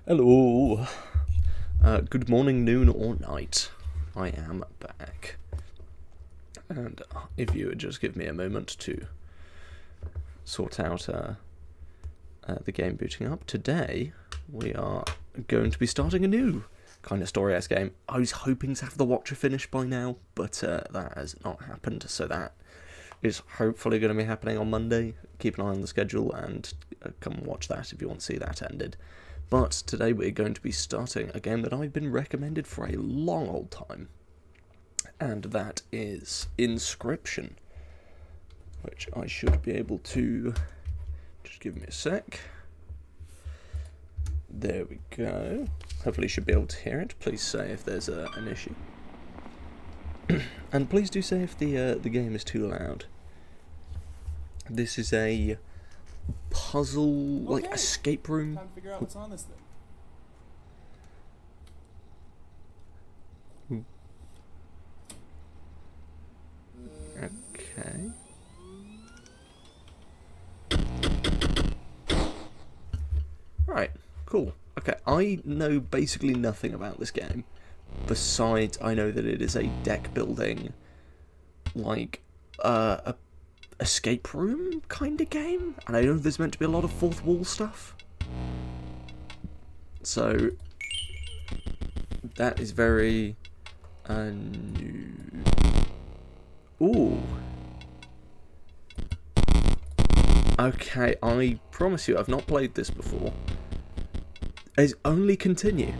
Hello. Good morning, noon, or night. I am back. And if you would just give me a moment to sort out the game booting up. Today, we are going to be starting a new kind of story-esque game. I was hoping to have the Watcher finished by now, but that has not happened, so that is hopefully going to be happening on Monday. Keep an eye on the schedule and come and watch that if you want to see that ended. But today we're going to be starting a game that I've been recommended for a long old time, and that is Inscryption, which I should be able to, just give me a sec. There we go. Hopefully you should be able to hear it. Please say if there's an issue. And please do say if the game is too loud. This is a puzzle, like escape room. Time to figure out what's on this thing. Okay. Right, cool. Okay, I know basically nothing about this game, besides I know that it is a deck building, like, a escape room kind of game, and I know there's meant to be a lot of fourth wall stuff. So that is very new. Ooh. Okay, I promise you I've not played this before. It's only continue.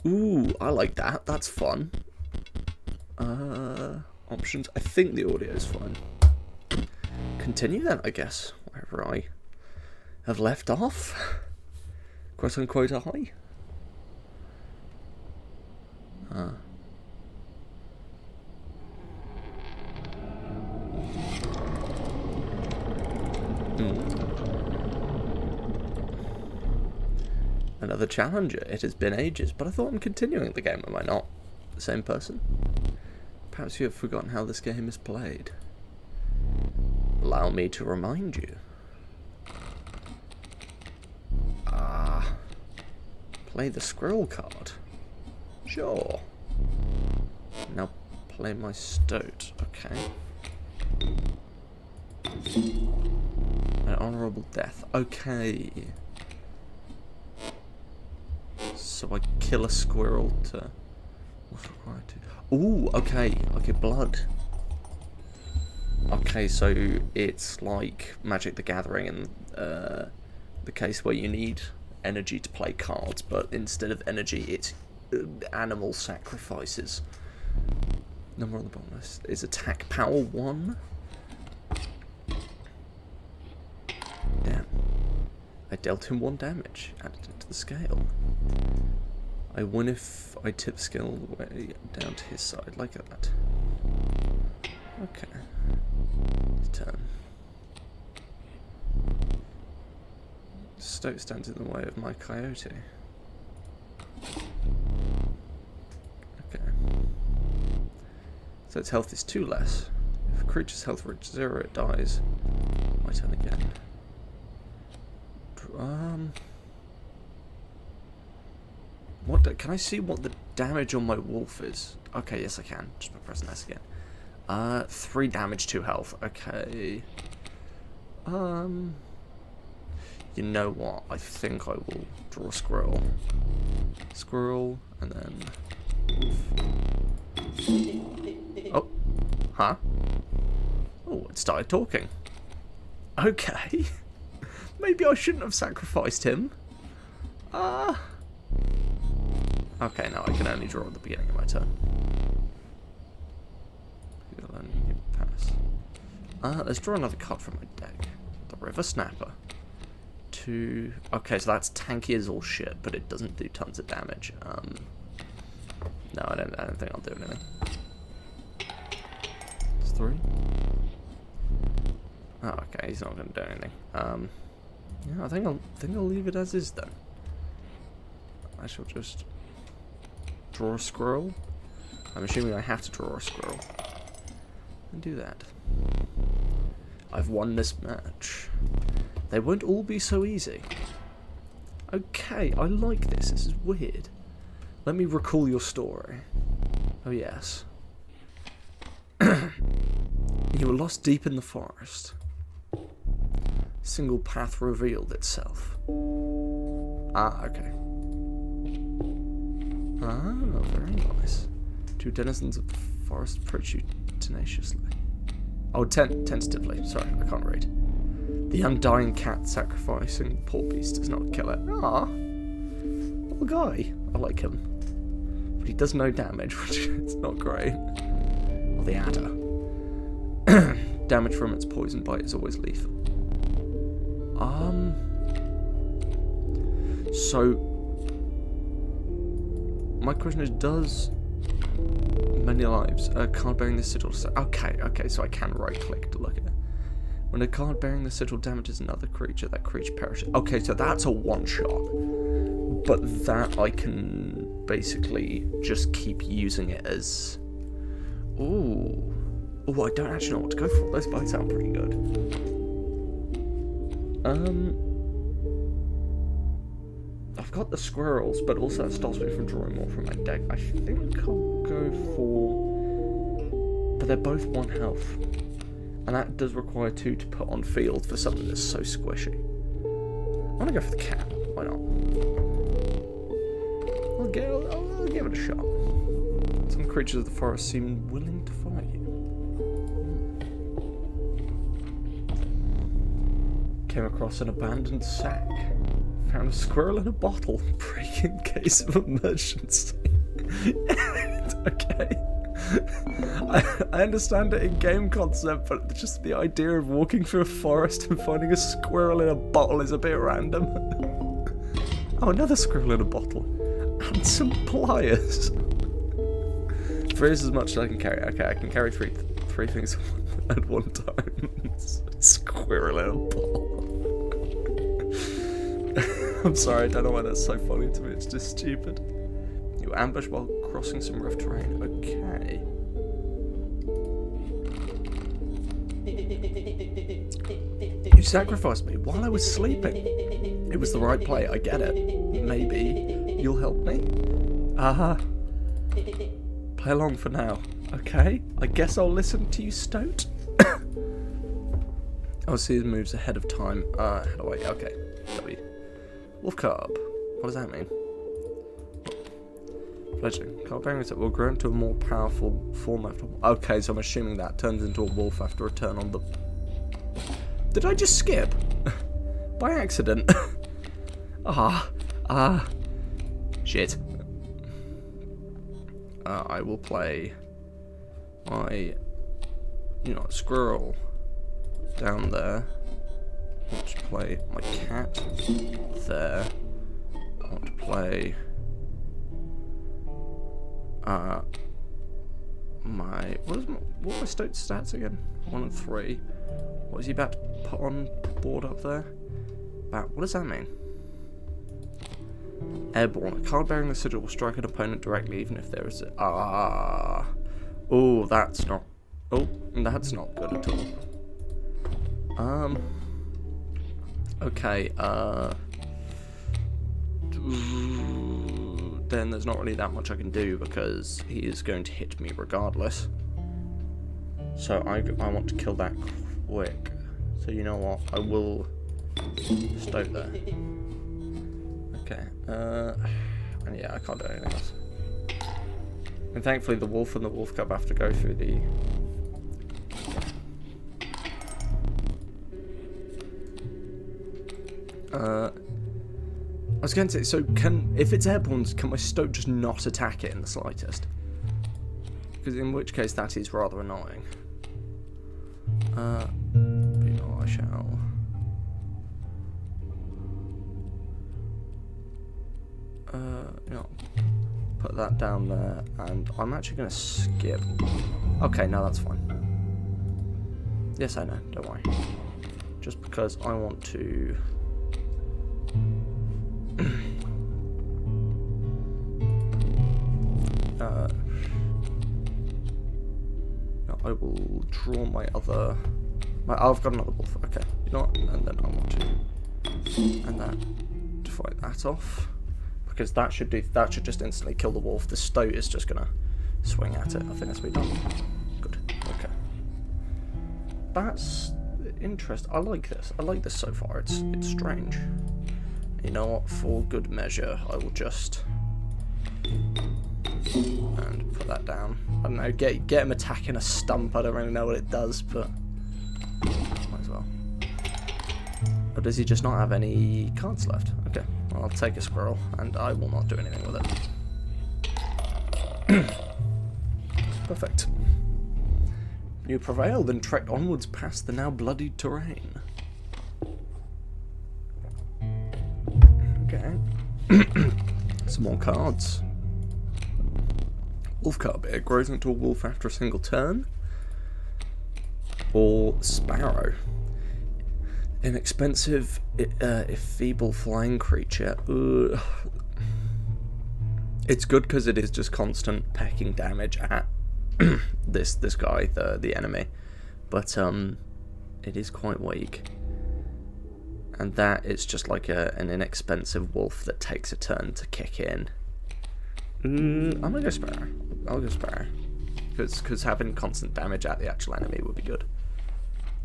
Ooh, I like that. That's fun. Options. I think the audio is fine. Continue then, I guess, wherever I have left off. Quote unquote hi. Another challenger. It has been ages, but I thought I'm continuing the game, am I not? The same person? Perhaps you have forgotten how this game is played. Allow me to remind you. Play the squirrel card. Sure. Now play my stoat. Okay. An honourable death. Okay. So I kill a squirrel to... What's required to... Ooh, okay. Okay, blood. Okay, so it's like Magic the Gathering and the case where you need energy to play cards, but instead of energy, it's animal sacrifices. Number on the bottom list is attack power 1. Damn. I dealt him 1 damage, added it to the scale. I win if I tip skill all the way down to his side, like that. Okay. His turn. Stoat stands in the way of my coyote. Okay. So its health is 2 less. If a creature's health reaches 0, it dies. My turn again. What can I see what the damage on my wolf is... Okay, yes I can. Just by pressing S again. 3 damage, 2 health. Okay. You know what? I think I will draw a squirrel. Squirrel, and then... Oh. Huh? Oh, it started talking. Okay. Maybe I shouldn't have sacrificed him. Okay, now I can only draw at the beginning of my turn. Pass. Let's draw another card from my deck. The River Snapper. 2... Okay, so that's tanky as all shit, but it doesn't do tons of damage. No, I don't think I'll do anything. It's 3. Oh, okay, he's not going to do anything. Yeah, I think I'll leave it as is then. I shall just draw a squirrel. I'm assuming I have to draw a squirrel. And do that. I've won this match. They won't all be so easy. Okay, I like this. This is weird. Let me recall your story. Oh yes. You were lost deep in the forest. Single path revealed itself. Ah, okay. Ah, very nice. 2 denizens of the forest approach you tenaciously. Oh, tentatively. Sorry, I can't read. The undying cat sacrificing poor beast does not kill it. Ah, little guy. I like him. But he does no damage, which is not great. Or the adder. Damage from its poison bite is always lethal. So my question is, does many lives a card bearing the sigil? Okay, so I can right click to look at it. When a card bearing the sigil damages another creature, that creature perishes. Okay, so that's a one shot. But that I can basically just keep using it as... Ooh. Oh, I don't actually know what to go for. Those both sound pretty good. I've got the squirrels, but also that stops me from drawing more from my deck. I think I'll go for... But they're both 1 health. And that does require 2 to put on field for something that's so squishy. I'm gonna go for the cat. Why not? I'll give it a shot. Some creatures of the forest seem willing to fight you. Came across an abandoned sack. Found a squirrel in a bottle. Break in case of emergency. Okay. I understand it in game concept, but just the idea of walking through a forest and finding a squirrel in a bottle is a bit random. Oh, another squirrel in a bottle. And some pliers. 3 is as much as I can carry. Okay, I can carry three things at one time. Squirrel in a bottle. I'm sorry, I don't know why that's so funny to me. It's just stupid. You ambush while crossing some rough terrain. Okay. You sacrificed me while I was sleeping. It was the right play, I get it. Maybe you'll help me? Play along for now. Okay, I guess I'll listen to you, Stoat. I'll see his moves ahead of time. How do I... Okay. W. Wolf Carb. What does that mean? Fledgling. Card bearing it will grow into a more powerful form after... Okay, so I'm assuming that turns into a wolf after a turn on the... Did I just skip? By accident. Shit. I will play my, squirrel down there. I want to play my cat there. I want to play what were my Stoat stats again? 1 and 3. What is he about to put on board up there? What does that mean? Airborne. A card bearing the sigil will strike an opponent directly, even if there is a... Oh, that's not good at all. Okay, then there's not really that much I can do because he is going to hit me regardless. So I want to kill that quick. So you know what? I will stoke there. Okay. And yeah, I can't do anything else. And thankfully the wolf and the wolf cub have to go through the... I was going to say, so if it's airborne, can my stoke just not attack it in the slightest? Because in which case that is rather annoying. But no, I shall. You know, put that down there, and I'm actually going to skip. Okay, no, that's fine. Yes, I know, don't worry. Just because I want to... no, I will draw my other... I've got another wolf, okay. You know what? And then I want to... and that to fight that off. Because that should just instantly kill the wolf. The stoat is just gonna swing at it. I think that's what we've done. Good. Okay. That's interesting. I like this. I like this so far. It's strange. You know what? For good measure, I will just and put that down. I don't know. Get him attacking a stump. I don't really know what it does, but might as well. Or does he just not have any cards left? Okay. Well, I'll take a squirrel, and I will not do anything with it. Perfect. You prevailed and trekked onwards past the now bloodied terrain. Okay. Some more cards. Wolf cub. It grows into a wolf after a single turn. Or sparrow. Inexpensive, if feeble flying creature. It's good because it is just constant pecking damage at this guy, the enemy, but it is quite weak. And that is just like an inexpensive wolf that takes a turn to kick in. I'm gonna go sparrow. I'll go sparrow because having constant damage at the actual enemy would be good.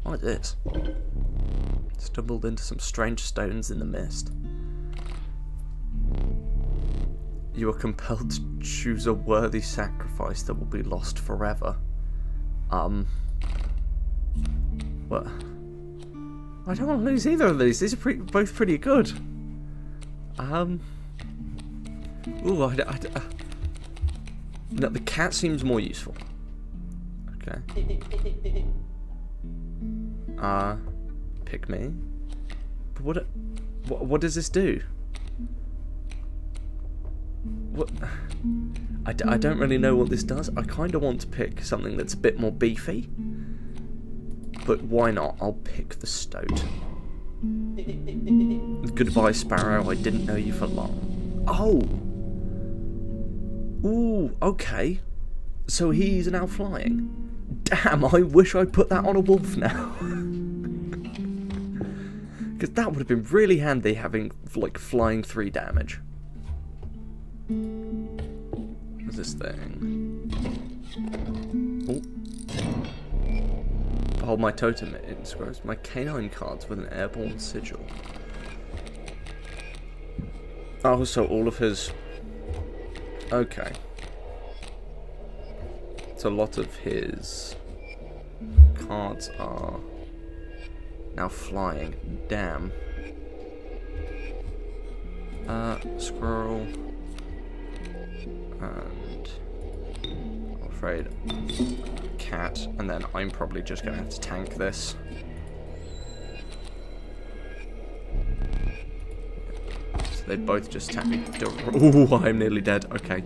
What is this? Stumbled into some strange stones in the mist. You are compelled to choose a worthy sacrifice that will be lost forever. What? I don't want to lose either of these. These are both pretty good. Ooh, no, the cat seems more useful. Okay. Pick me. But what does this do? What? I don't really know what this does. I kind of want to pick something that's a bit more beefy. But why not? I'll pick the stoat. Goodbye, sparrow. I didn't know you for long. Oh! Ooh, okay. So he's now flying. Damn, I wish I put that on a wolf now. Because that would have been really handy having, like, flying 3 damage. What's this thing? Oh. Behold my totem, it inscribes my canine cards with an airborne sigil. Oh, so all of his... Okay. So a lot of his cards are now flying. Damn. Squirrel. And I'm afraid cat, and then I'm probably just gonna have to tank this. So they both just tank me. Ooh, I'm nearly dead. Okay.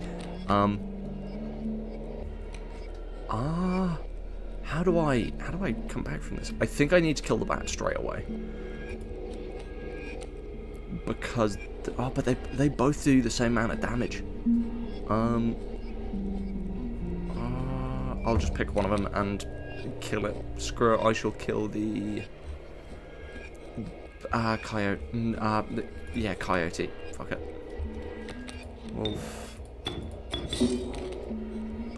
How do I come back from this? I think I need to kill the bat straight away. Because but they both do the same amount of damage. I'll just pick one of them and kill it. Screw it, I shall kill the coyote. Yeah, coyote. Fuck it. Wolf.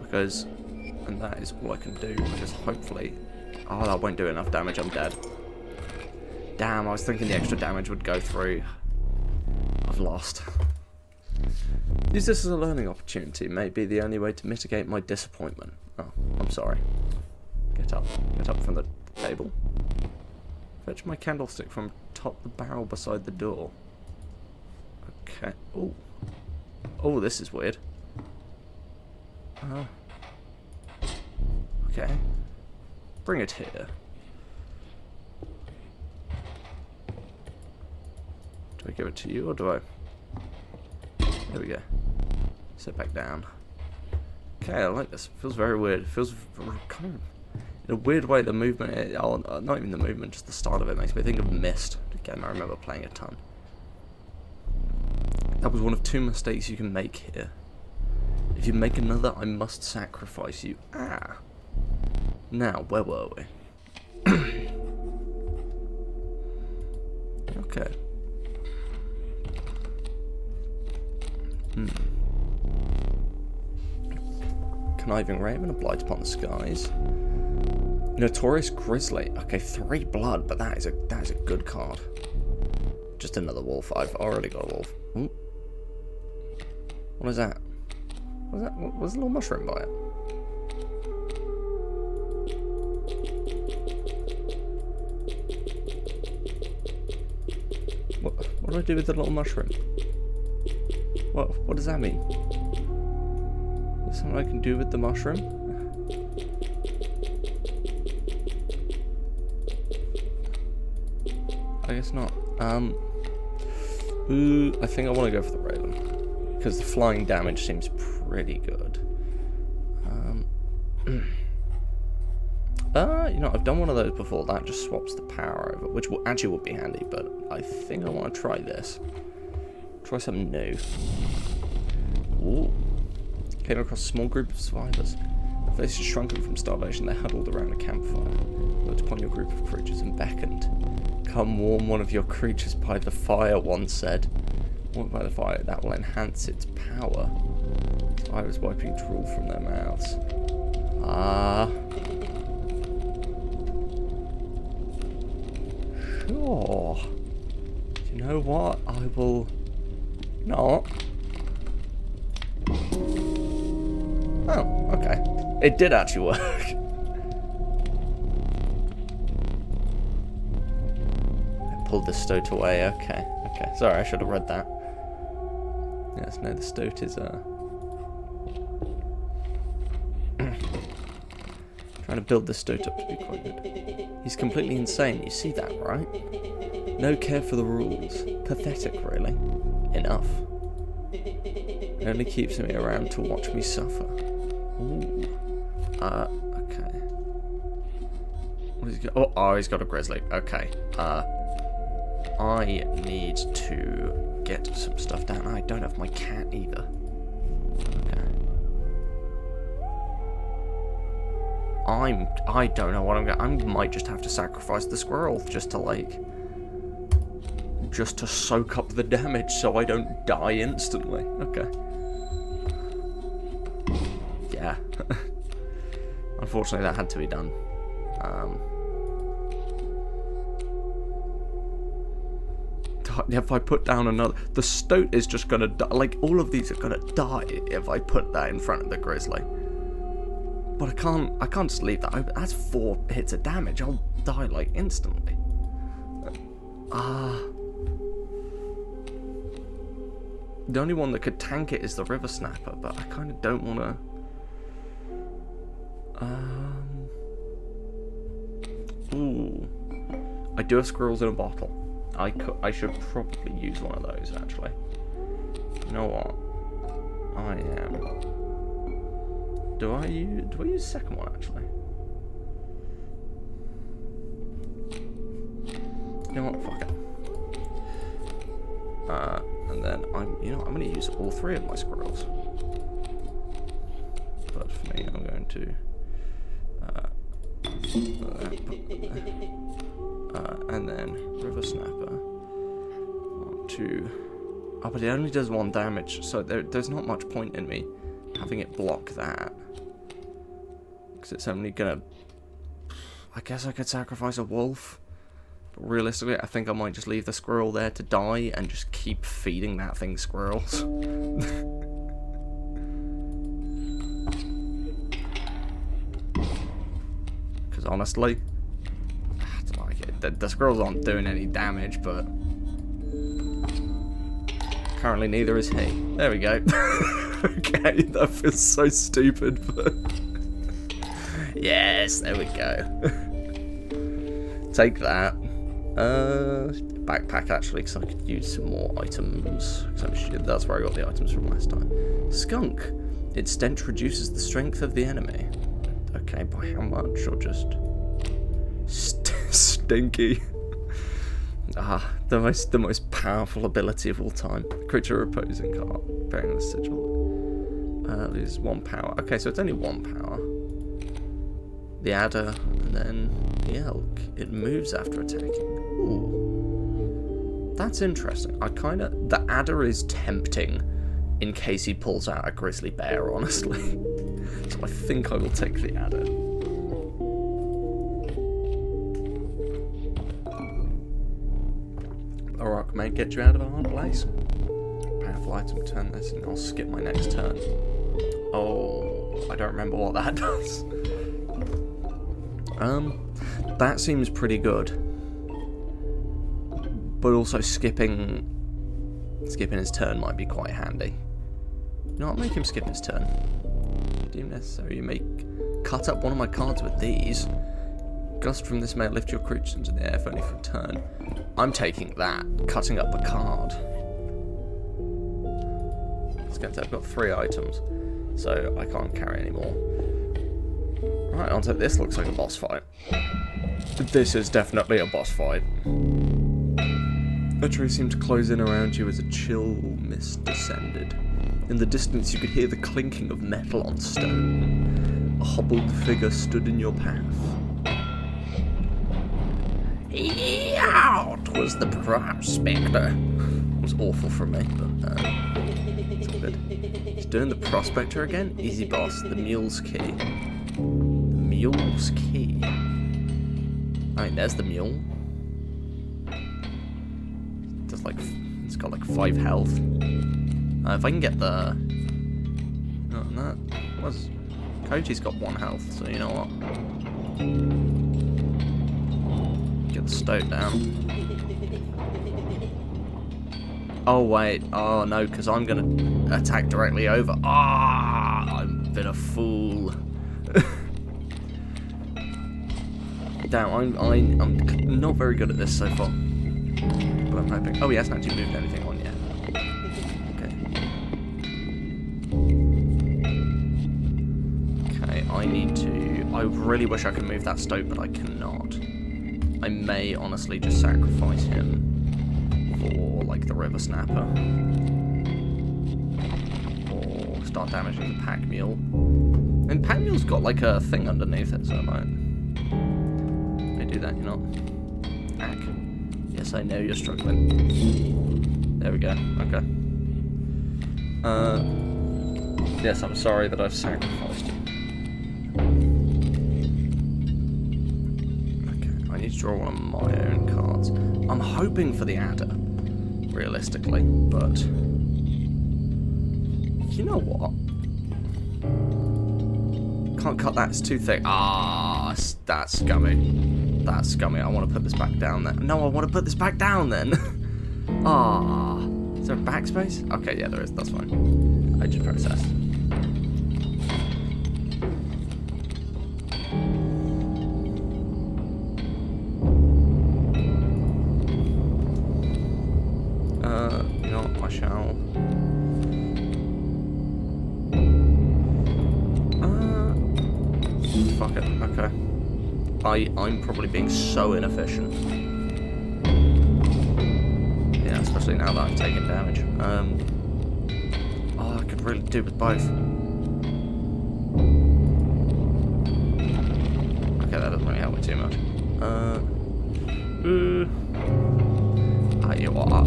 Because, and that is all I can do, because hopefully, oh, that won't do enough damage, I'm dead. Damn, I was thinking the extra damage would go through. I've lost. Use this as a learning opportunity, may be the only way to mitigate my disappointment. Oh, I'm sorry. Get up from the table. Fetch my candlestick from top the barrel beside the door. Okay. Oh. Oh, this is weird. Okay. Bring it here. Do I give it to you or do I? There we go. Sit back down. Okay, I like this. It feels very weird. It feels kind of, in a weird way, the movement, not even the movement, just the start of it makes me think of Myst. Again, I remember playing a ton. That was one of 2 mistakes you can make here. If you make another, I must sacrifice you. Ah. Now, where were we? Okay. Conniving Raven, a blight upon the skies. Notorious Grizzly. Okay, 3 blood, but that is a good card. Just another wolf. I've already got a wolf. Ooh. What is that? What is that? What's the little mushroom by it? What do I do with the little mushroom? What does that mean? Is there something I can do with the mushroom? I guess not. I think I want to go for the Raven. Because the flying damage seems pretty good. You know, I've done one of those before. That just swaps the power over, which actually would be handy, but I think I want to try this. Try something new. Ooh. Came across a small group of survivors. Their faces shrunken from starvation, they huddled around a campfire. Looked upon your group of creatures and beckoned. Come warm one of your creatures by the fire, one said. Warmed by the fire, that will enhance its power. Fire was wiping drool from their mouths. Sure. Do you know what? I will not. Oh, okay. It did actually work. I pulled the stoat away. Okay. Okay. Sorry, I should have read that. Yes, no, the stoat is trying to build this stoat up to be quite good. He's completely insane, you see that, right? No care for the rules. Pathetic, really. Enough. It only keeps me around to watch me suffer. Ooh. Okay. What has he got? Oh, he's got a grizzly. Okay. I need to get some stuff down. I don't have my cat either. Okay. I don't know what I'm gonna. I might just have to sacrifice the squirrel just to soak up the damage so I don't die instantly. Okay. Yeah. Unfortunately, that had to be done. If I put down another, the stoat is just gonna die. Like, all of these are gonna die if I put that in front of the grizzly. But I can't just leave that open. That's 4 hits of damage. I'll die like instantly. The only one that could tank it is the river snapper, but I kind of don't want to. Ooh, I do have squirrels in a bottle. I should probably use one of those actually. You know what? I am. Do I use the second one actually? You know what? Fuck it. And then I'm going to use all 3 of my squirrels. But for me, I'm going to and then river snapper onto. Oh, but it only does 1 damage, so there's not much point in me having it block that. Because it's only gonna... I guess I could sacrifice a wolf. But realistically, I think I might just leave the squirrel there to die and just keep feeding that thing squirrels. Because honestly, I don't like it. The squirrels aren't doing any damage, but currently neither is he. There we go. Okay, that feels so stupid, but yes, there we go. Take that. Backpack actually, because I could use some more items. That's where I got the items from last time. Skunk. Its stench reduces the strength of the enemy. Okay, by how much? Or just stinky? The most powerful ability of all time. Creature reposing card, bearing the sigil. Loses 1 power. Okay, so it's only 1 power. The adder, and then the elk. It moves after attacking. Ooh. That's interesting. The adder is tempting in case he pulls out a grizzly bear, honestly. So I think I will take the adder. Alright, mate, get you out of a hard place. Powerful item, turn this, and I'll skip my next turn. Oh, I don't remember what that does. That seems pretty good. But also skipping his turn might be quite handy. You know what, make him skip his turn. Deem necessary, you may cut up one of my cards with these. Gust from this may lift your creatures into the air if only for a turn. I'm taking that, cutting up a card. I've got 3 items, so I can't carry anymore. Right, onto this. Looks like a boss fight. This is definitely a boss fight. A tree seemed to close in around you as a chill mist descended. In the distance you could hear the clinking of metal on stone. A hobbled figure stood in your path. Out was the prospector. It was awful from me, but it's all good. He's doing the prospector again? Easy boss, the mule's key. The mule's key? I mean, there's the mule. It's got like 5 health. If I can get the... No, Koji's got 1 health, so you know what? Get the stoat down. Oh wait, oh no, because I'm going to attack directly over. I've been a fool. Damn, I'm not very good at this so far. But I'm hoping. Oh, he hasn't actually moved anything on yet. Okay, I need to... I really wish I could move that stoat, but I cannot. I may honestly just sacrifice him for, like, the river snapper. Or start damaging the pack mule. And pack mule's got, like, a thing underneath it, so I might do that, you know. Ack. Yes, I know you're struggling. There we go. Okay. Yes, I'm sorry that I've sacrificed you. Okay, I need to draw one of my own cards. I'm hoping for the adder, realistically, but you know what? Can't cut that, it's too thick. That's scummy. That's scummy. I want to put this back down then. No, I want to put this back down then. Is there a backspace? Okay, yeah, there is. That's fine. I just processed. You know what? I shall. Fuck it. Okay. I'm probably being so inefficient. Yeah, especially now that I'm taking damage. I could really do with both. Okay, that doesn't really help me too much. You are.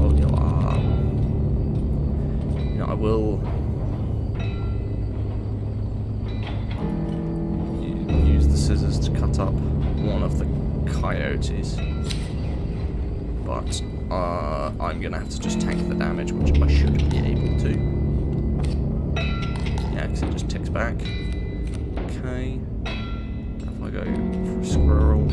You know, I will... scissors to cut up one of the coyotes. But I'm going to have to just tank the damage, which I should be able to. Yeah, because it just ticks back. Okay. If I go for a squirrel.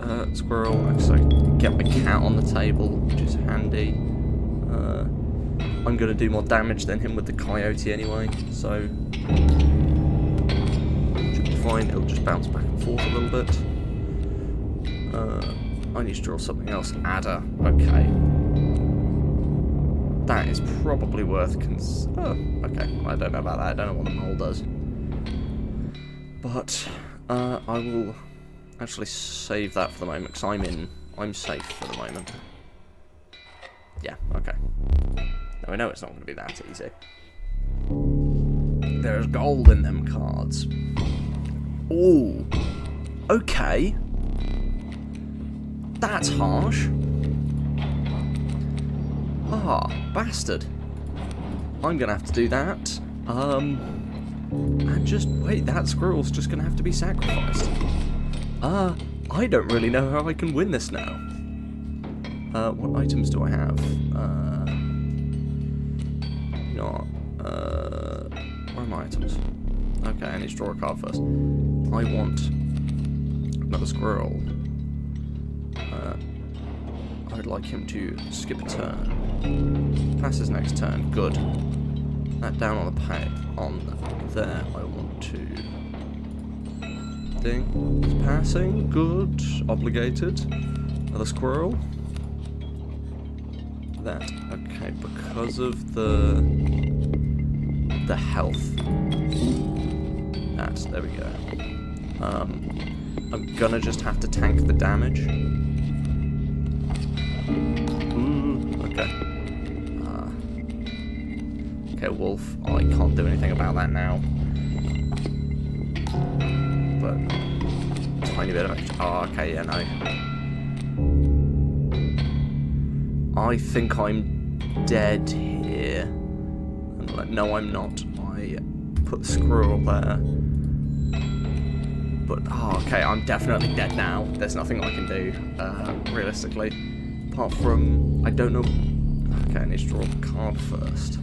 And squirrel, so get my cat on the table, which is handy. I'm going to do more damage than him with the coyote anyway, so should be fine. It'll just bounce back and forth a little bit. I need to draw something else. Adder. Okay. That is probably worth oh, okay. I don't know about that. I don't know what the mole does. But I will actually save that for the moment, because I'm safe for the moment. Yeah, okay. Now we know it's not going to be that easy. There's gold in them cards. Ooh. Okay. That's harsh. Ah, bastard. I'm going to have to do that. And just, wait, that squirrel's just going to have to be sacrificed. I don't really know how I can win this now. What items do I have? Where are my items? Okay, I need to draw a card first. I want another squirrel. I'd like him to skip a turn. Pass his next turn. Good. That down on the pad. On there, I want to... Ding. He's passing. Good. Obligated. Another squirrel. That. Okay, because of the health. That. There we go. I'm gonna just have to tank the damage. Okay. Okay, wolf. I can't do anything about that now. But tiny bit of extra. Oh, okay, yeah, no. I think I'm dead here. And like, no, I'm not. I put the squirrel there. But, oh, okay, I'm definitely dead now. There's nothing I can do, realistically. Apart from, I don't know. Okay, I need to draw a card first.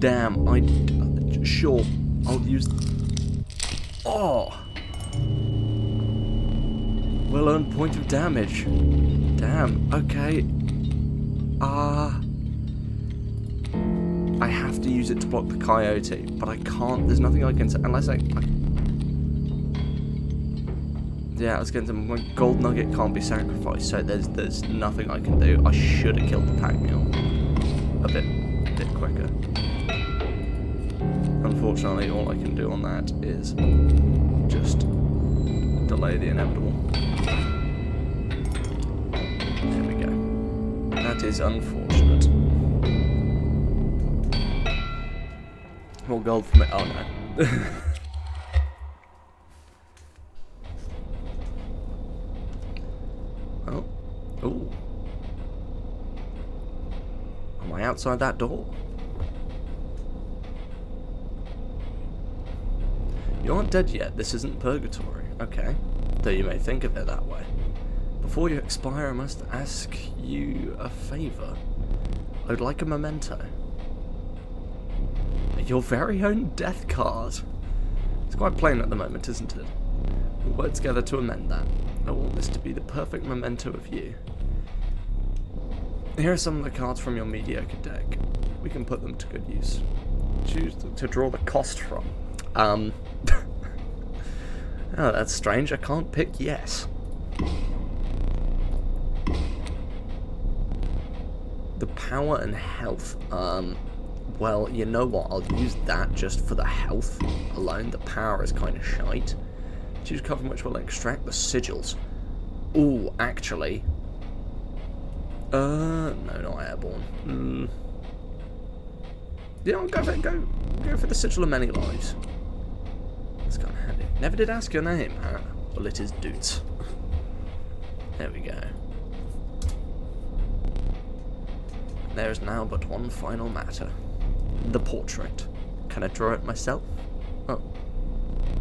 Damn, sure, I'll use... Oh! Well-earned point of damage. Damn, okay. I have to use it to block the coyote, but I can't, there's nothing I can say, unless yeah, I was going to say, my gold nugget can't be sacrificed, so there's nothing I can do. I should have killed the pack mule a bit quicker. Unfortunately, all I can do on that is just delay the inevitable. There we go. That is unfortunate. More gold from it. Oh no. Oh. Ooh. Am I outside that door? You aren't dead yet. This isn't purgatory. Okay. Though you may think of it that way. Before you expire, I must ask you a favour. I would like a memento. Your very own death card. It's quite plain at the moment, isn't it? We'll work together to amend that. I want this to be the perfect memento of you. Here are some of the cards from your mediocre deck. We can put them to good use. Choose to draw the cost from. Oh, that's strange. I can't pick yes. The power and health. Well, you know what? I'll use that just for the health alone. The power is kind of shite. Choose card from which will extract the sigils. Ooh, actually. No, not airborne. Yeah, I'll go for the sigil of many lives. That's kind of handy. Never did ask your name, huh? Well, it is Doots. There we go. There is now but one final matter. The portrait. Can I draw it myself? Oh.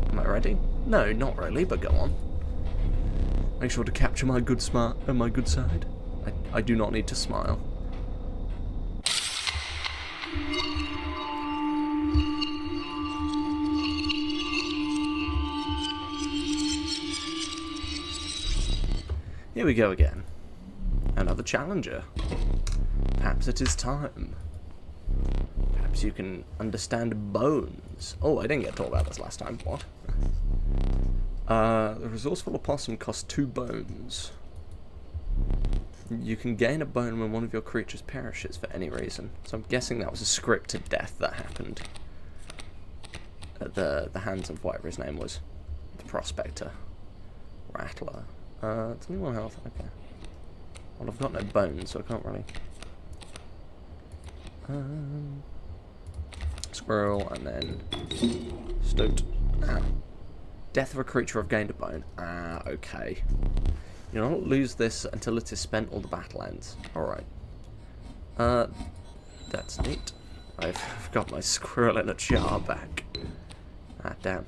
Am I ready? No, not really, but go on. Make sure to capture my good side. I do not need to smile. Here we go again. Another challenger. Perhaps it is time. Perhaps you can understand bones. Oh, I didn't get to talk about this last time. What? The resourceful opossum costs 2 bones. You can gain a bone when one of your creatures perishes for any reason. So I'm guessing that was a scripted death that happened at the hands of whatever his name was. The prospector. Rattler. It's only 1 health. Okay. Well, I've got no bones, so I can't really... Squirrel, and then... Stoat. Ah. Death of a creature, I've gained a bone. Ah, okay. You'll not lose this until it is spent or the battle ends. Alright. That's neat. I've got my squirrel in a jar back. Ah, damn.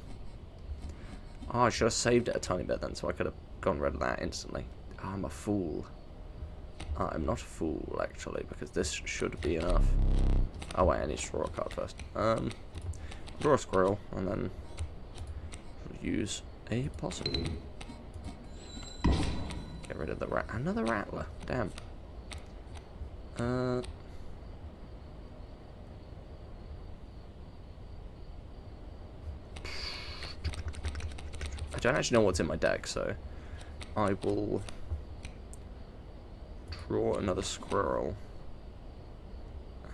Oh, I should have saved it a tiny bit then, so I could have gone rid of that instantly. Oh, I'm a fool. I'm not a fool, actually, because this should be enough. Oh, wait, I need to draw a card first. Draw a squirrel, and then use a possum. Get rid of the rat. Another rattler. Damn. I don't actually know what's in my deck, so I will draw another squirrel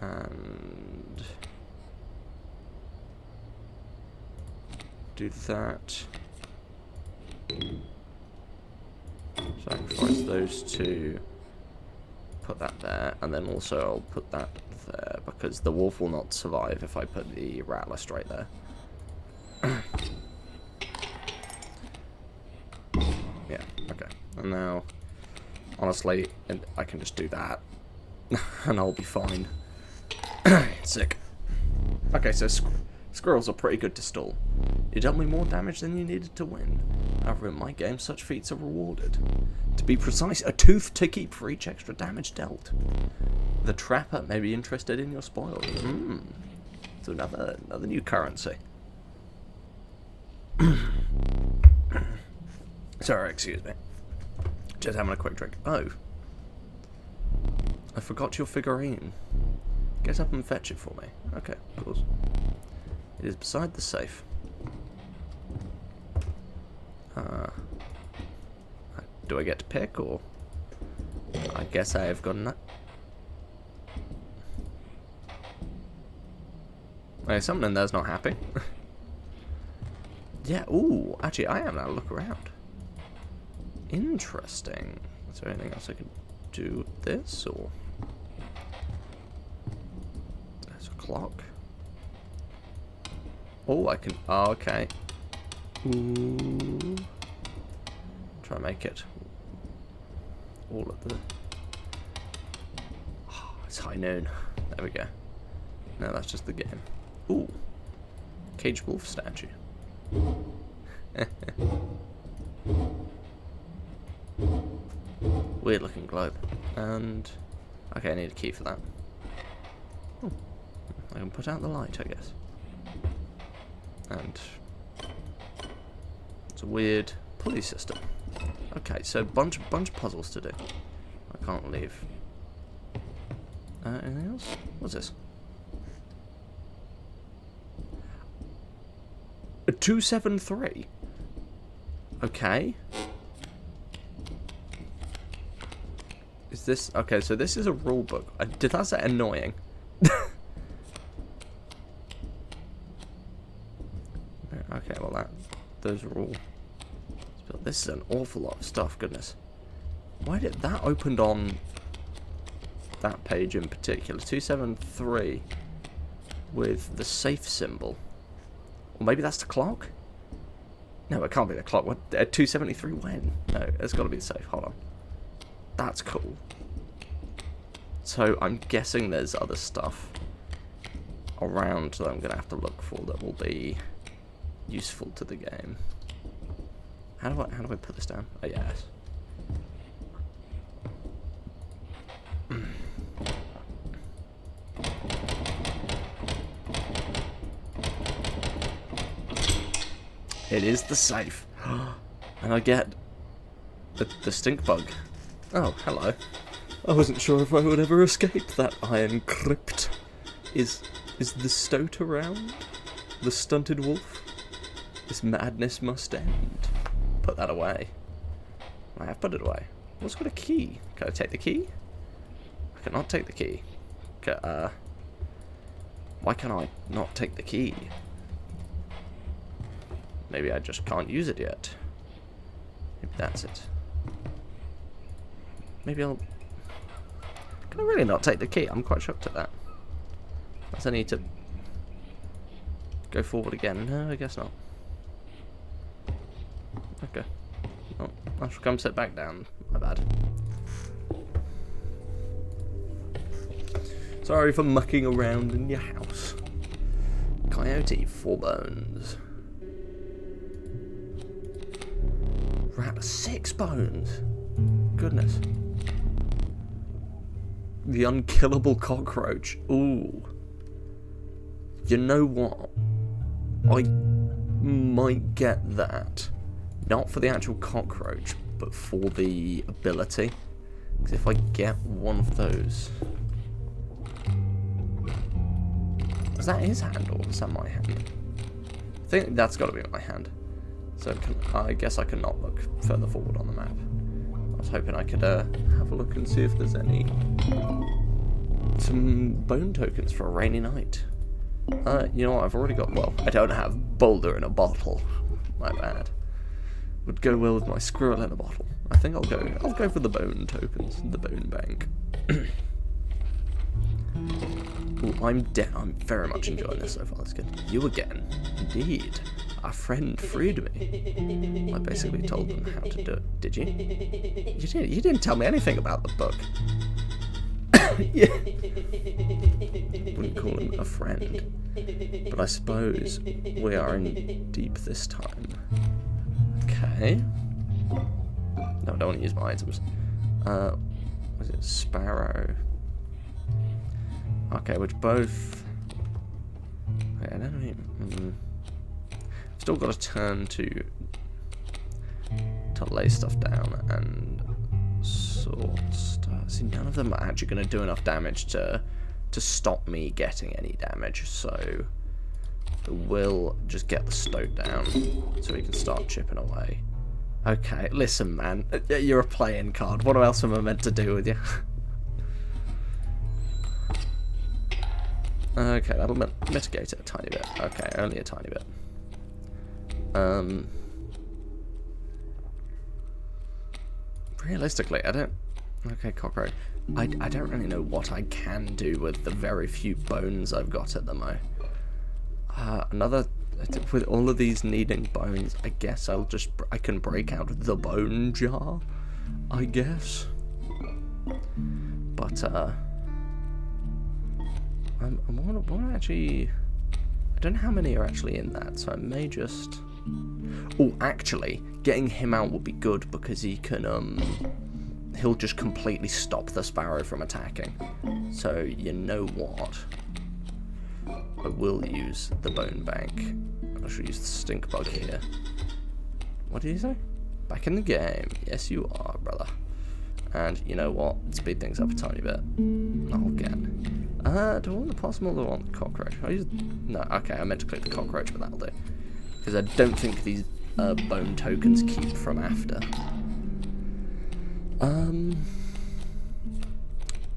and do that. Sacrifice those 2. Put that there, and then also I'll put that there because the wolf will not survive if I put the rattler straight there. Yeah, okay. And now, honestly, I can just do that, and I'll be fine. Sick. Okay, so squirrels are pretty good to stall. You dealt me more damage than you needed to win. However, in my game, such feats are rewarded. To be precise, a tooth to keep for each extra damage dealt. The trapper may be interested in your spoils. So another new currency. Sorry, excuse me. Just having a quick drink. Oh. I forgot your figurine. Get up and fetch it for me. Okay, of course. It is beside the safe. Do I get to pick, or... I guess I have got enough. Okay, something in there's not happy. Yeah, ooh, actually I am now. Look around. Interesting. Is there anything else I can do with this, or... There's a clock. Oh, I can... Oh, okay. Ooh. Try and make it all of the... Oh, it's high noon. There we go. No, that's just the game. Ooh. Caged wolf statue. Weird looking globe. And... Okay, I need a key for that. Oh. I can put out the light, I guess. And... It's a weird pulley system. Okay, so bunch of puzzles to do. I can't leave. Anything else? What's this? A 273. Okay. Is this okay? So this is a rule book. Did that say annoying? Okay, well those are all. This is an awful lot of stuff. Goodness. Why did that opened on that page in particular? 273 with the safe symbol. Or maybe that's the clock? No, it can't be the clock. What? 273 when? No, it's got to be the safe. Hold on. That's cool. So I'm guessing there's other stuff around that I'm going to have to look for that will be useful to the game. How do I put this down? Oh, yes. It is the safe. And I get the stink bug. Oh, hello. I wasn't sure if I would ever escape that iron crypt. Is the stoat around? The stunted wolf? This madness must end. Put that away. I have put it away. What's got a key? Can I take the key? I cannot take the key. Why can I not take the key? Maybe I just can't use it yet. Maybe that's it. Maybe I'll... Can I really not take the key? I'm quite shocked at that. Unless I need to go forward again. No, I guess not. Okay. Well, I shall come sit back down. My bad. Sorry for mucking around in your house. Coyote, 4 bones. Rat, 6 bones. Goodness. The unkillable cockroach. Ooh. You know what? I might get that. Not for the actual cockroach, but for the ability. Because if I get one of those... Is that his hand or is that my hand? I think that's got to be my hand. So I guess I can not look further forward on the map. I was hoping I could have a look and see if there's some bone tokens for a rainy night. You know what, I've already got, well, I don't have boulder in a bottle. My bad. Would go well with my squirrel in a bottle. I think I'll go for the bone tokens, the bone bank. Ooh, I'm very much enjoying this so far, that's good. You again. Indeed. Our friend freed me. I basically told them how to do it. Did you? You didn't tell me anything about the book. Yeah. Wouldn't call him a friend. But I suppose we are in deep this time. Okay. No, I don't want to use my items. What is it? Sparrow. Okay, which both... Okay, I don't even... Still got to turn to lay stuff down and sort stuff. See, none of them are actually going to do enough damage to stop me getting any damage, so we'll just get the stoat down so we can start chipping away. Okay, listen, man, you're a playing card. What else am I meant to do with you? Okay, that'll mitigate it a tiny bit. Okay, only a tiny bit. Realistically, I don't... Okay, cockroach. I don't really know what I can do with the very few bones I've got at the moment. With all of these needing bones, I guess I can break out the bone jar, I guess. But, I want to actually... I don't know how many are actually in that, so I may just... Oh, actually, getting him out will be good because he can, he'll just completely stop the sparrow from attacking. So, you know what? I will use the bone bank. I shall use the stink bug here. What did you say? Back in the game. Yes, you are, brother. And you know what? Speed things up a tiny bit. Not again. Do I want the possum or do I want the cockroach? No, okay, I meant to click the cockroach, but that'll do. Because I don't think these bone tokens keep from after. I'm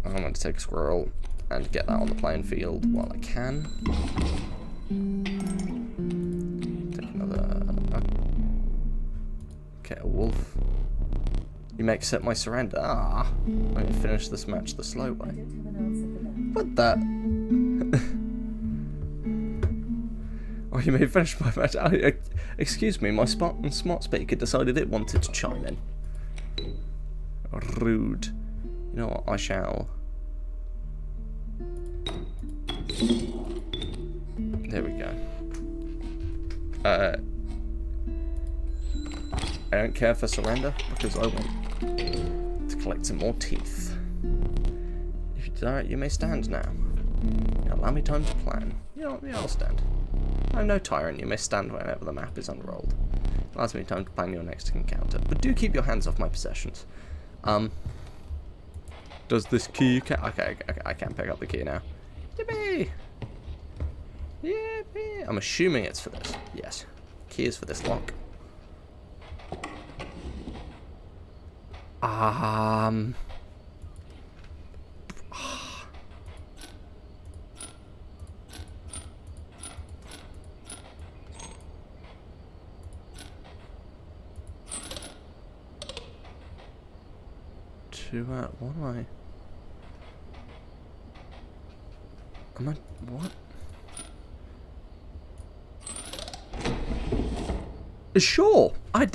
going to take a squirrel and get that on the playing field while I can. Take another... Okay, a wolf. You may accept my surrender. Ah, I'm going to finish this match the slow way. What the... Oh, you may finish my match. Excuse me, my smart speaker decided it wanted to chime in. Rude. You know what, I shall There we go. I don't care for surrender, because I want to collect some more teeth. If you desire it, you may stand now. Allow me time to plan. Yeah, I'll stand. I'm no tyrant, you may stand whenever the map is unrolled. Allows me time to plan your next encounter. But do keep your hands off my possessions. Does this key... Okay, I can't pick up the key now. Yippee! Yippee! I'm assuming it's for this. Yes. Key is for this lock. What am I? What? Sure! I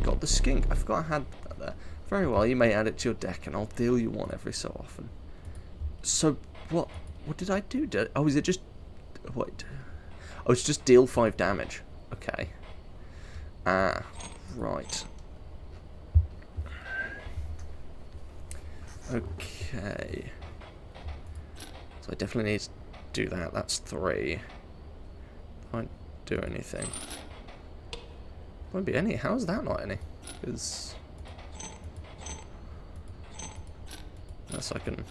got the skink. I forgot I had that there. Very well, you may add it to your deck and I'll deal you one every so often. So, what did I do? Oh, is it just... Wait. Oh, it's just deal 5 damage. Okay. Right. Okay. So I definitely need to do that. That's 3. Won't do anything. Won't be any. How's that not any? Because... Unless I can...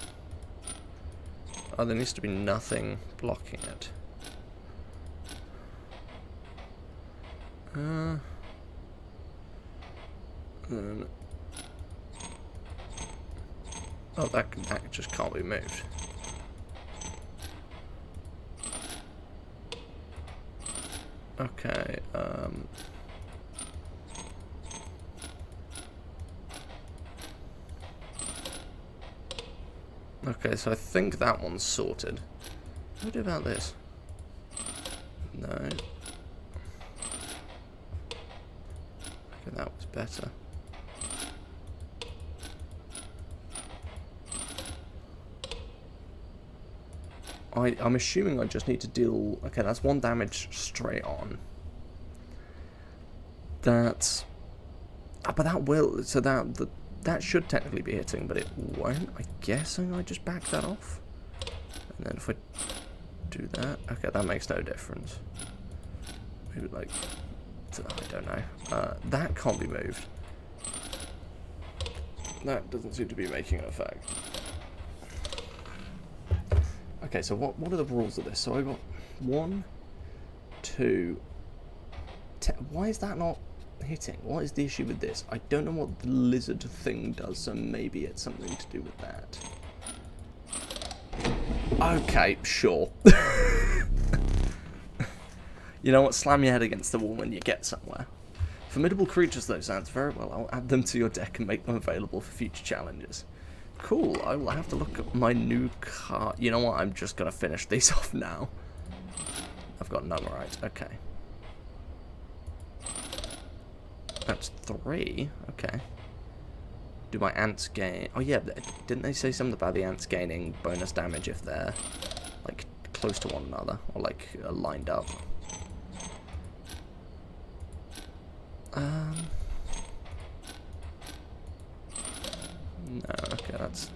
Oh, there needs to be nothing blocking it. Then... Oh, that just can't be moved. Okay, Okay, so I think that one's sorted. What do I do about this? No. Okay, that was better. I'm assuming I just need to deal... Okay, that's 1 damage straight on. That's... but that will... So that should technically be hitting, but it won't. I guess I just back that off. And then if I do that... Okay, that makes no difference. Maybe like... I don't know. That can't be moved. That doesn't seem to be making an effect. Okay, so what are the rules of this? So I got 1, 2, 10. Why is that not hitting? What is the issue with this? I don't know what the lizard thing does, so maybe it's something to do with that. Okay, sure. You know what? Slam your head against the wall when you get somewhere. Formidable creatures, though, sounds very well. I'll add them to your deck and make them available for future challenges. Cool, I will have to look at my new card. You know what, I'm just going to finish these off now. I've got none right, okay. That's 3, okay. Do my ants gain... Oh yeah, didn't they say something about the ants gaining bonus damage if they're, like, close to one another? Or, like, lined up? No, okay, that's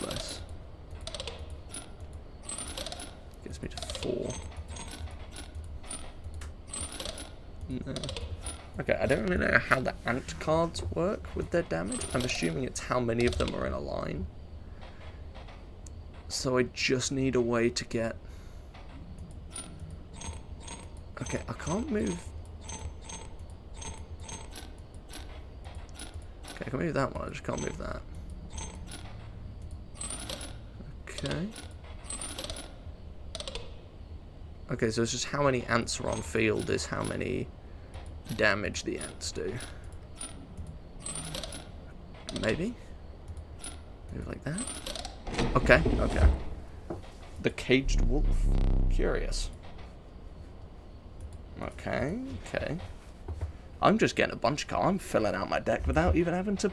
less. Gets me to 4. No. Okay, I don't really know how the ant cards work with their damage. I'm assuming it's how many of them are in a line. So I just need a way to get... Okay, I can't move... Okay, I can move that one, I just can't move that. Okay. Okay, so it's just how many ants are on field is how many damage the ants do. Maybe? Maybe like that? Okay, okay. The caged wolf. Curious. Okay, okay. I'm just getting a bunch of cards. I'm filling out my deck without even having to,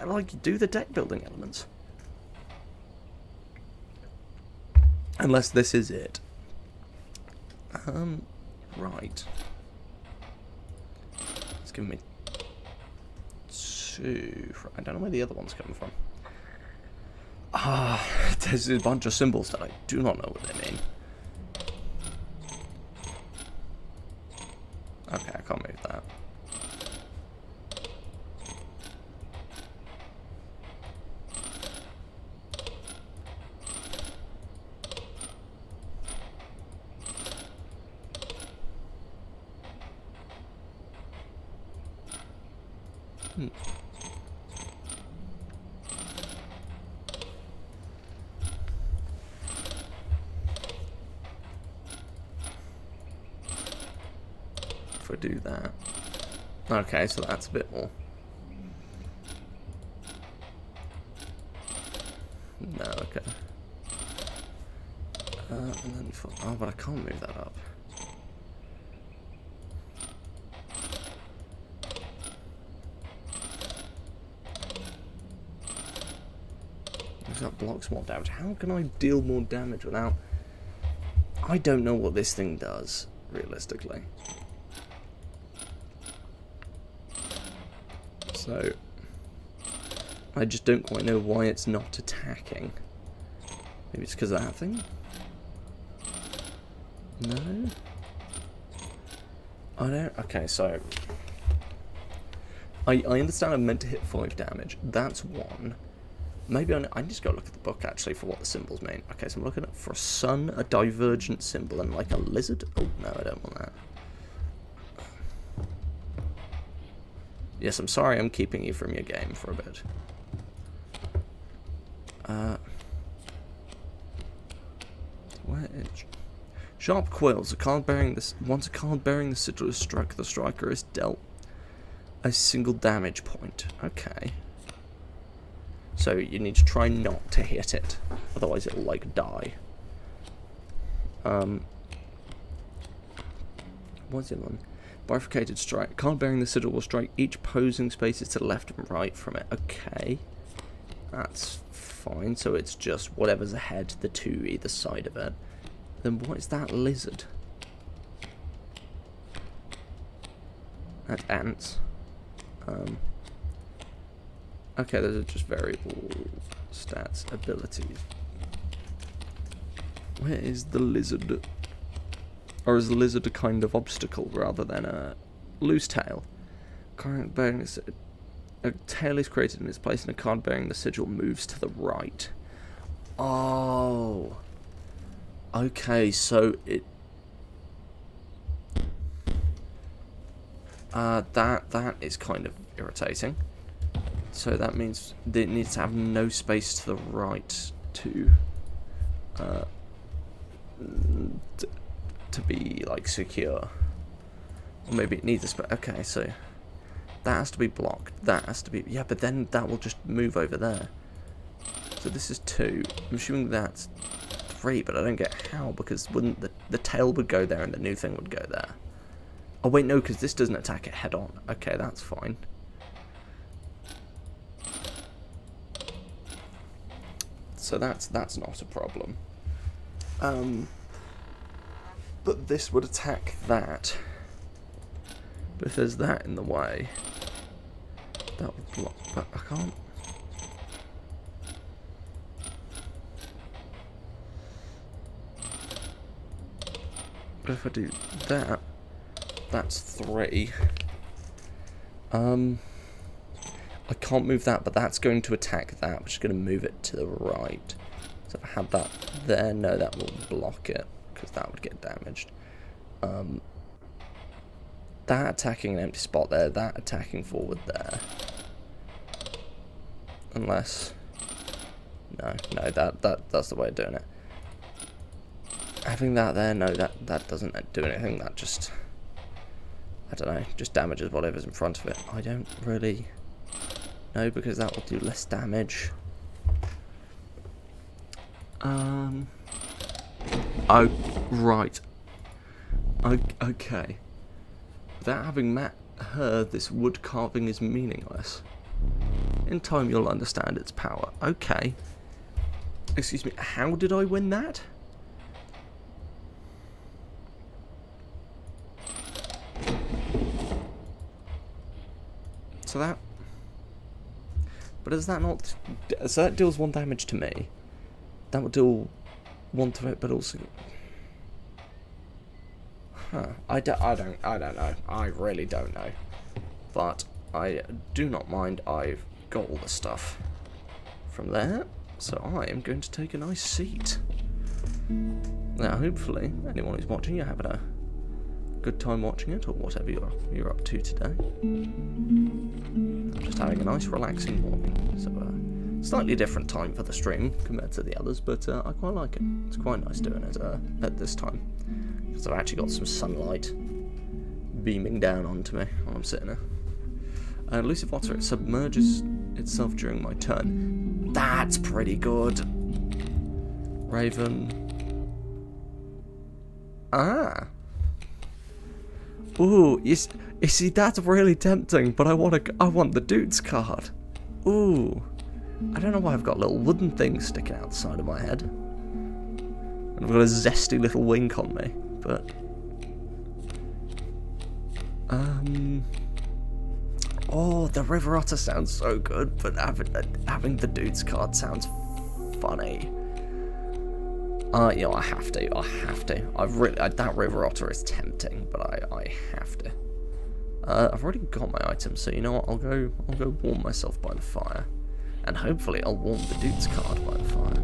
like, do the deck building elements. Unless this is it. Right. It's giving me 2. I don't know where the other one's coming from. There's a bunch of symbols that I do not know what they mean. Okay, I can't move that. If I do that. Okay, so that's a bit more. No, okay. And then oh, but I can't move that up. That blocks more damage. How can I deal more damage without... I don't know what this thing does, realistically. So, I just don't quite know why it's not attacking. Maybe it's because of that thing? No? I don't... Okay, so... I understand I'm meant to hit 5 damage. That's 1. Maybe I just gotta look at the book, actually, for what the symbols mean. Okay, so I'm looking at for a sun, a divergent symbol, and like a lizard. Oh, no, I don't want that. Yes, I'm sorry I'm keeping you from your game for a bit. Where is... Sharp quills. A card bearing this. Once a card bearing the sigil is struck, the striker is dealt a single damage point. Okay. So you need to try not to hit it, otherwise it'll like die. What's the other one? Bifurcated strike. Card bearing the sigil will strike each posing spaces to the left and right from it. Okay, that's fine. So it's just whatever's ahead, the 2 either side of it. Then what is that lizard? That's ants. Okay, those are just variable stats, abilities. Where is the lizard? Or is the lizard a kind of obstacle rather than a loose tail? Card bearing a tail is created in its place and a card bearing the sigil moves to the right. Oh. Okay, so it... that is kind of irritating. So that means that it needs to have no space to the right to be like secure. Or maybe it needs a space. Okay, so that has to be blocked. That has to be... Yeah, but then that will just move over there. So this is 2. I'm assuming that's 3, but I don't get how, because wouldn't the tail would go there and the new thing would go there. Oh wait, no, because this doesn't attack it head on. Okay, that's fine. So that's not a problem. But this would attack that. But if there's that in the way, that would block. But I can't. But if I do that, that's 3. I can't move that, but that's going to attack that, which is going to move it to the right. So if I had that there, no, that will block it, because that would get damaged. That attacking an empty spot there, that attacking forward there. Unless... No, that's the way of doing it. Having that there, no, that doesn't do anything, that just... I don't know, just damages whatever's in front of it. I don't really... No, because that will do less damage. Oh, right. Okay. Without having heard this wood carving is meaningless. In time you'll understand its power. Okay. Excuse me, how did I win that? So that... But is that not... So that deals 1 damage to me. That would deal 1 to it, but also... Huh. I don't know. I really don't know. But I do not mind. I've got all the stuff from there. So I am going to take a nice seat. Now, hopefully, anyone who's watching, you're having a good time watching it, or whatever you're up to today. I'm just having a nice, relaxing morning. So, slightly different time for the stream compared to the others, but I quite like it. It's quite nice doing it at this time, because I've actually got some sunlight beaming down onto me while I'm sitting here. Elusive Otter, it submerges itself during my turn. That's pretty good. Raven. Ah. Ooh, you see, that's really tempting, but I want the dude's card. Ooh. I don't know why I've got little wooden things sticking out the side of my head. And I've got a zesty little wink on me, but... Oh, the River Otter sounds so good, but having the dude's card sounds funny. You know, I have to. That River Otter is tempting, but I have to. I've already got my items, so you know what? I'll go warm myself by the fire, and hopefully I'll warm the dude's card by the fire.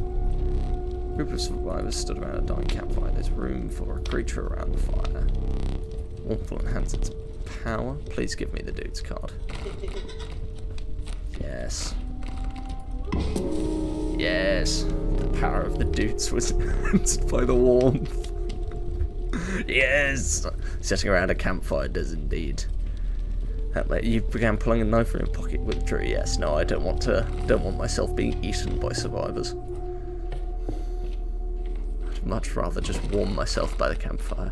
Group of survivors stood around a dying campfire. There's room for a creature around the fire. Warmth will enhance its power. Please give me the dude's card. Yes. Yes. The power of the dudes was enhanced by the warmth. Yes. Sitting around a campfire does indeed. You began pulling a knife from your pocket, withdrew. Yes. No, I don't want myself being eaten by survivors. I'd much rather just warm myself by the campfire.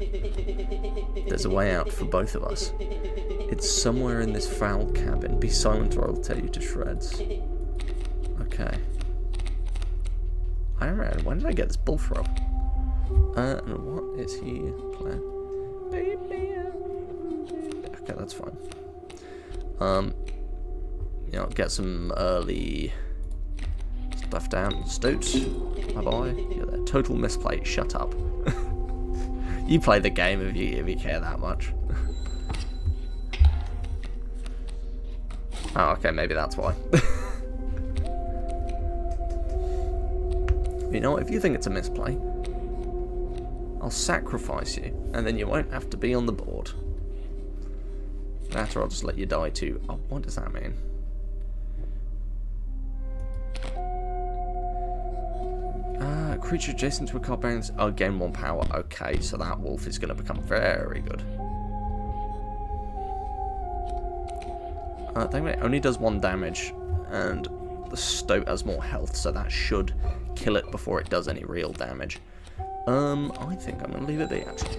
There's a way out for both of us. It's somewhere in this foul cabin. Be silent or I'll tear you to shreds. Okay. I don't know, when did I get this bull from? And what is he playing? Okay, that's fine. You know, get some early stuff down. Stoats. Bye-bye. You're there. Total misplay. Shut up. You play the game if you care that much. Oh, okay, maybe that's why. You know what, if you think it's a misplay, I'll sacrifice you, and then you won't have to be on the board. After I'll just let you die too. Oh, what does that mean? Creature adjacent to a card bearing... Oh, gain 1 power. Okay, so that wolf is going to become very good. Thankfully it only does 1 damage, and the stoat has more health, so that should kill it before it does any real damage. I think I'm going to leave it be, actually.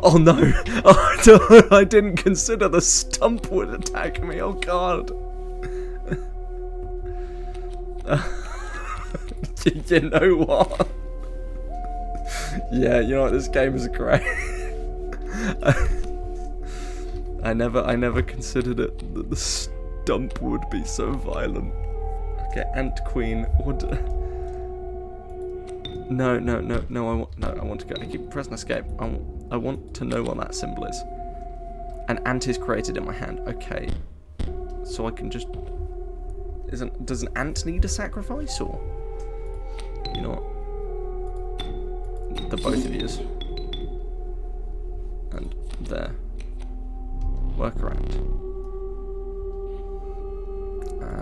Oh no! Oh, I didn't consider the stump would attack me, oh god! You know what? Yeah, you know what, this game is great. I never considered it that the stump would be so violent. Okay, Ant Queen. What? No. I want to go. I keep pressing escape. I want to know what that symbol is. An ant is created in my hand. Okay, so I can just. Does an ant need a sacrifice, or you know what? The both of yous. And there. Workaround.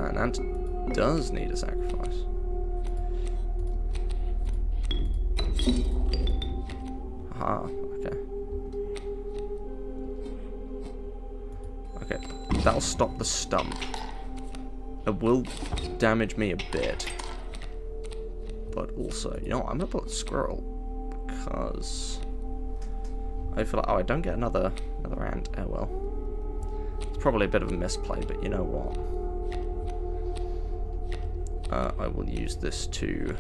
An ant does need a sacrifice. Aha, okay. Okay, that'll stop the stump. It will damage me a bit. But also, you know what, I'm gonna put a squirrel. Because I feel like, oh, I don't get another ant. Oh well. It's probably a bit of a misplay, but you know what? I will use this to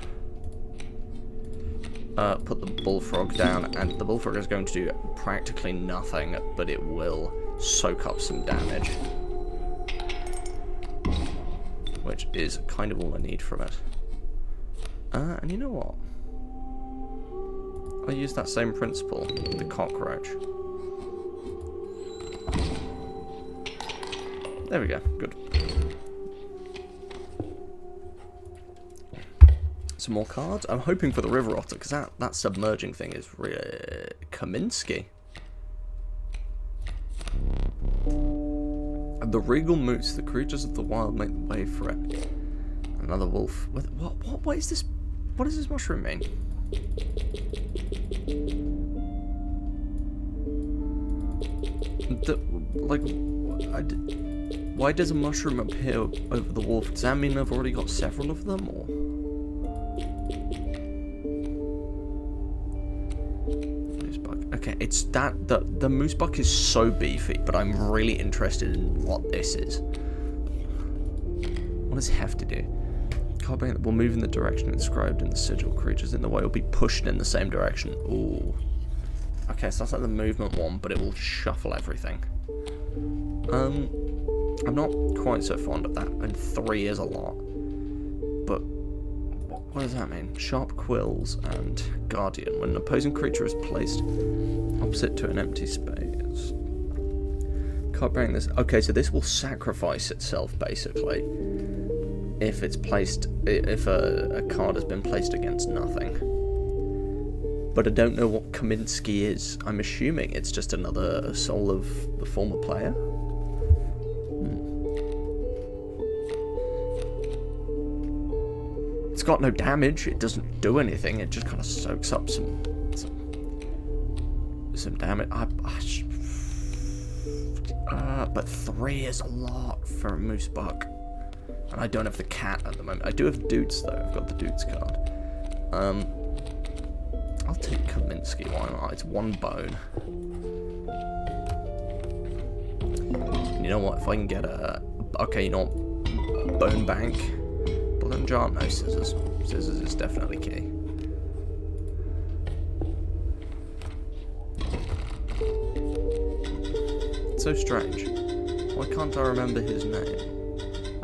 put the bullfrog down, and the bullfrog is going to do practically nothing, but it will soak up some damage. Which is kind of all I need from it. And you know what? I'll use that same principle with the cockroach. There we go, good. Some more cards. I'm hoping for the river otter, because that submerging thing is really Kaminsky. And the regal moose, the creatures of the wild make the way for it. Another wolf. What is this? What does this mushroom mean? Why does a mushroom appear over the wolf? Does that mean I've already got several of them, or? Okay, it's that the moose buck is so beefy, but I'm really interested in what this is. What does it have to do? Card that will move in the direction inscribed in the sigil. Creatures in the way will be pushed in the same direction. Ooh. Okay, so that's like the movement one, but it will shuffle everything. I'm not quite so fond of that, and 3 is a lot. But what does that mean? Sharp quills and guardian. When an opposing creature is placed opposite to an empty space. Card bearing this. Okay, so this will sacrifice itself basically if it's placed. If a card has been placed against nothing. But I don't know what Kaminsky is. I'm assuming it's just another soul of the former player. It's got no damage, it doesn't do anything, it just kind of soaks up some damage. But 3 is a lot for a moose buck. And I don't have the cat at the moment. I do have Doots though, I've got the Doots card. I'll take Kaminsky, why not? It's 1 bone. And you know what, if I can get a... Okay, you know what? Bone bank. Balloon jar? No, scissors. Scissors is definitely key. It's so strange. Why can't I remember his name?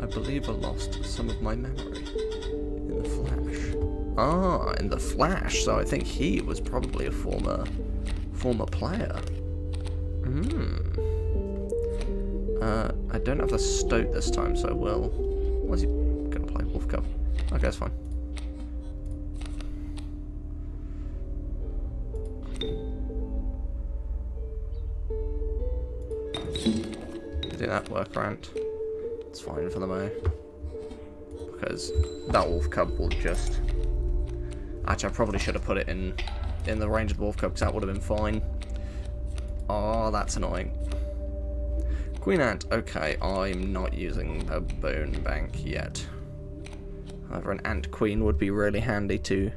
I believe I lost some of my memory. In the Flash. Ah, in the Flash. So I think he was probably a former player. I don't have the stoat this time, so I will. Was he gonna play Wolf Cub? Okay, that's fine. Do that workaround. It's fine for the mo. Because that Wolf Cub will just... Actually, I probably should have put it in the range of the Wolf Cub, because that would have been fine. Oh, that's annoying. Queen Ant. Okay, I'm not using a bone bank yet. However, an Ant Queen would be really handy to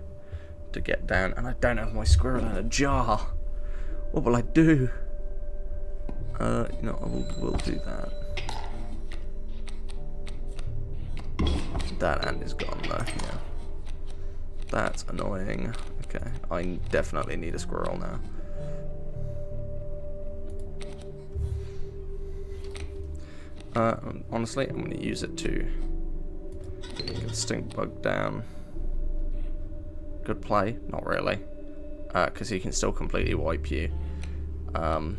get down. And I don't have my squirrel in a jar. What will I do? You know, I will do that. That ant is gone though, yeah. That's annoying. Okay, I definitely need a squirrel now. Honestly, I'm going to use it to get the stink bug down. Good play, not really, because he can still completely wipe you. I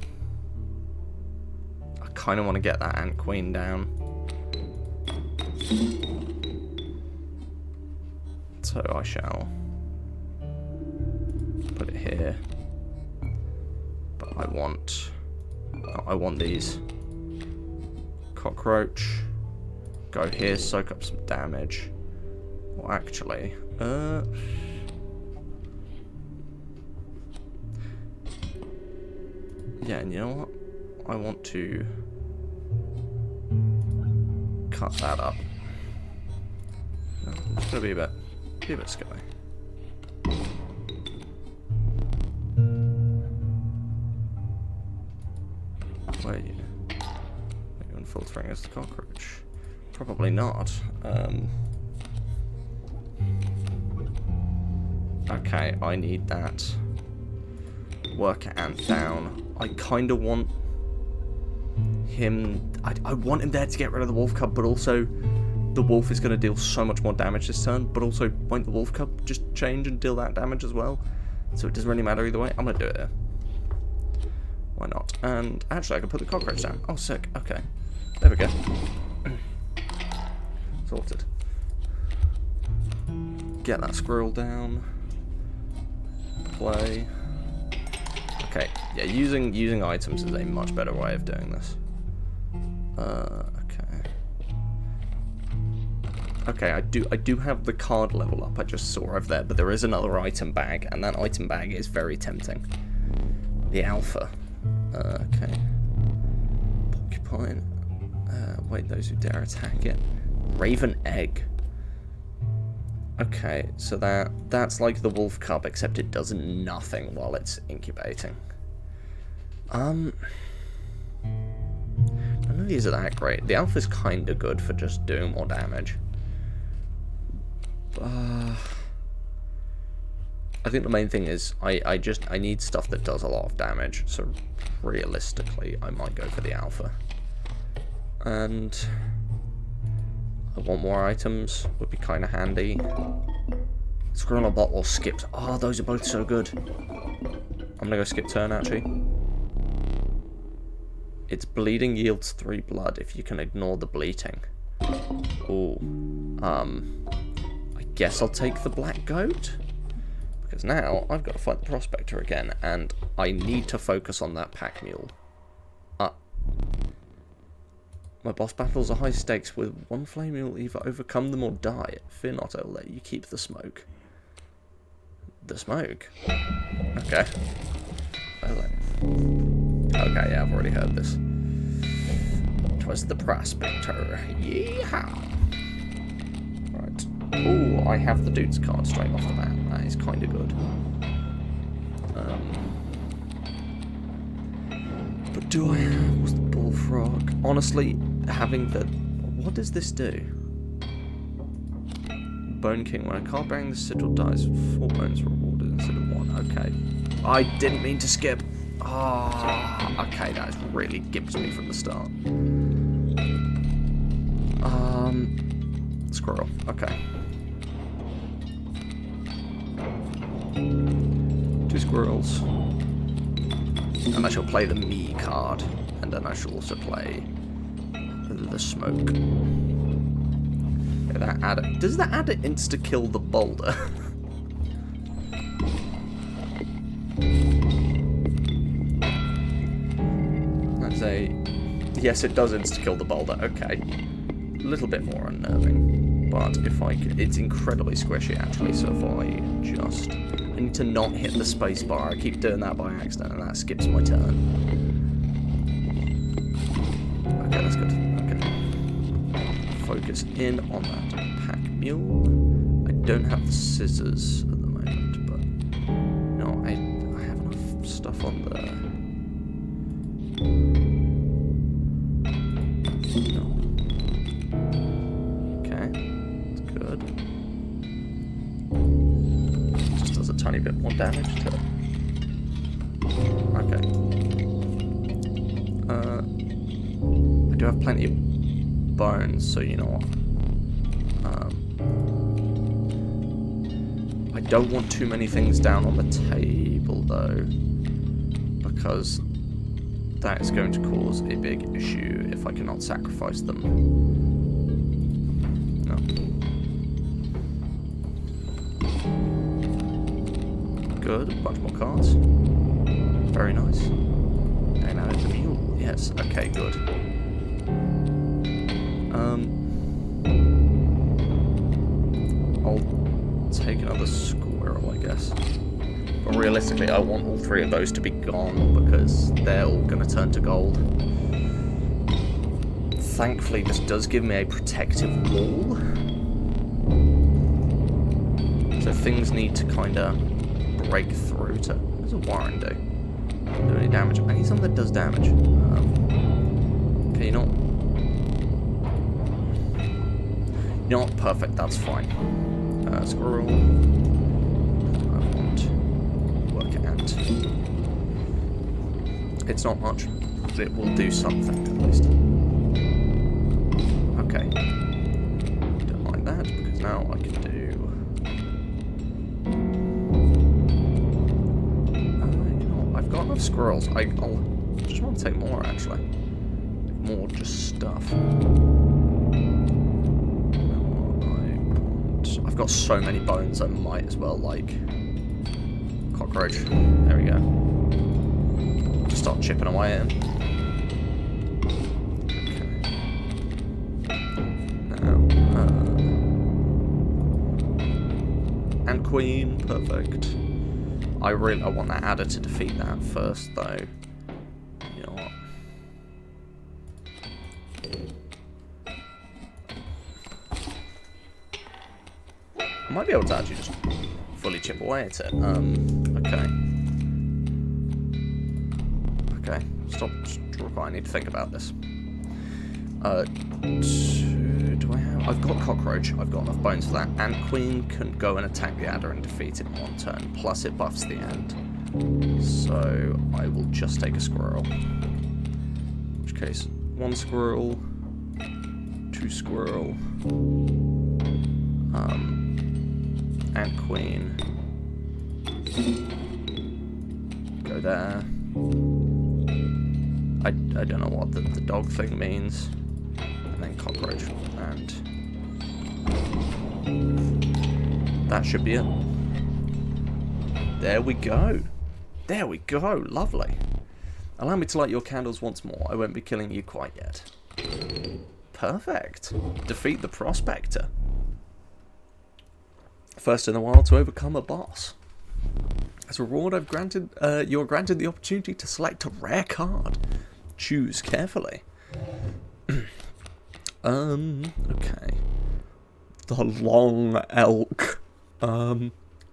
kind of want to get that ant queen down. So I shall put it here. But I want these. Cockroach. Go here, soak up some damage. Well, actually, yeah, and you know what? I want to cut that up. No, it's gonna be a bit scary. Where are you? Are you infiltrating as the cockroach? Probably not. Okay, I need that worker ant down. I kind of want him... I want him there to get rid of the wolf cub, but also the wolf is going to deal so much more damage this turn, but also won't the wolf cub just change and deal that damage as well? So it doesn't really matter either way. I'm going to do it here. Why not? And actually, I can put the cockroach down. Oh, sick. Okay. There we go. Sorted. Get that squirrel down. Play. Okay. Yeah, using items is a much better way of doing this. Okay. Okay, I do have the card level up. I just saw over there, but there is another item bag, and that item bag is very tempting. The alpha. Okay. Porcupine. Wait, those who dare attack it. Raven egg. Okay, so that's like the wolf cub, except it does nothing while it's incubating. None of these are that great. The alpha's kind of good for just doing more damage. I think the main thing is I need stuff that does a lot of damage. So realistically, I might go for the alpha. And I want more items. Would be kind of handy. Squirrel or bot or skips. Oh, those are both so good. I'm gonna go skip turn actually. Its bleeding yields 3 blood if you can ignore the bleating. Ooh. I guess I'll take the black goat. Because now I've got to fight the prospector again, and I need to focus on that pack mule. My boss battles are high stakes. With one flame you'll either overcome them or die. Fear not, I'll let you keep the smoke. The smoke? Okay. Okay, yeah, I've already heard this. 'Twas the prospector. Yeehaw! Right. Ooh, I have the dude's card straight off the bat. That is kind of good. But do I have... What's the bullfrog? Honestly, having the... What does this do? Bone King. When a card bearing the sigil dies, 4 bones rewarded instead of 1. Okay. I didn't mean to skip. Ah, okay, that really gives me from the start. Squirrel. Okay. 2 squirrels. And I shall play the me card, and then I shall also play the smoke. Yeah, that adder. Does that adder insta kill the boulder? That's a... Yes, it does insta kill the boulder. Okay, a little bit more unnerving, but if I could, it's incredibly squishy actually. So if I just... I need to not hit the space bar. I keep doing that by accident, and that skips my turn. Okay, that's good. Okay. Focus in on that pack mule. I don't have the scissors at the moment, but no, I have enough stuff on the... No. Okay, that's good. A tiny bit more damage to it. Okay. I do have plenty of bones, so you know what. I don't want too many things down on the table though, because that is going to cause a big issue if I cannot sacrifice them. No. Good, a bunch more cards. Very nice. And now it's a mule. Yes, okay, good. I'll take another squirrel, I guess. But realistically, I want all 3 of those to be gone because they're all going to turn to gold. Thankfully, this does give me a protective wall. So things need to kind of break through to... What does a Warren do? Doesn't do any damage. I need something that does damage. Okay, you know what? You know what? Perfect, that's fine. Squirrel. It's not much, but it will do something at least. Okay. Don't like that, because now I can do... you know, I've got enough squirrels. I'll just want to take more, actually. More just stuff. I've got so many bones, I might as well, like... Cockroach. There we go. Just start chipping away at him. And queen, perfect. I want that adder to defeat that first, though. You know what? I might be able to actually just fully chip away at it. Okay. Okay, stop. I need to think about this. Do I have... I've got cockroach, I've got enough bones for that, and queen can go and attack the adder and defeat it in one turn, plus it buffs the end. So I will just take a squirrel. In which case, 1 squirrel, 2 squirrel, and queen. Go there. I don't know what the dog thing means. And then cockroach, and that should be it. There we go. There we go. Lovely. Allow me to light your candles once more. I won't be killing you quite yet. Perfect. Defeat the prospector. First in the wild to overcome a boss. As a reward, you're granted the opportunity to select a rare card. Choose carefully. Okay. The long elk. I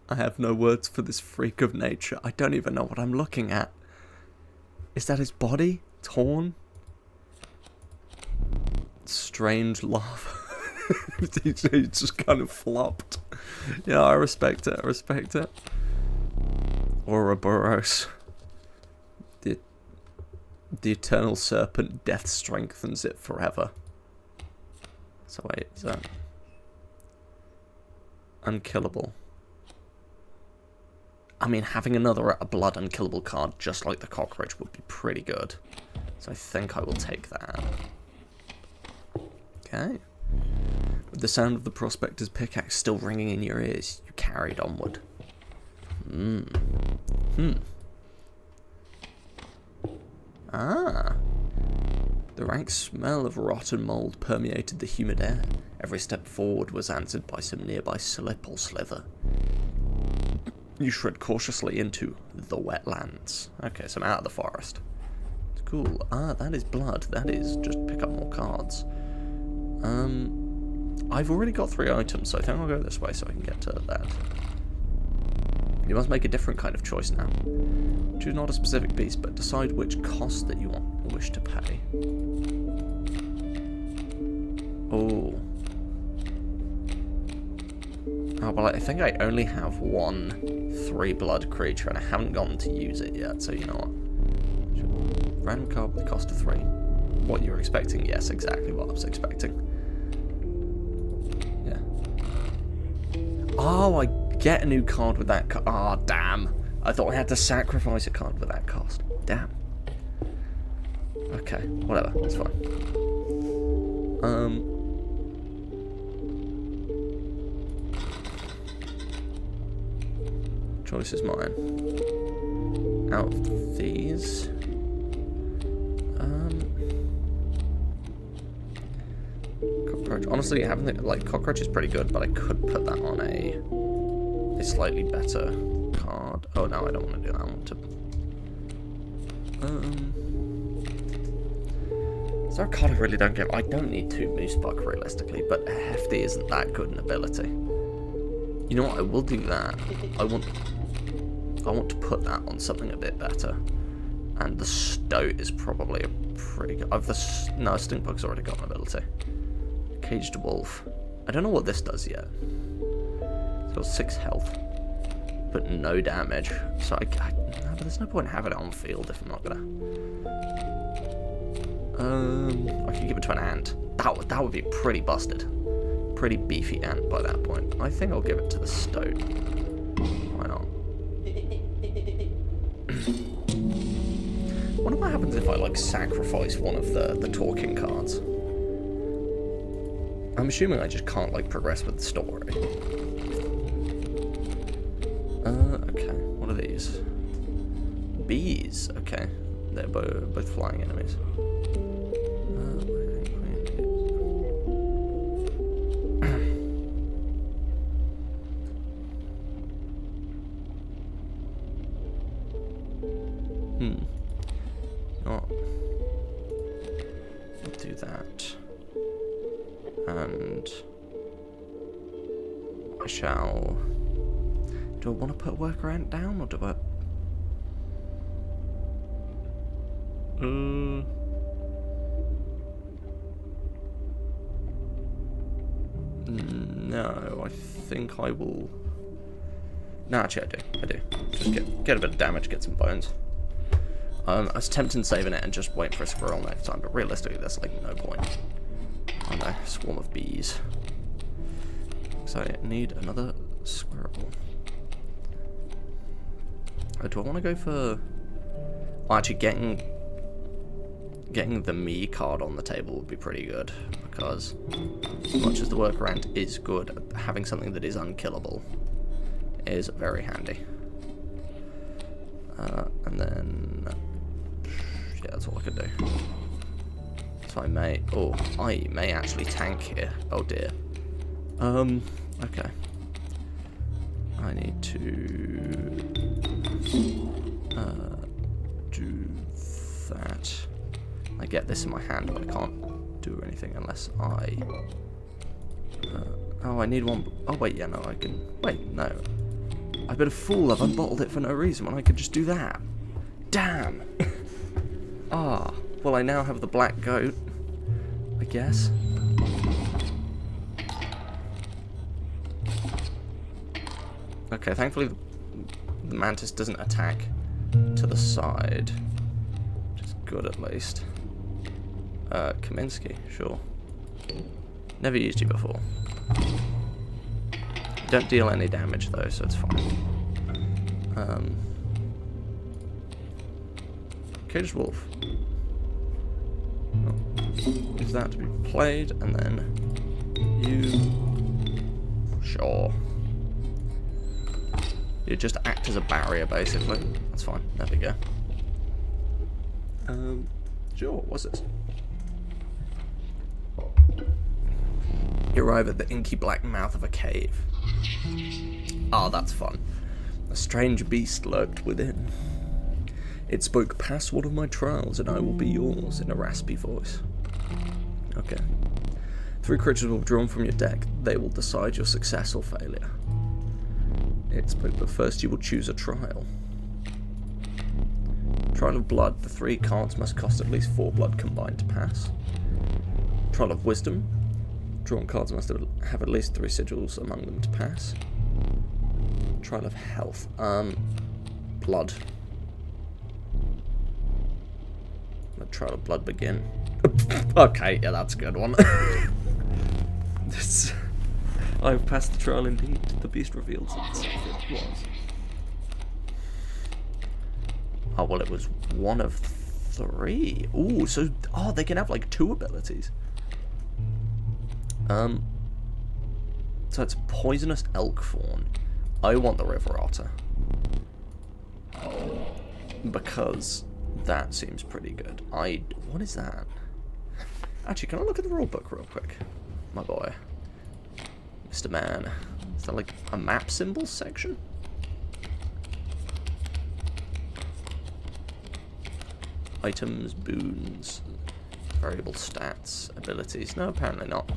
have no words for this freak of nature. I don't even know what I'm looking at. Is that his body? Torn? Strange laugh. He just kind of flopped. Yeah, I respect it. I respect it. Ouroboros. The eternal serpent, death strengthens it forever. So wait, is that unkillable? I mean, having a blood unkillable card just like the cockroach would be pretty good. So I think I will take that. Okay. With the sound of the prospector's pickaxe still ringing in your ears, you carried onward. Ah. The rank smell of rotten mould permeated the humid air. Every step forward was answered by some nearby slip or slither. You shred cautiously into the wetlands. Okay, so I'm out of the forest. It's cool. Ah, that is blood. That is just pick up more cards. I've already got 3 items, so I think I'll go this way so I can get to that. You must make a different kind of choice now. Choose not a specific beast, but decide which cost that you wish to pay. Oh. Oh, well, I think I only have 1 3-blood creature, and I haven't gotten to use it yet, so you know what? Random card with the cost of 3. What you were expecting? Yes, exactly what I was expecting. Yeah. Oh, I get a new card with that. Oh, damn. I thought I had to sacrifice a card with that cost. Damn. Okay, whatever. It's fine. Choice is mine. Out of these. Cockroach. Honestly, cockroach is pretty good, but I could put that on a slightly better card. Oh no, I don't want to do that. I want to. Is there a card I really don't get? I don't need 2 Moose Buck realistically, but Hefty isn't that good an ability. You know what? I will do that. I want to put that on something a bit better. And the Stoat is probably a pretty good... No, Stinkbug's already got an ability. Caged Wolf. I don't know what this does yet. It's got 6 health. but no damage. So no, but there's no point in having it on field if I'm not gonna. I can give it to an ant. That would be pretty busted. Pretty beefy ant by that point. I think I'll give it to the stoat. Why not? I wonder what happens if I like sacrifice one of the talking cards. I'm assuming I just can't like progress with the story. Okay. What are these? Bees. Okay. They're both flying enemies. Do that. And I shall. Do I want to put worker ant down, or do I? No, I think I will. No, actually, I do. Just get a bit of damage, get some bones. I was tempted saving it and just wait for a squirrel next time, but realistically, there's like no point. Oh no, swarm of bees. So I need another squirrel. Do I want to go for? Well, actually, getting the me card on the table would be pretty good, because as much as the worker ant is good, having something that is unkillable is very handy. And then. Yeah, that's all I could do. So I may actually tank here. Oh dear. Okay. I need to do that. I get this in my hand, but I can't do anything unless I. Oh, I need one. Oh wait, yeah, no, I can. Wait, no. I've been a fool. I've unbottled it for no reason when I could just do that. Damn. Ah, well, I now have the black goat, I guess. Okay, thankfully the mantis doesn't attack to the side, which is good at least. Kaminsky, sure. Never used you before. You don't deal any damage though, so it's fine. Caged wolf. Oh. Is that to be played, and then you. Sure. You just act as a barrier, basically. That's fine. There we go. Sure. What's this? You arrive at the inky black mouth of a cave. Ah, that's fun. A strange beast lurked within. It spoke, "Pass one of my trials and I will be yours," in a raspy voice. Okay. 3 creatures will be drawn from your deck. They will decide your success or failure. It spoke, but first you will choose a trial. Trial of Blood. The 3 cards must cost at least 4 blood combined to pass. Trial of Wisdom. Drawn cards must have at least 3 sigils among them to pass. Trial of Health. Blood. Let Trial of Blood begin. Okay, yeah, that's a good one. I've passed the trial indeed. The beast reveals itself. It was. Oh, well, it was one of 3. Ooh, so they can have like 2 abilities. So it's poisonous elk fawn. I want the river otter because that seems pretty good. What is that? Actually, can I look at the rulebook real quick, my boy, Mr. Man? Is that like a map symbols section? Items, boons, variable stats, abilities. No, apparently not.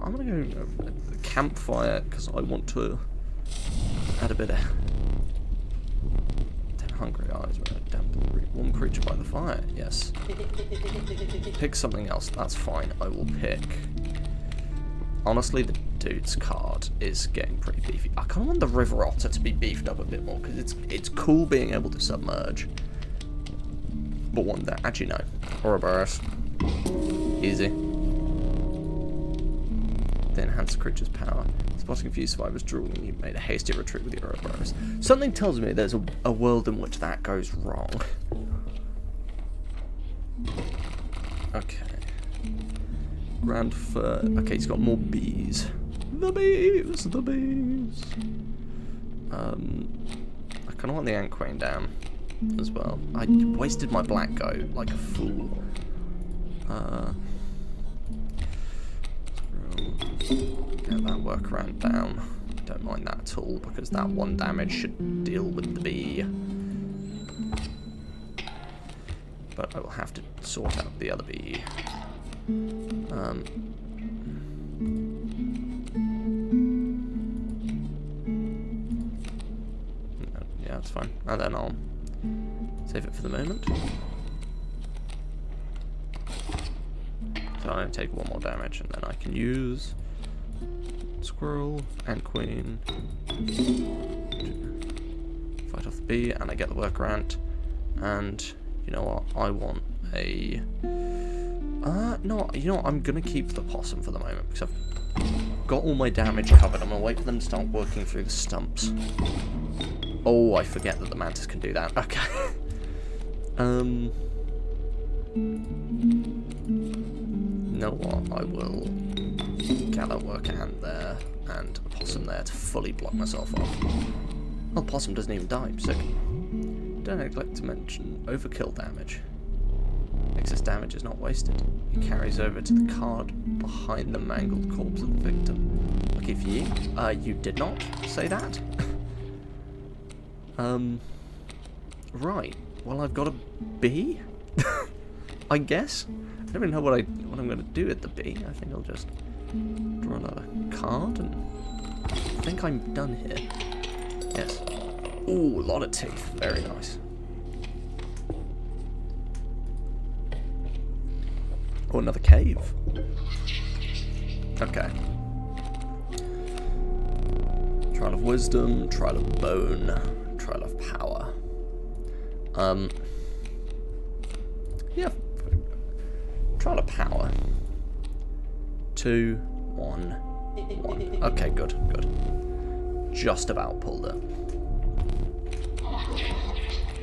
I'm gonna go campfire because I want to add a bit of 10 hungry eyes. One creature by the fire. Yes. Pick something else. That's fine. I will pick honestly, the dude's card is getting pretty beefy. I kind of want the River Otter to be beefed up a bit more, because it's cool being able to submerge. But one that, actually no. Ouroboros. Easy. The enhanced creature's power. Spotting a few survivors drooling, you made a hasty retreat with the Ouroboros. Something tells me there's a world in which that goes wrong. Okay. Grand Fur. Okay, he's got more bees. The bees! The bees! I kind of want the Ant Queen down as well. I wasted my black goat like a fool. Get that workaround down. Don't mind that at all, because that 1 damage should deal with the bee. But I will have to sort out the other bee. Yeah, that's fine. And then I'll save it for the moment. So I only take 1 more damage, and then I can use Squirrel and Queen. Fight off the bee, and I get the workaround. And you know what? I want a. No, you know what? I'm gonna keep the possum for the moment because I've got all my damage covered. I'm gonna wait for them to start working through the stumps. Oh, I forget that the mantis can do that. Okay. You know what? I will gather worker ant there and a possum there to fully block myself off. Well, the possum doesn't even die. Sick. Don't neglect to mention overkill damage. Excess damage is not wasted. It carries over to the card behind the mangled corpse of the victim. Lucky for you. You did not say that. Right. Well, I've got a bee. I guess. I don't even know what I'm going to do with the bee. I think I'll just draw another card, and I think I'm done here. Yes. Ooh, a lot of teeth. Very nice. Oh, another cave. Okay. Trial of Wisdom, Trial of Bone, Trial of Power. Yeah. Trial of Power. 2, 1, 1. Okay, good, good. Just about pulled it.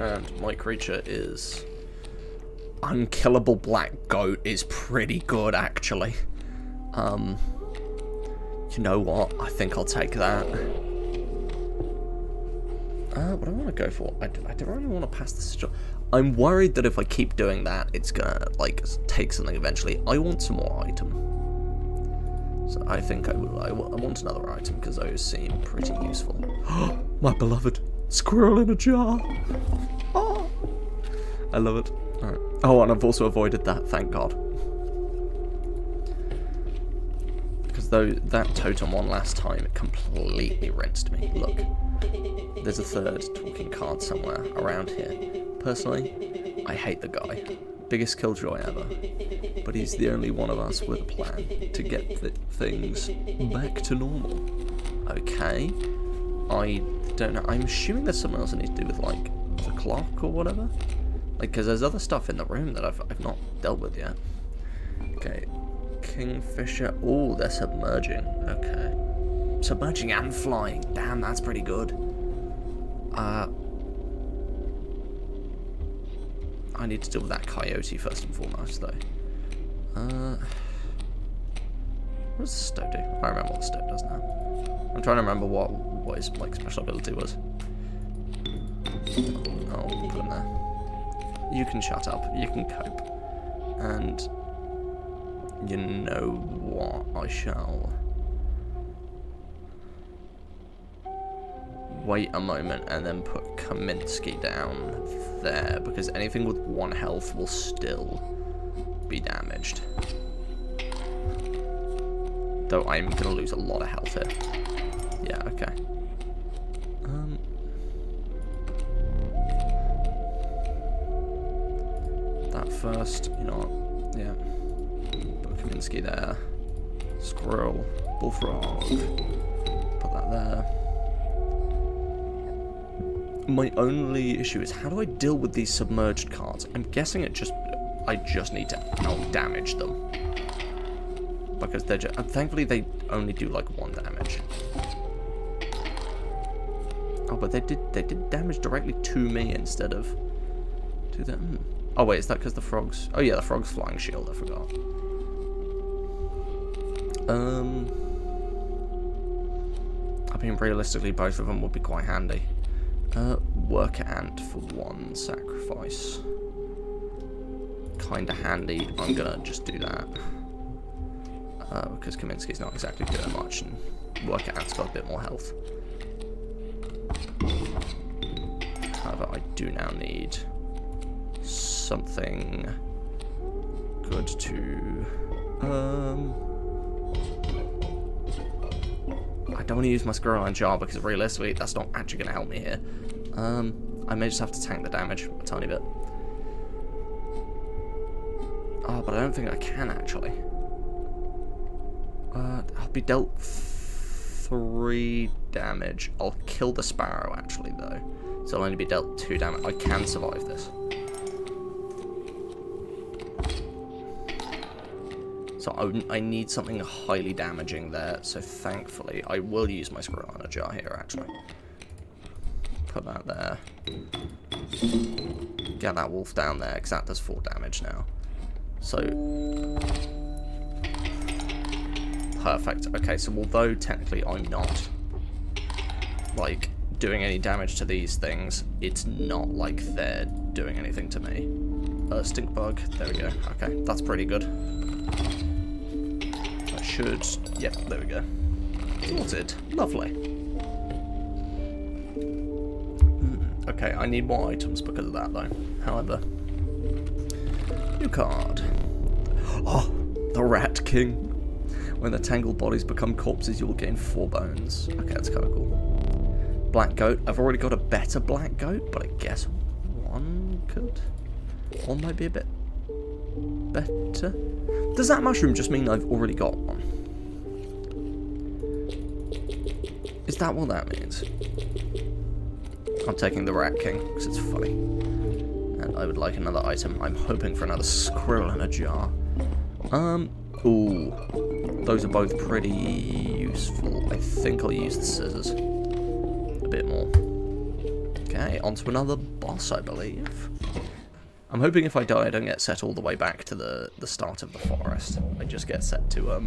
And my creature is... Unkillable Black Goat is pretty good, actually. You know what? I think I'll take that. What do I want to go for? I don't really want to pass this. I'm worried that if I keep doing that, it's gonna, like, take something eventually. I want some more item. So I think I want another item, because those seem pretty useful. My beloved squirrel in a jar. Oh, I love it. Alright. Oh, and I've also avoided that, thank God. Because though that totem one last time, it completely rinsed me. Look. There's a third talking card somewhere around here. Personally, I hate the guy. Biggest killjoy ever. But he's the only one of us with a plan to get things back to normal. Okay. I don't know. I'm assuming there's something else I need to do with, like, the clock or whatever. Like, because there's other stuff in the room that I've not dealt with yet. Okay. Kingfisher. Oh, they're submerging. Okay. Submerging and flying. Damn, that's pretty good. I need to deal with that coyote first and foremost, though. What does the stoat do? I remember what the stoat does now. I'm trying to remember what his, like, special ability was. I'll put him there. You can shut up. You can cope. And you know what? I shall wait a moment and then put Kaminsky down there, because anything with 1 health will still be damaged. Though I'm going to lose a lot of health here. Yeah, okay. That first, you know what? Yeah. Put Kaminsky there. Squirrel. Bullfrog. Put that there. My only issue is, how do I deal with these submerged cards? I'm guessing I just need to out-damage them. Because they're just... thankfully, they only do, like, 1 damage. Oh, but they did damage directly to me instead of to them. Oh, wait, is that because the frogs... oh, yeah, the frog's flying shield, I forgot. I mean, realistically, both of them would be quite handy. Worker ant for 1 sacrifice. Kinda handy. I'm gonna just do that. Because Kaminsky's not exactly doing much, and worker ant's got a bit more health. However, I do now need something good to... I don't want to use my Squirrel Jar because realistically that's not actually going to help me here. I may just have to tank the damage a tiny bit. Oh, but I don't think I can actually. I'll be dealt 3 damage. I'll kill the sparrow actually though. So I'll only be dealt 2 damage. I can survive this. So I need something highly damaging there, so thankfully I will use my Squirrel Jar here actually. Put that there. Get that wolf down there, because that does 4 damage now. So... perfect. Okay, so although technically I'm not, like, doing any damage to these things, it's not like they're doing anything to me. Stink bug, there we go. Okay, that's pretty good. That should... yep, there we go. Sorted. Lovely. Okay, I need more items because of that, though. However... new card. Oh, the Rat King. When the tangled bodies become corpses, you will gain 4 bones. Okay, that's kind of cool. Black goat. I've already got a better black goat, but I guess one might be a bit better. Does that mushroom just mean I've already got one? Is that what that means? I'm taking the Rat King because it's funny. And I would like another item. I'm hoping for another Squirrel in a Jar. Ooh. Those are both pretty useful. I think I'll use the scissors a bit more. Okay, on to another boss, I believe. I'm hoping if I die, I don't get set all the way back to the start of the forest. I just get set to,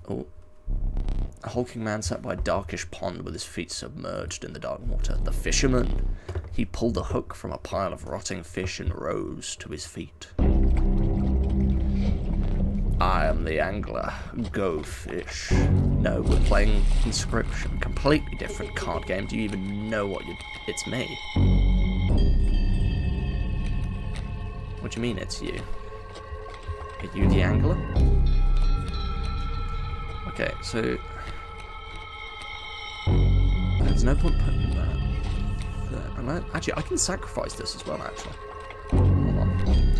oh. A hulking man sat by a darkish pond with his feet submerged in the dark water. The fisherman. He pulled a hook from a pile of rotting fish and rose to his feet. I am the angler. Go fish. No, we're playing Inscryption. Completely different card game. Do you even know what it's me? What do you mean it's you? Are you the angler? Okay, so... there's no point putting that there. And actually, I can sacrifice this as well, actually. Hold on.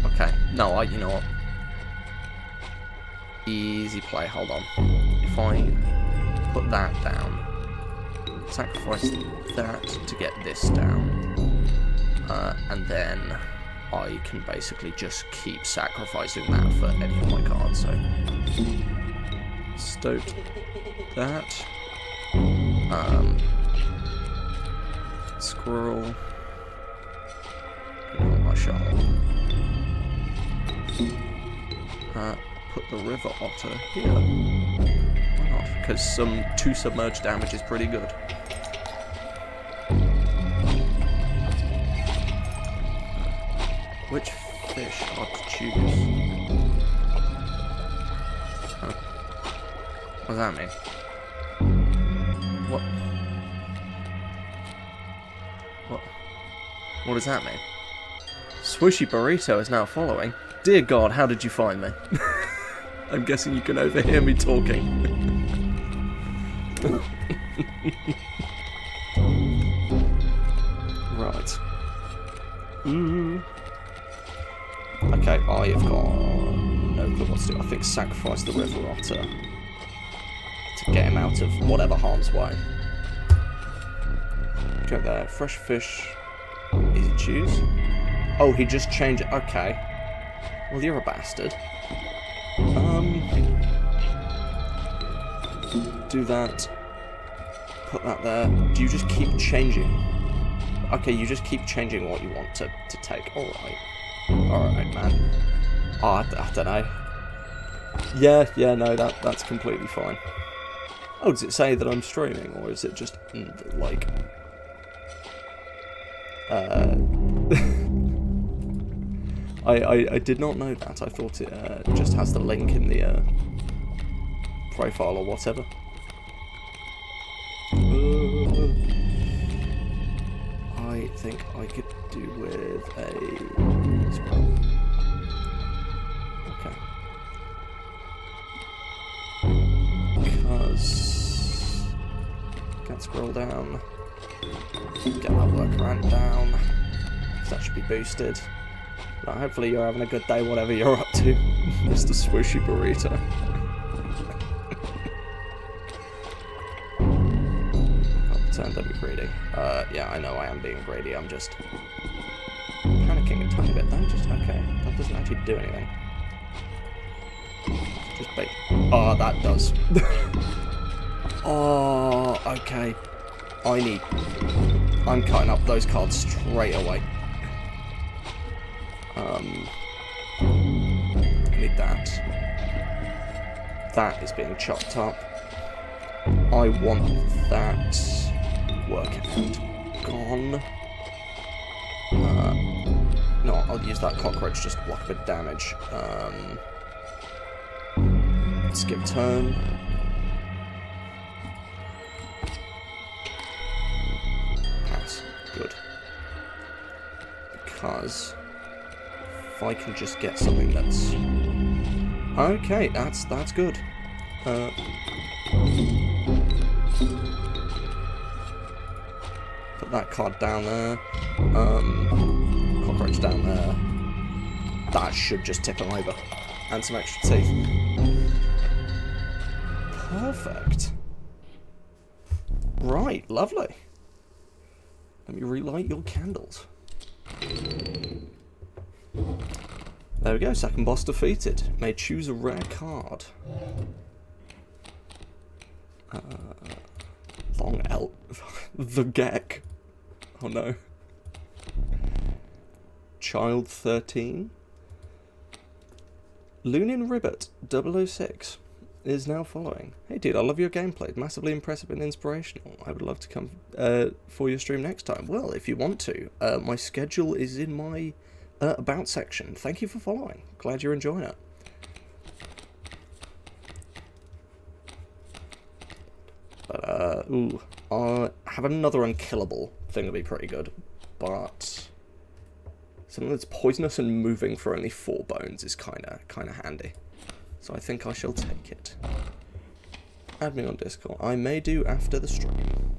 Okay. No, you know what? Easy play, hold on. If I put that down, sacrifice that to get this down, and then I can basically just keep sacrificing that for any of my cards, so... stoke that. Squirrel. Put my shovel. Put the river otter here. Why not? Because 2 submerged damage is pretty good. Which fish are to choose? Huh. What does that mean? What? What does that mean? Swishy Burrito is now following. Dear God, how did you find me? I'm guessing you can overhear me talking. Right. Okay, I have got no clue what to do. I think sacrifice the river otter. to get him out of whatever harm's way. Go there. Fresh fish. Easy choose. Oh, he just changed it. Okay. Well, you're a bastard. Do that. Put that there. Do you just keep changing? Okay, you just keep changing what you want to take. Alright. Alright, man. Oh, I don't know. Yeah, no, that's completely fine. Oh, does it say that I'm streaming, or is it just, like... I did not know that. I thought it just has the link in the profile or whatever. I think I could do with a scroll. Okay. Because can't scroll down. Get that workaround down. That should be boosted. Right, hopefully you're having a good day, whatever you're up to, Mr. Swooshy Burrito. Don't be greedy. Yeah, I know I am being greedy. I'm just panicking a tiny bit. That just okay. That doesn't actually do anything. Just bait. Oh, that does. Oh, okay. I'm cutting up those cards straight away. I need that. That is being chopped up. I want that. Workaround gone. No, I'll use that cockroach just to block a bit of damage. Skip turn. Pass. Good. Because if I can just get something that's okay, that's good. Put that card down there. Cockroach down there. That should just tip him over. And some extra teeth. Perfect. Right, lovely. Let me relight your candles. There we go, second boss defeated. May choose a rare card. Long L. The Geck. Oh no. Child 13. Lunin Ribbit 006 is now following. Hey dude, I love your gameplay. Massively impressive and inspirational. I would love to come for your stream next time. Well, if you want to. My schedule is in my about section. Thank you for following. Glad you're enjoying it. But, ooh. Have another unkillable thing would be pretty good. But something that's poisonous and moving for only 4 bones is kinda handy. So I think I shall take it. Add me on Discord. I may do after the stream.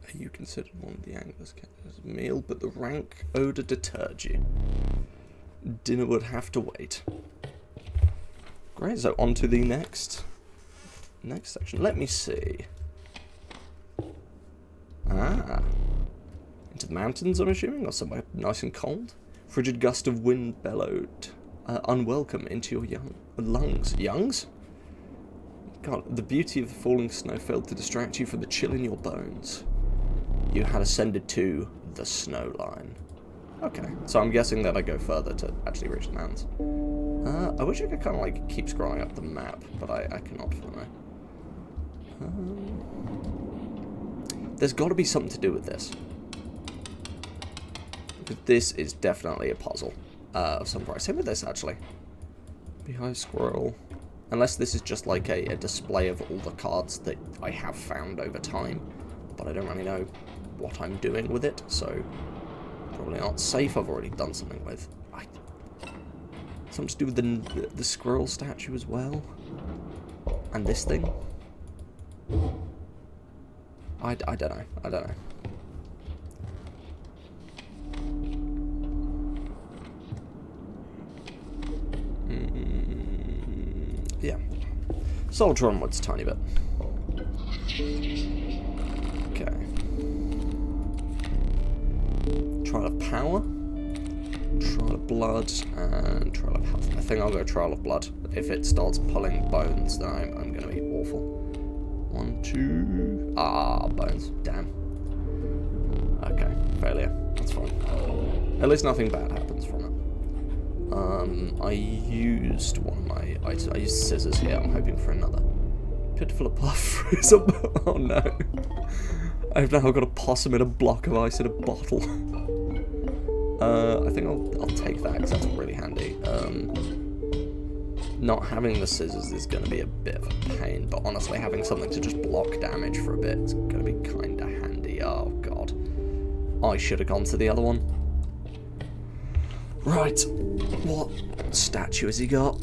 Are you considered one of the anglers' meal, but the rank odour deterred you? Dinner would have to wait. Great, so on to the next section. Let me see. Ah. Into the mountains, I'm assuming, or somewhere nice and cold. Frigid gust of wind bellowed unwelcome into your lungs. Youngs? God, the beauty of the falling snow failed to distract you from the chill in your bones. You had ascended to the snow line. Okay, so I'm guessing that I go further to actually reach the mountains. I wish I could kind of like keep scrolling up the map, but I cannot for now. There's got to be something to do with this. Because this is definitely a puzzle of some price. Same with this, actually. Behind scroll. Unless this is just like a display of all the cards that I have found over time. But I don't really know what I'm doing with it, so probably not. Safe I've already done something with. Something to do with the squirrel statue as well. And this thing. I don't know. I don't know. Yeah. Soldier onwards a tiny bit. Okay. Trial of power, trial of blood, and trial of health. I think I'll go trial of blood. If it starts pulling bones, then I'm going to be awful. 1, 2... Ah, bones. Damn. Okay, failure. That's fine. At least nothing bad happens from it. I used one of my items. I used scissors here. I'm hoping for another. Pit full of puff freeze up. Oh no. I've now got a possum in a block of ice in a bottle. I think I'll take that because that's really handy. Not having the scissors is going to be a bit of a pain, but honestly having something to just block damage for a bit is going to be kind of handy. Oh god. I should have gone to the other one. Right. What statue has he got?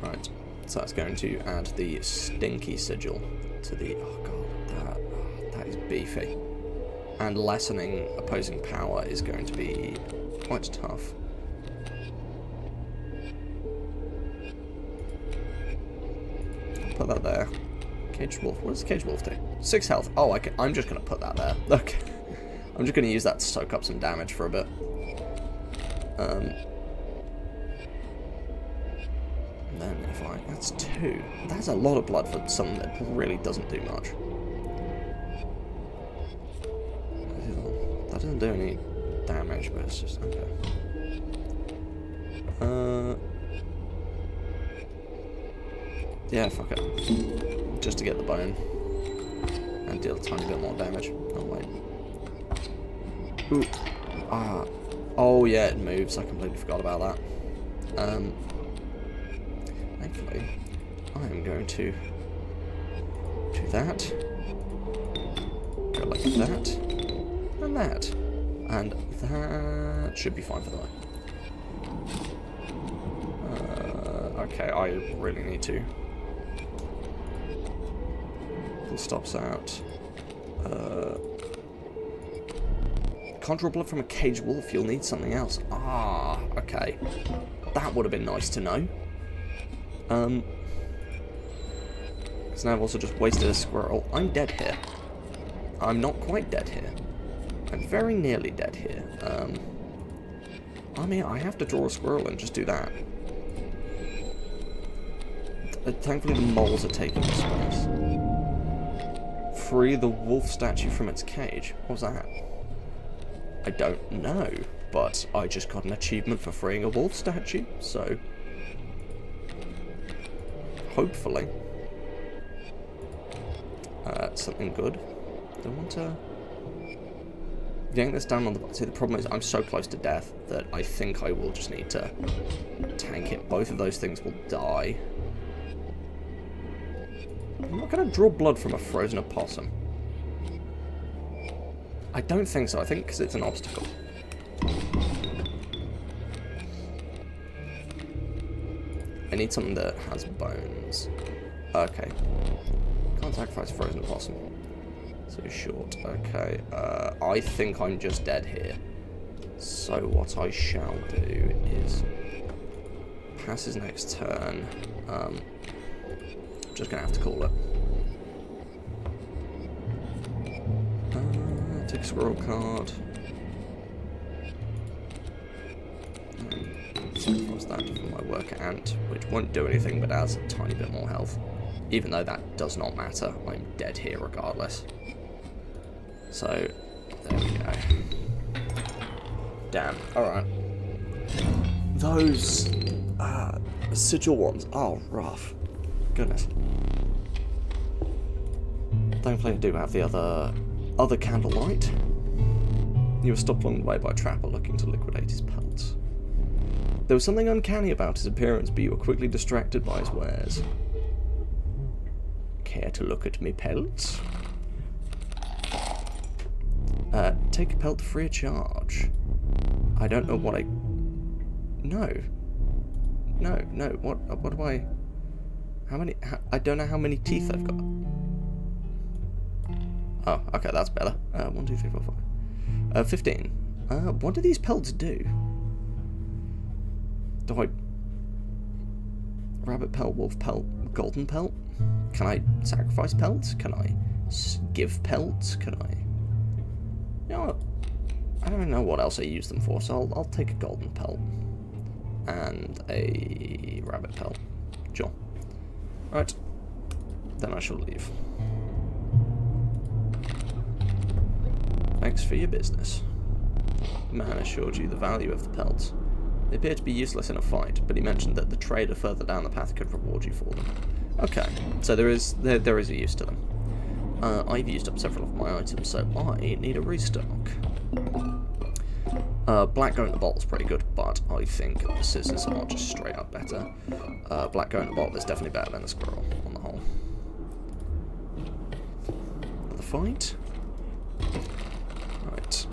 Right. So that's going to add the stinky sigil to the... Oh god, that is beefy. And lessening opposing power is going to be quite tough. Put that there. Caged wolf. What does caged wolf do? 6 health. Oh, I'm just going to put that there. Okay. I'm just going to use that to soak up some damage for a bit. And then if I... That's 2. That's a lot of blood for something that really doesn't do much. That doesn't do any damage, but it's just... Okay. Yeah, fuck it. Just to get the bone. And deal a tiny bit more damage. Oh, wait. Ooh. Ah. Oh, yeah, it moves. I completely forgot about that. Thankfully, I am going to do that. Go like that. And that. And that should be fine for the way. Okay, I really need to. Full stops out. Can't draw blood from a caged wolf, you'll need something else. Ah, okay. That would have been nice to know. Because now I've also just wasted a squirrel. I'm dead here. I'm not quite dead here. I'm very nearly dead here. I mean, I have to draw a squirrel and just do that. Thankfully the moles are taking the space. Free the wolf statue from its cage. What was that? I don't know, but I just got an achievement for freeing a wolf statue, so... Hopefully. Something good. Do I want to... Getting this down on the... See, the problem is I'm so close to death that I think I will just need to tank it. Both of those things will die. I'm not going to draw blood from a frozen opossum. I don't think so. I think because it's an obstacle. I need something that has bones. Okay. Can't sacrifice frozen opossum. So short. Okay. I think I'm just dead here. So what I shall do is pass his next turn. Just gonna have to call it. Take a squirrel card. Sacrifice that for my worker ant, which won't do anything but adds a tiny bit more health. Even though that does not matter, I'm dead here regardless. So, there we go. Damn. Alright. Those sigil ones are rough. Goodness. Thankfully I do have the other candlelight. You were stopped along the way by a trapper looking to liquidate his pelts. There was something uncanny about his appearance, but you were quickly distracted by his wares. Care to look at me pelts? Take a pelt free of charge. I don't know what I... No. What do I... How many... I don't know how many teeth I've got. Oh, okay, that's better. 1, 2, 3, 4, 5. 15. What do these pelts do? Do I... Rabbit pelt, wolf pelt, golden pelt? Can I sacrifice pelts? Can I give pelts? Can I... You know what? I don't know what else I use them for, so I'll take a golden pelt. And a rabbit pelt. Sure. Right. Then I shall leave. Thanks for your business. The man assured you the value of the pelts. They appear to be useless in a fight, but he mentioned that the trader further down the path could reward you for them. Okay, so there is a use to them. I've used up several of my items, so I need a restock. Black goat in the bottle is pretty good, but I think the scissors are just straight up better. Black goat in the bottle is definitely better than the squirrel, on the whole. For the fight? Right.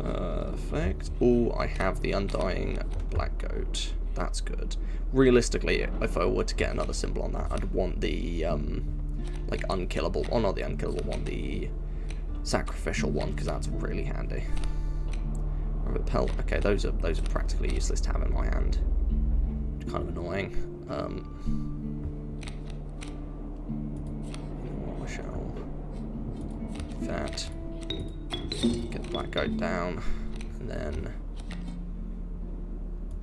Perfect. Oh, I have the undying black goat. That's good. Realistically, if I were to get another symbol on that, I'd want the, like, unkillable, or not the unkillable one, the sacrificial one, because that's really handy. Rabbit pelt. Okay, those are practically useless to have in my hand. It's kind of annoying. I shall do that. Get the black goat down, and then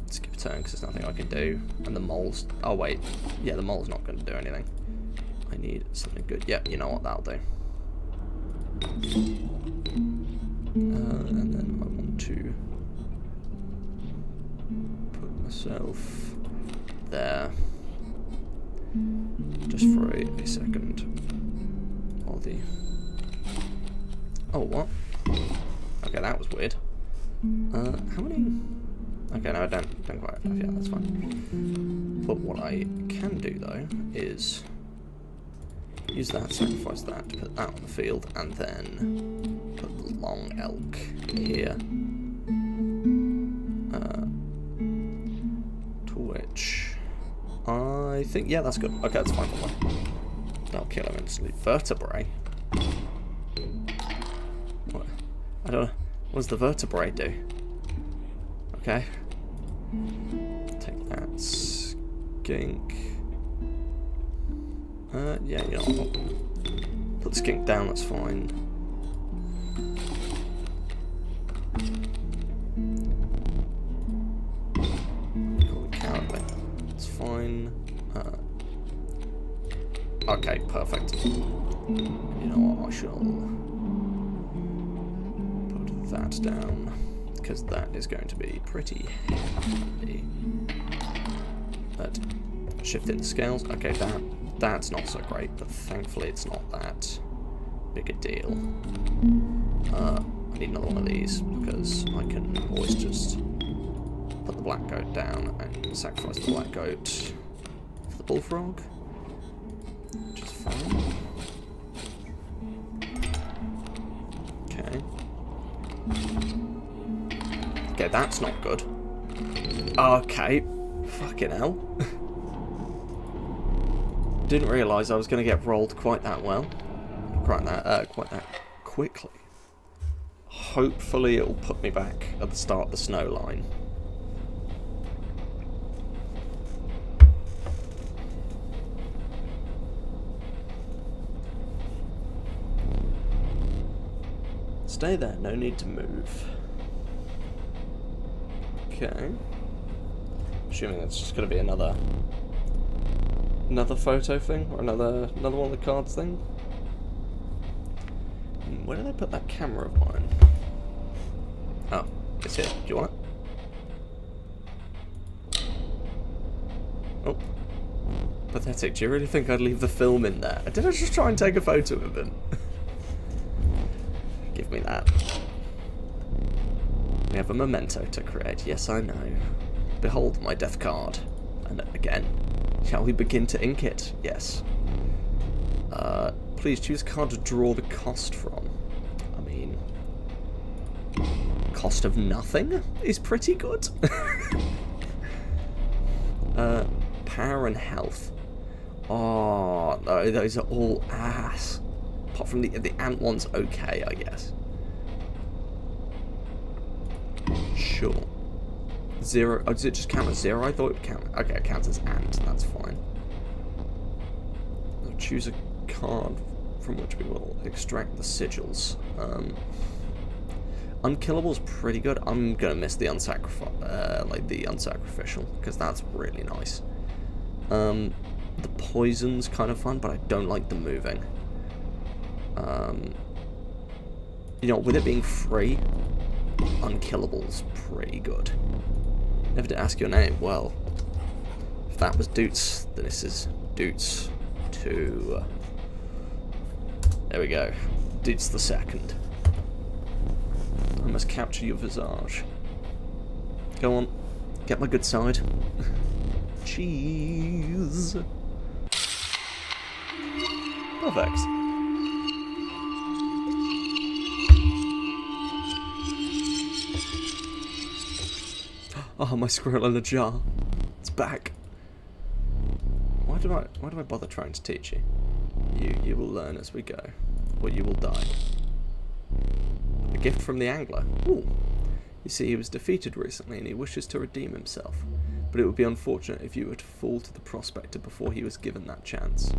skip a turn because there's nothing I can do. And the mole's... Oh wait, yeah, the mole's not going to do anything. I need something good. Yep, you know what, that'll do. And then I want to put myself there, just for a second. While the... Oh, what? Okay, that was weird. How many? Okay, no, I don't quite have enough. Yeah, that's fine. But what I can do though is use that, sacrifice that, put that on the field, and then put the long elk here. To which I think, yeah, that's good. Okay, that's fine. That'll kill him instantly. Vertebrae. What? I don't know. What does the vertebrae do? Okay. Take that. Skink. Yeah, you know what? Put the skink down, that's fine. Call it cowardly. It's fine. Okay, perfect. You know what? I shall put that down, because that is going to be pretty handy. But shift in the scales. Okay, that's not so great, but thankfully it's not that big a deal. I need another one of these, because I can always just put the black goat down and sacrifice the black goat for the bullfrog, which is fine. Okay. Okay, that's not good. Okay. Fucking hell. Didn't realise I was going to get rolled quite that well. Quite that quickly. Hopefully it'll put me back at the start of the snow line. Stay there, no need to move. Okay. Assuming it's just going to be another photo thing, or another one of the cards thing. Where did I put that camera of mine? Oh, it's here. Do you want it? Oh. Pathetic. Do you really think I'd leave the film in there? Did I just try and take a photo of him? Give me that. We have a memento to create. Yes, I know. Behold my death card. And again, shall we begin to ink it? Yes. Please choose a card to draw the cost from. I mean, cost of nothing is pretty good. Power and health. Oh, no, those are all ass. Apart from the ant one's okay, I guess. Sure. 0. Oh, does it just count as 0? I thought it would count. Okay, it counts as ant. That's fine. I'll choose a card from which we will extract the sigils. Unkillable's pretty good. I'm gonna miss the unsacrificial, because that's really nice. The poison's kind of fun, but I don't like the moving. You know, with it being free, unkillable's pretty good. Never to ask your name. Well, if that was Doots, then this is Doots 2. There we go. Doots the second. I must capture your visage. Go on. Get my good side. Cheese. Perfect. Oh, my squirrel in a jar. It's back. Why do I bother trying to teach you? You will learn as we go, or you will die. A gift from the angler. Ooh. You see, he was defeated recently and he wishes to redeem himself. But it would be unfortunate if you were to fall to the prospector before he was given that chance.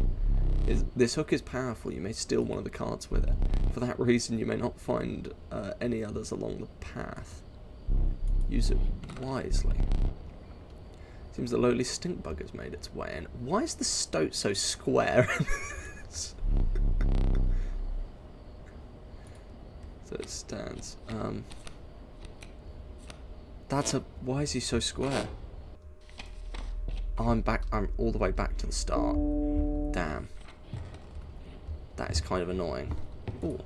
This hook is powerful. You may steal one of the cards with it. For that reason, you may not find any others along the path. Use it wisely. Seems the lowly stink bug has made its way in. Why is the stoat so square? So it stands. Why is he so square? Oh, I'm back. I'm all the way back to the start. Damn. That is kind of annoying. Ooh.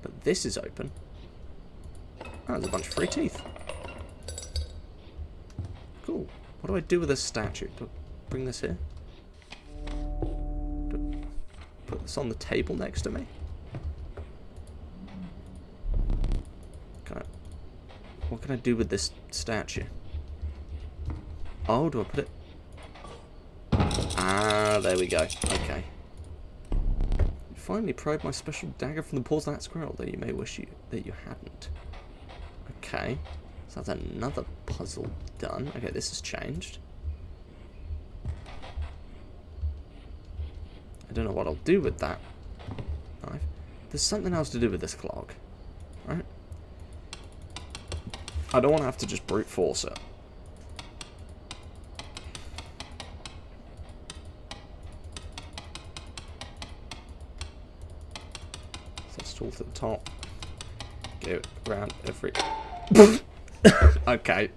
But this is open. Oh, there's a bunch of free teeth. Cool. What do I do with this statue? Do I bring this here? Do I put this on the table next to me? What can I do with this statue? Oh, do I put it? Ah, there we go. Okay. You finally probed my special dagger from the paws of that squirrel, though you may wish that you hadn't. Okay. So that's another puzzle done. Okay, this has changed. I don't know what I'll do with that knife. There's something else to do with this clog. Right? I don't want to have to just brute force it. So stool to the top. Go around every... Okay.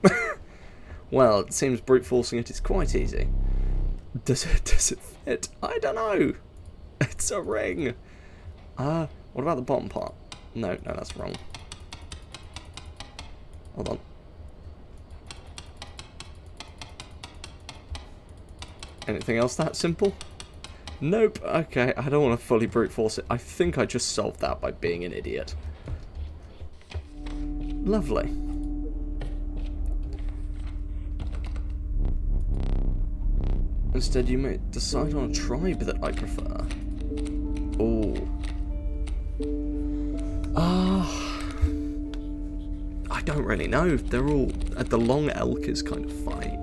Well, it seems brute forcing it is quite easy. Does it fit? I don't know. It's a ring. What about the bottom part? No, that's wrong. Hold on. Anything else that simple? Nope. Okay, I don't want to fully brute force it. I think I just solved that by being an idiot. Lovely. Instead, you may decide on a tribe that I prefer. Ooh. I don't really know. They're all... the long elk is kind of funny.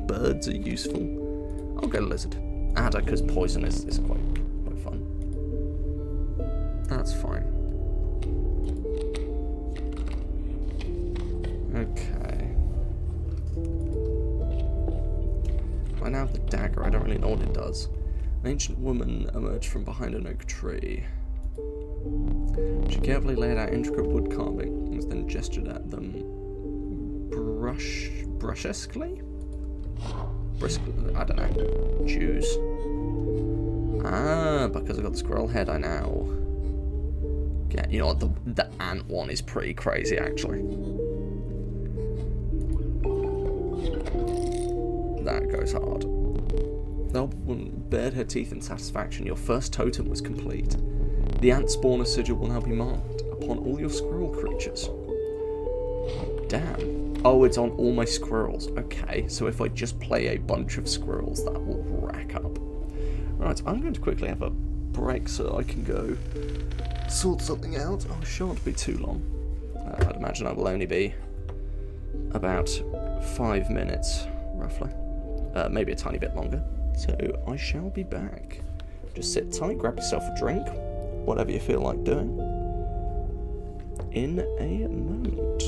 Birds are useful. I'll go lizard. Adder, because poison is quite fun. That's fine. Okay. I now have the dagger. I don't really know what it does. An ancient woman emerged from behind an oak tree. She carefully laid out intricate wood carvings, then gestured at them brushesquely? Briskly? I don't know. Choose. Ah, because I got the squirrel head, I now... Yeah, you know what, the ant one is pretty crazy, actually. That goes hard. The old woman bared her teeth in satisfaction. Your first totem was complete. The ant spawner sigil will now be marked upon all your squirrel creatures. Damn. Oh, it's on all my squirrels. Okay, so if I just play a bunch of squirrels, that will rack up. Right, I'm going to quickly have a break so I can go sort something out. Oh, it shan't be too long. I'd imagine I will only be about 5 minutes, roughly. Maybe a tiny bit longer. So I shall be back. Just sit tight, grab yourself a drink, whatever you feel like doing, in a moment.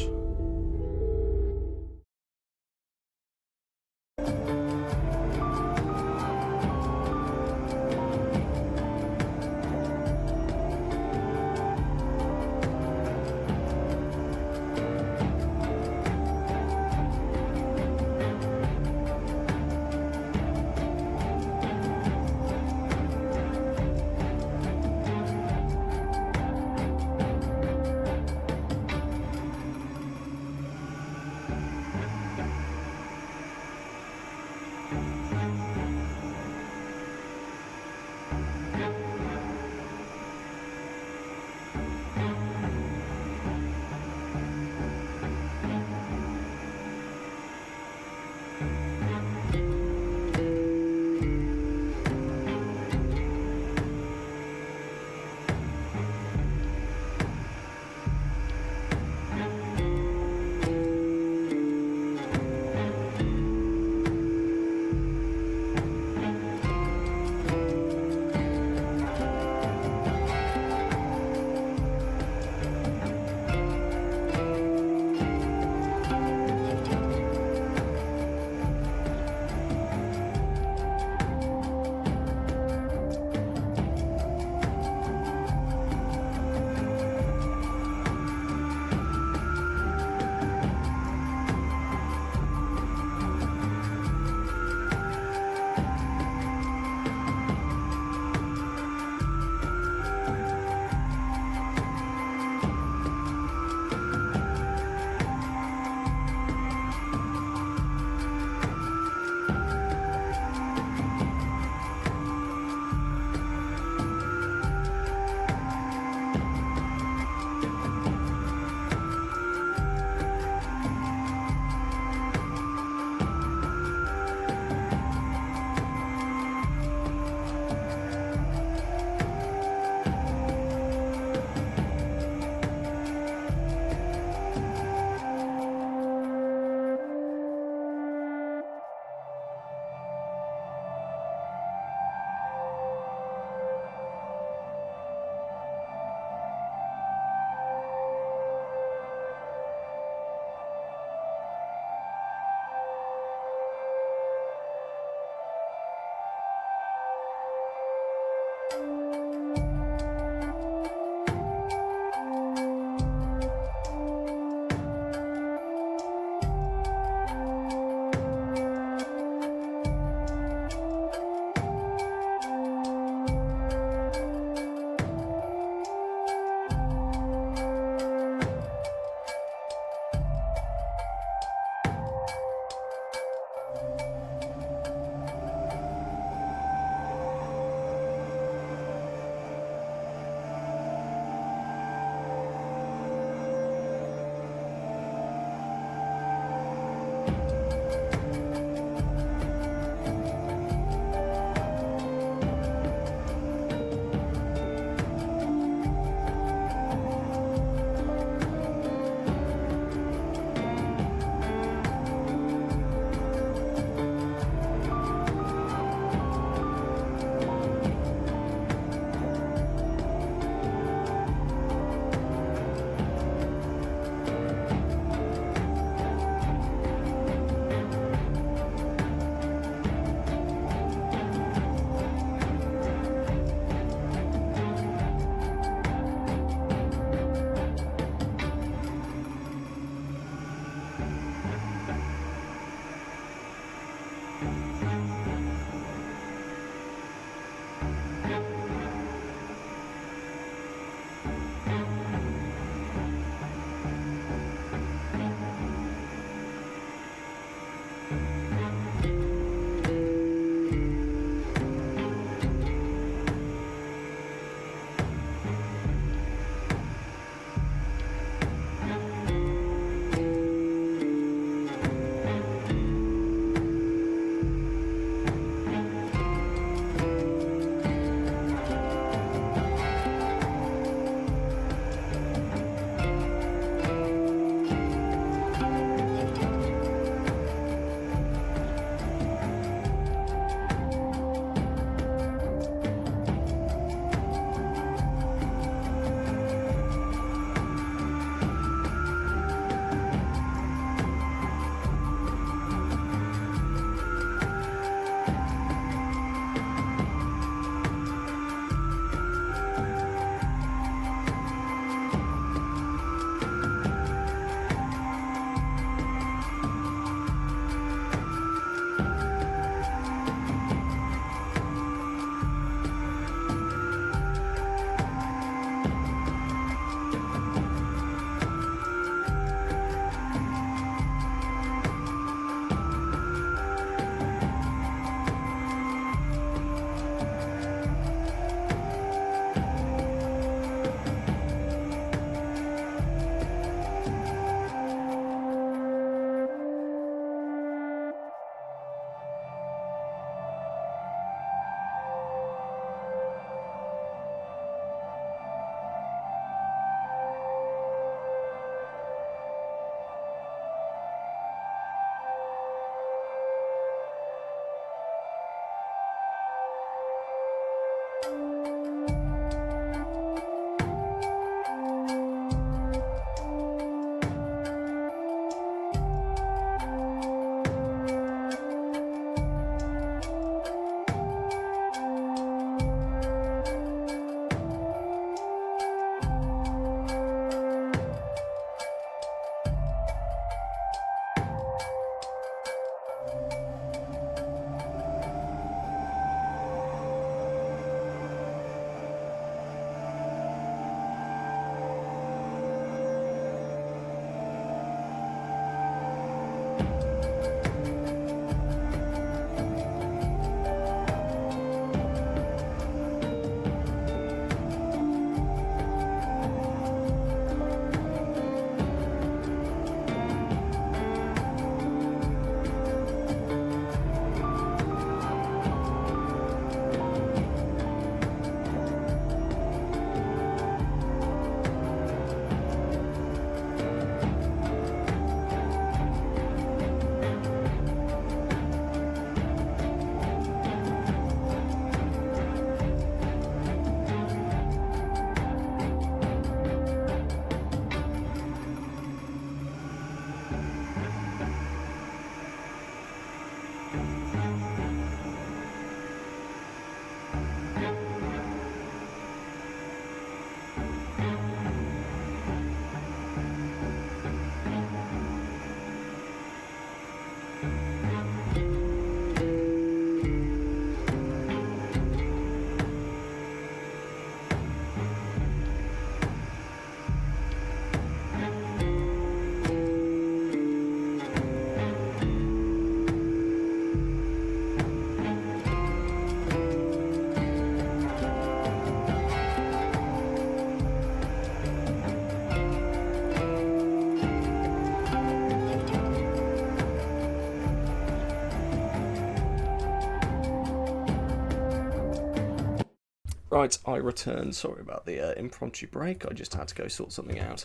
Right, I returned. Sorry about the impromptu break. I just had to go sort something out.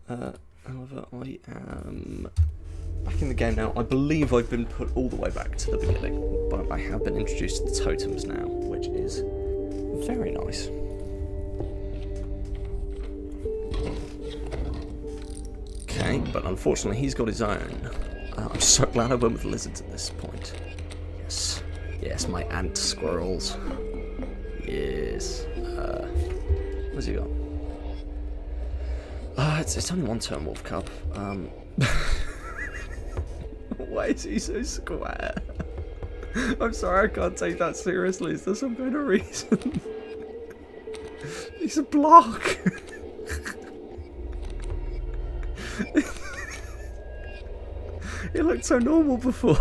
However, I am back in the game now. I believe I've been put all the way back to the beginning, but I have been introduced to the totems now, which is very nice. Okay, but unfortunately he's got his own. I'm so glad I went with lizards at this point. Yes. Yes, my ant squirrels. Yes. What's he got? It's only one turn wolf cub. Why is he so square? I'm sorry, I can't take that seriously. Is there some kind of reason? He's a block. It looked so normal before.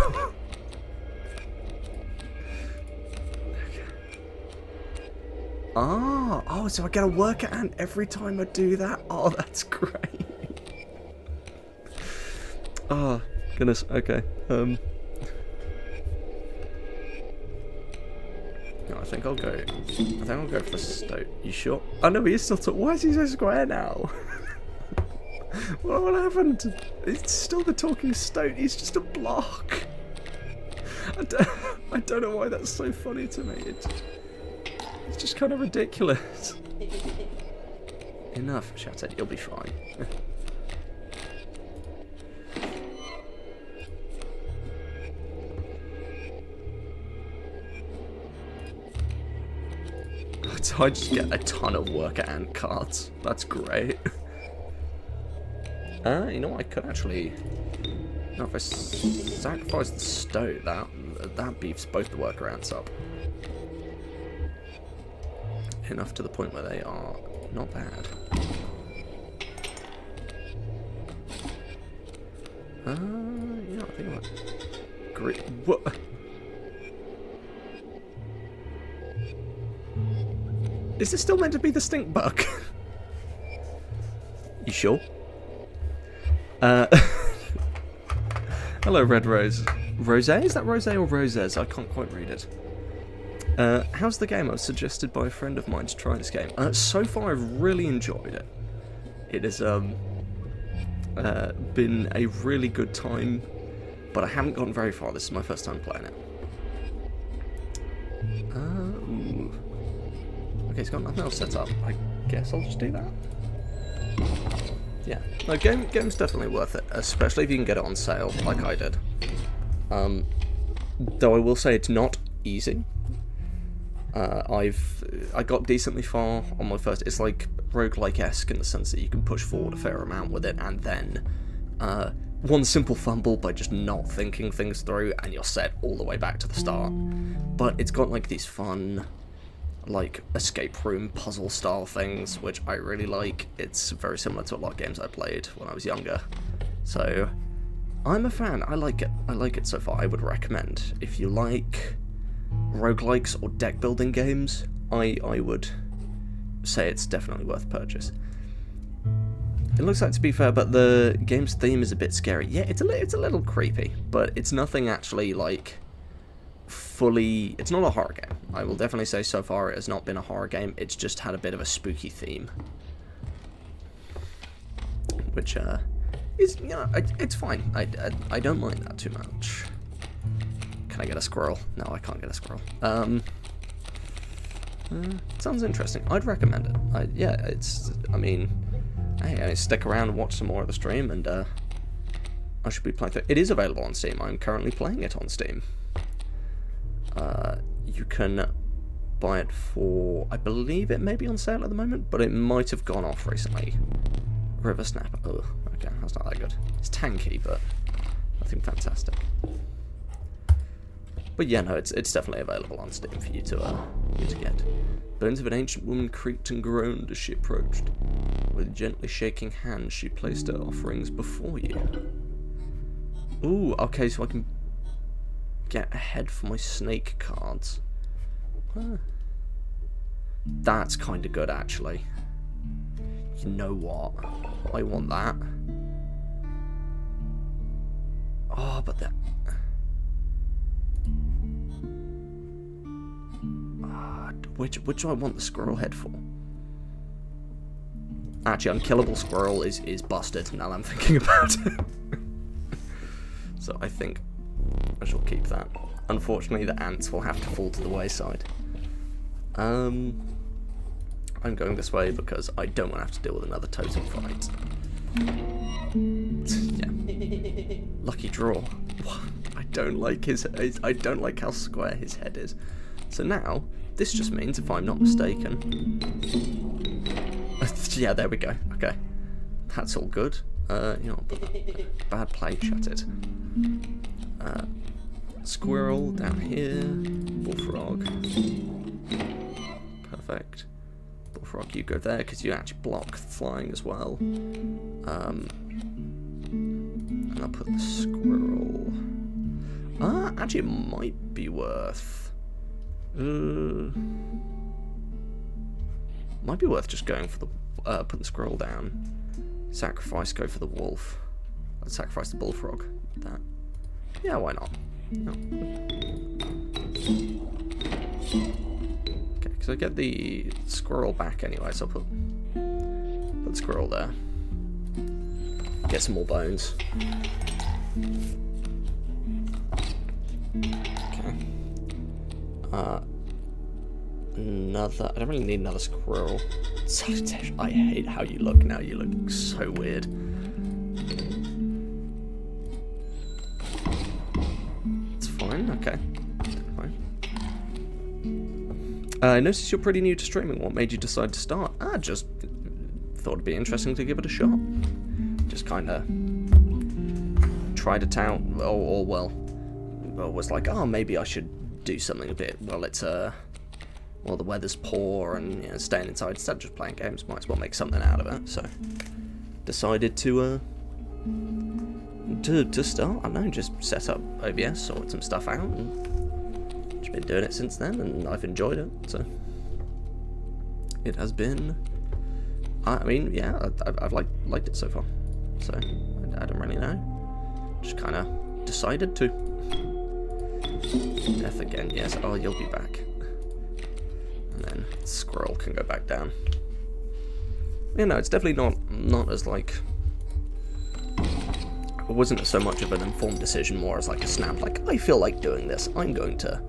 Oh, so I get a worker ant every time I do that? Oh, that's great. Oh, goodness, okay. No, I think I'll go for the stoat. You sure? Oh no, he is still why is he so square now? What happened? It's still the talking stoat, he's just a block. I don't know why that's so funny to me. It's just kind of ridiculous. Enough, Shattered, you'll be fine. So I just get a ton of worker ant cards. That's great. You know what, I could actually... No, if I sacrifice the stoat, that beefs both the worker ants up. Enough to the point where they are not bad. Yeah, I think I great. What? Is this still meant to be the stink bug? You sure? Hello, Red Rose. Rose? Is that Rose or Roses? I can't quite read it. How's the game? I was suggested by a friend of mine to try this game. So far, I've really enjoyed it. It has been a really good time, but I haven't gotten very far. This is my first time playing it. Ooh. Okay, it's got nothing else set up. I guess I'll just do that. Yeah, no, game's definitely worth it, especially if you can get it on sale, like I did. Though I will say it's not easy. I got decently far on my first. It's like roguelike-esque in the sense that you can push forward a fair amount with it, and then one simple fumble by just not thinking things through, and you're set all the way back to the start. But it's got like these fun, like escape room puzzle style things, which I really like. It's very similar to a lot of games I played when I was younger. So I'm a fan. I like it. I like it so far. I would recommend if you like roguelikes or deck building games, I would say it's definitely worth purchase. It looks like, to be fair, but the game's theme is a bit scary. Yeah, it's a little creepy, but it's nothing actually like fully. It's not a horror game. I will definitely say so far it has not been a horror game. It's just had a bit of a spooky theme, which is, you know, it's fine. I don't mind that too much. Can I get a squirrel? No, I can't get a squirrel. Sounds interesting. I'd recommend it. Yeah, it's. I mean, hey, stick around and watch some more of the stream, and I should be playing through. It is available on Steam. I'm currently playing it on Steam. You can buy it for, I believe it may be on sale at the moment, but it might have gone off recently. River Snap. Oh, okay, that's not that good. It's tanky, but nothing fantastic. But yeah, no, it's definitely available on Steam for you to get. Bones of an ancient woman creaked and groaned as she approached. With gently shaking hands, she placed her offerings before you. Ooh, okay, so I can get ahead for my snake cards. That's kind of good, actually. You know what? I want that. Oh, but that... which do I want the squirrel head for? Actually, unkillable squirrel is busted now that I'm thinking about it. So I think I shall keep that. Unfortunately, the ants will have to fall to the wayside. I'm going this way because I don't want to have to deal with another totem fight. Yeah. Lucky draw. I don't like I don't like how square his head is. So now, this just means, if I'm not mistaken... yeah, there we go. Okay. That's all good. You know, bad play, shut it. Squirrel down here. Bullfrog. Perfect. Bullfrog, you go there, because you actually block flying as well. And I'll put the squirrel... actually, it might be worth... might be worth just going for the... put the squirrel down. Sacrifice, go for the wolf. I'd sacrifice the bullfrog. That. Yeah, why not? No. Okay, because I get the squirrel back anyway, so I'll put the squirrel there. Get some more bones. Okay. Another... I don't really need another squirrel. Salutation. I hate how you look now. You look so weird. It's fine. Okay. Fine. I noticed you're pretty new to streaming. What made you decide to start? Just thought it'd be interesting to give it a shot. Just kind of tried it out. Or well, was like, oh, maybe I should do something a bit. Well, it's well, the weather's poor and, you know, staying inside instead of just playing games, might as well make something out of it. So decided to start. I don't know, just set up OBS, sort some stuff out, and just been doing it since then, and I've enjoyed it. So it has been. I mean, yeah, I've liked it so far. So I don't really know. Just kind of decided to. Death again, yes. Oh, you'll be back. And then squirrel can go back down. You know, it's definitely not as like... It wasn't so much of an informed decision, more as like a snap, like, I feel like doing this, I'm going to,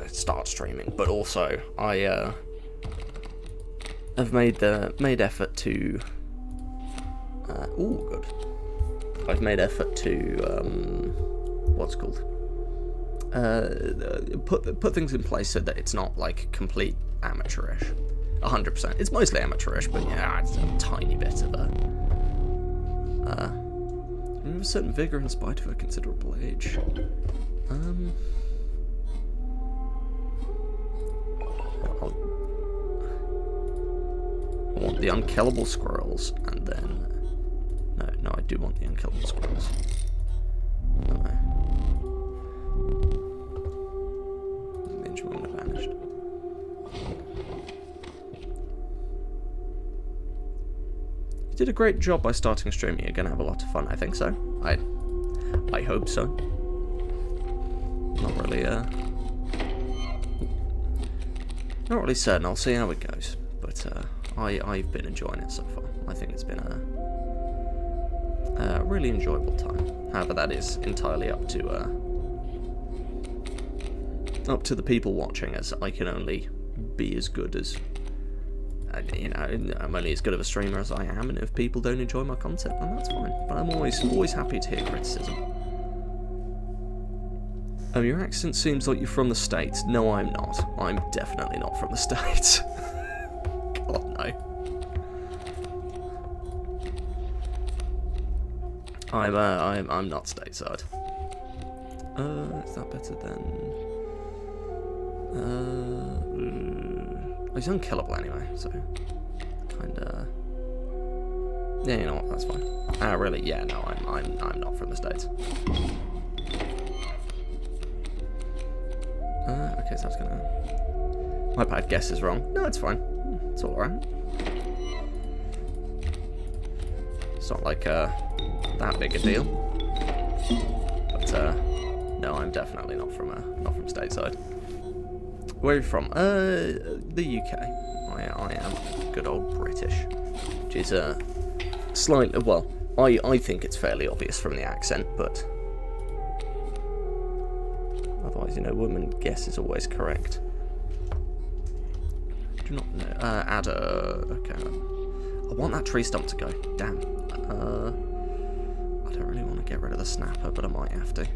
start streaming. But also, I have made effort to... ooh, good. I've made effort to, what's it called? Put things in place so that it's not like complete amateurish. 100%. It's mostly amateurish, but yeah, it's a tiny bit of a. You have a certain vigor in spite of a considerable age. I want the unkillable squirrels, and then no, I do want the unkillable squirrels. No. Vanished. You did a great job by starting streaming. You're gonna have a lot of fun. I think so. I hope so. Not really certain. I'll see how it goes. But I've been enjoying it so far. I think it's been a really enjoyable time. However, that is entirely up to the people watching, as I can only be as good as, you know, I'm only as good of a streamer as I am, and if people don't enjoy my content, then that's fine. But I'm always happy to hear criticism. Oh, your accent seems like you're from the States. No, I'm not. I'm definitely not from the States. God, no. I'm not stateside. Is that better than... he's unkillable anyway, so kinda. Yeah, you know what? That's fine. Really? Yeah, no, I'm not from the States. Okay, so I was gonna. My bad guess is wrong. No, it's fine. It's all right. It's not like that big a deal. But no, I'm definitely not from stateside. Where are you from? The UK. I am good old British, which is slightly, well, I think it's fairly obvious from the accent, but otherwise, you know, woman guess is always correct. Do not know. Add a. Okay. I want that tree stump to go. Damn. I don't really want to get rid of the snapper, but I might have to.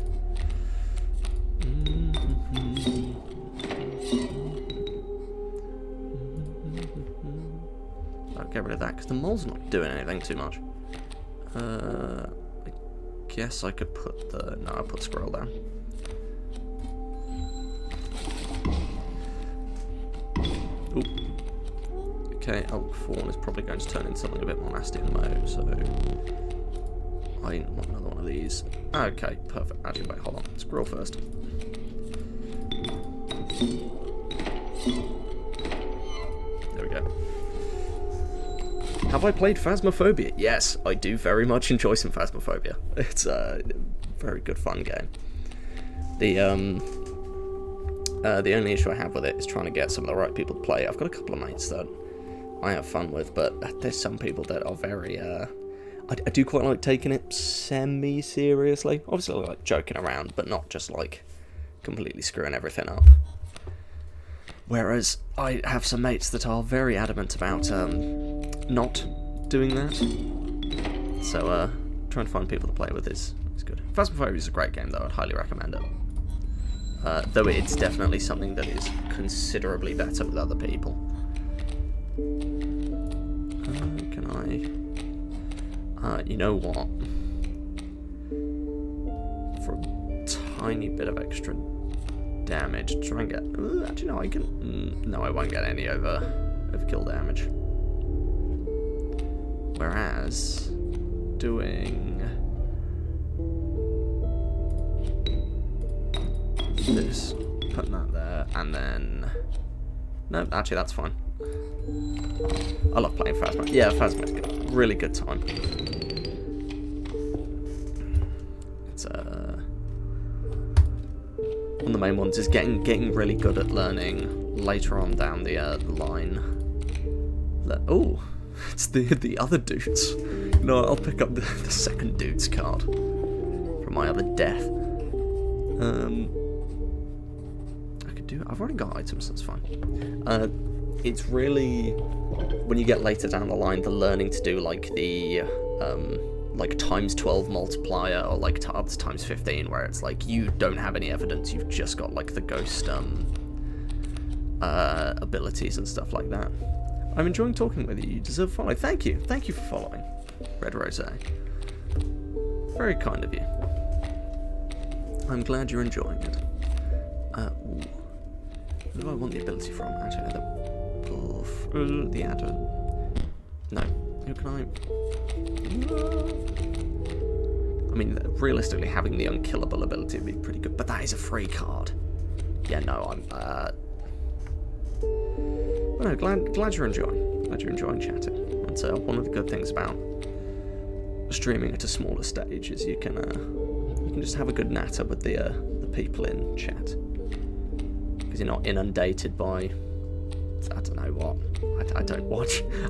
I'll get rid of that because the mole's not doing anything too much. I guess I could put the. No, I'll put squirrel down. Ooh. Okay, elk fawn is probably going to turn into something a bit more nasty in the mode, so I want another one of these. Okay, perfect. Actually, wait, hold on. Squirrel first. There we go. Have I played Phasmophobia? Yes, I do very much enjoy some Phasmophobia. It's a very good fun game. The only issue I have with it is trying to get some of the right people to play. I've got a couple of mates that I have fun with, but there's some people that are very, I do quite like taking it semi-seriously. Obviously I like joking around, but not just like completely screwing everything up. Whereas I have some mates that are very adamant about not doing that. So trying to find people to play with is good. Phasmophobia is a great game though, I'd highly recommend it. Though it's definitely something that is considerably better with other people. Can I... you know what? For a tiny bit of extra damage, try and get... actually, no, I can... no, I won't get any overkill damage. Whereas, doing... this, putting that there, and then... no, actually, that's fine. I love playing Phasmo. Yeah, Phasmo's good. Really good time. It's one of the main ones is getting really good at learning later on down the line. Oh, it's the other dudes. No, I'll pick up the second dude's card from my other death. I've already got items, that's fine. It's really, when you get later down the line, the learning to do like the like times 12 multiplier or like times 15, where it's like you don't have any evidence, you've just got like the ghost abilities and stuff like that. I'm enjoying talking with you. You deserve a follow. Thank you for following, Red Rose. Very kind of you. I'm glad you're enjoying it. Who do I want the ability from? Actually, the adder. No. Who can I mean, realistically, having the unkillable ability would be pretty good, but that is a free card. Yeah, no, I'm. Well, no, glad you're enjoying. Glad you're enjoying chatting. And so, one of the good things about streaming at a smaller stage is you can just have a good natter with the people in chat. Because you're not inundated by, I don't know what.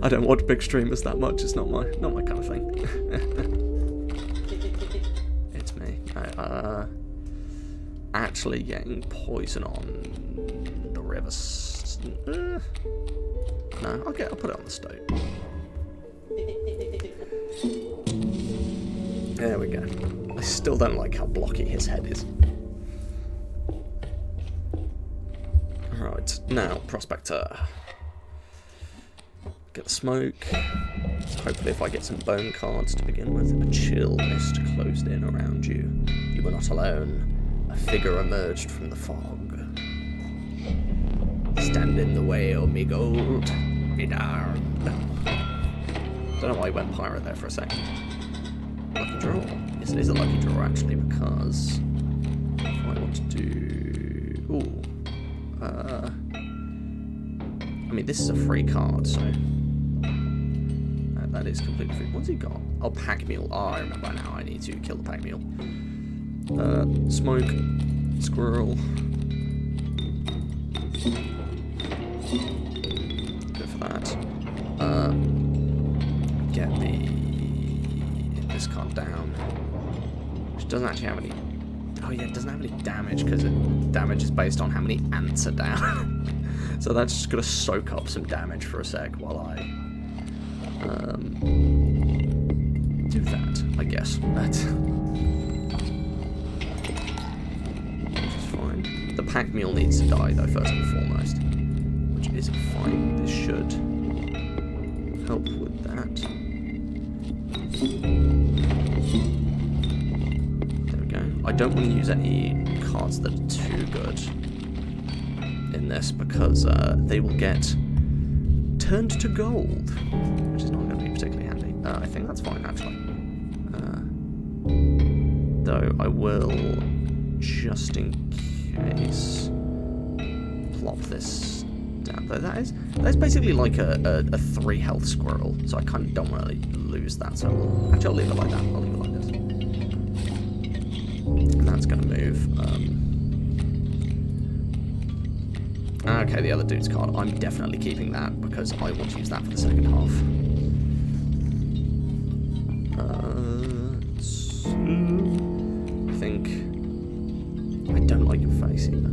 I don't watch big streamers that much. It's not my kind of thing. It's me. Actually getting poison on the river. No, I'll put it on the stove. There we go. I still don't like how blocky his head is. Right, now, Prospector. Get the smoke. Hopefully if I get some bone cards to begin with. A chill mist closed in around you. You were not alone. A figure emerged from the fog. Stand in the way, oh me gold. Be darned. Don't know why I went pirate there for a second. Lucky draw. Yes, it is a lucky draw actually, because if I want to do... ooh. I mean, this is a free card, so that is completely free. What's he got? Oh, pack mule. Oh, I remember now. I need to kill the pack mule. Smoke, squirrel. Go for that. Get this card down. Which doesn't actually have any... Oh yeah, it doesn't have any damage, because damage is based on how many ants are down. So that's just going to soak up some damage for a sec while I do that, I guess. That's fine. The pack mule needs to die, though, first and foremost. Which is fine. This should help with that. There we go. I don't want to use any cards that are too good in this, because they will get turned to gold, which is not going to be particularly handy. I think that's fine, actually. Though I will, just in case, plop this down. Though that's basically like a 3 health squirrel, so I kind of don't want to lose that. So actually, I'll leave it like that. I'll leave it like this. And that's going to move. Okay, the other dude's card. I'm definitely keeping that because I want to use that for the second half. I think I don't like your face either.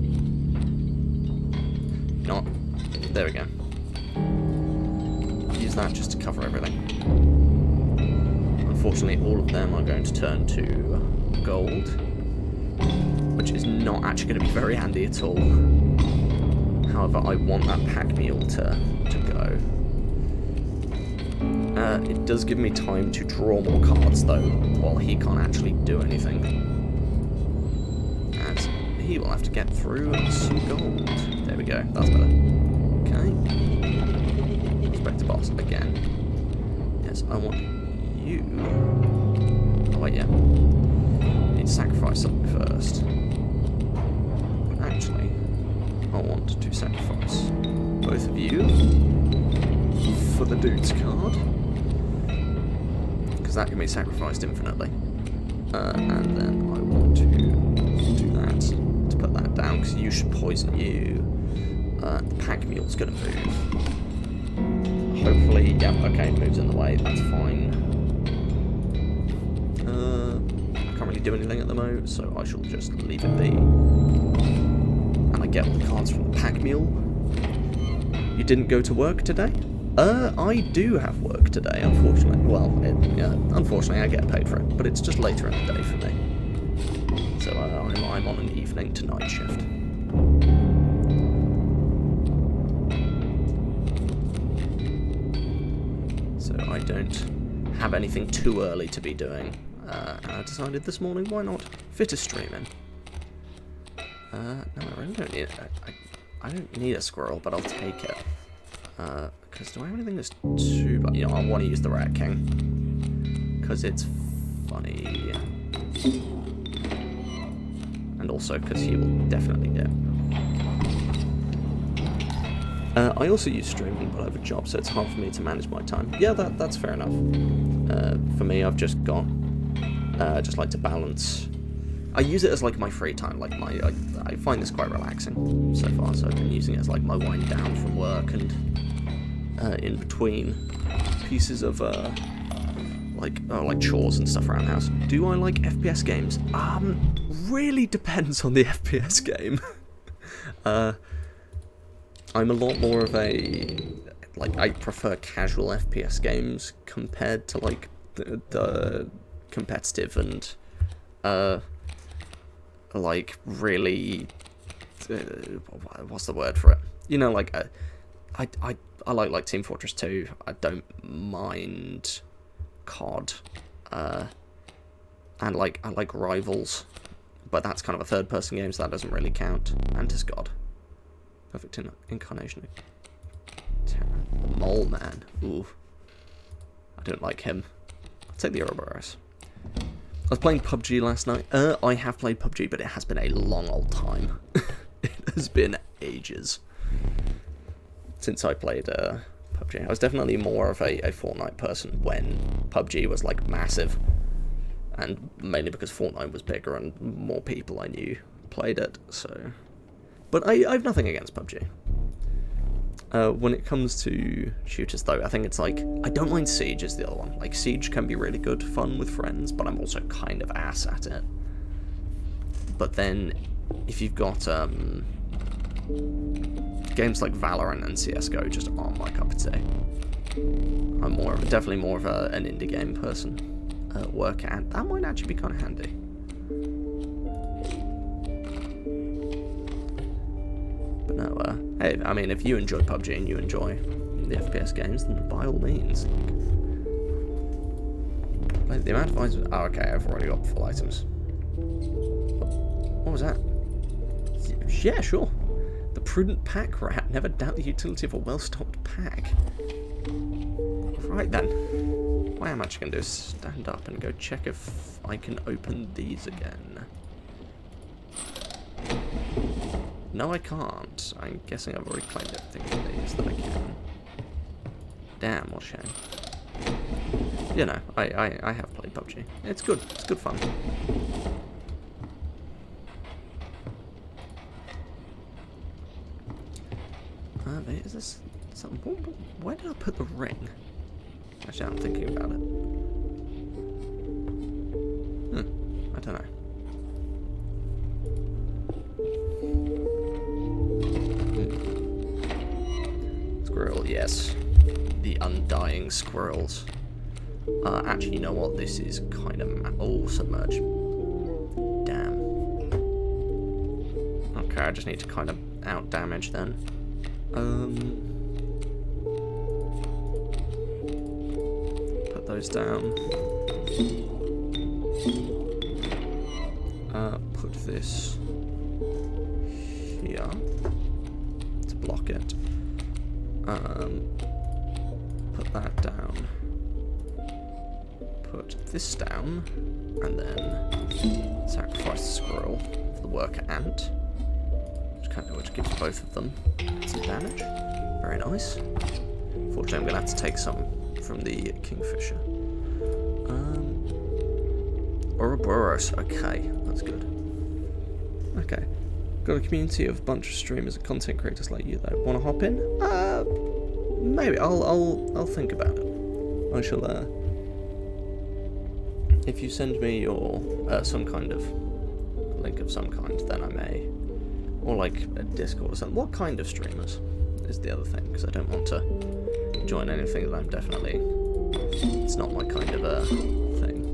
Not. There we go. Use that just to cover everything. Unfortunately, all of them are going to turn to gold, which is not actually going to be very handy at all. However, I want that pack mule to go. It does give me time to draw more cards, though, while he can't actually do anything. As he will have to get through some gold. There we go, that's better. Okay. Inspector boss again. Yes, I want you. Oh, wait, yeah. Need to sacrifice something first. But actually, I want to sacrifice both of you for the dude's card, because that can be sacrificed infinitely. And then I want to do that, to put that down, because you should poison you. The pack mule's going to move. Hopefully, yeah, okay, it moves in the way, that's fine. I can't really do anything at the moment, so I shall just leave it be. I get all the cards from the pack mule. You didn't go to work today? I do have work today, unfortunately. Well, unfortunately I get paid for it, but it's just later in the day for me. So I'm on an evening to night shift. So I don't have anything too early to be doing. And I decided this morning, why not fit a stream in? No, I really don't need it. I don't need a squirrel, but I'll take it. Because do I have anything that's too... You know, I want to use the Rat King. Because it's funny. And also because he will definitely dip. I also use streaming, but I have a job, so it's hard for me to manage my time. Yeah, that's fair enough. For me, I've just got... just like to balance... I use it as like my free time, like I find this quite relaxing so far, so I've been using it as like my wind down from work and in between pieces of like chores and stuff around the house. Do I like FPS games? Really depends on the FPS game. I'm a lot more of a, like, I prefer casual FPS games compared to like the competitive and like really what's the word for it, you know, like I like Team Fortress 2. I don't mind COD, and like I like Rivals, but that's kind of a third person game, so that doesn't really count. And is God perfect incarnation of terror. The Mole Man, ooh, I don't like him. I'll take the Ouroboros. I was playing PUBG last night. I have played PUBG, but it has been a long old time. It has been ages since I played PUBG. I was definitely more of a Fortnite person when PUBG was like massive, and mainly because Fortnite was bigger and more people I knew played it. So But I have nothing against PUBG. When it comes to shooters, though, I think it's like, I don't mind Siege is the other one. Like, Siege can be really good fun with friends, but I'm also kind of ass at it. But then, if you've got games like Valorant and CSGO just aren't my cup of tea. I'm definitely more of an indie game person at work, and that might actually be kind of handy. But no, hey, I mean, if you enjoy PUBG and you enjoy the FPS games, then by all means. Like the amount of items. Oh, okay, I've already got full items. What was that? Yeah, sure. The prudent pack rat. Never doubt the utility of a well-stocked pack. Right then. What I am actually going to do is stand up and go check if I can open these again. No, I can't. I'm guessing I've already claimed everything from these that I can. Damn, what a shame. You know, I have played PUBG. It's good. It's good fun. Is this something? Where did I put the ring? Actually, I'm thinking about it. I don't know. Squirrel, yes. The undying squirrels. Actually, you know what? This is kind of... Oh, submerge. Damn. Okay, I just need to kind of out-damage then. Put those down. Put this here to block it. Put that down. Put this down, and then sacrifice the squirrel for the worker ant, which gives both of them some damage. Very nice. Fortunately, I'm going to have to take some from the kingfisher. Ouroboros. Okay, that's good. Okay. Got a community of a bunch of streamers and content creators like you though. Want to hop in? Maybe. I'll think about it. I shall. If you send me your some kind of link of some kind, then I may, or like a Discord or something. What kind of streamers is the other thing? Because I don't want to join anything that I'm definitely. It's not my kind of thing.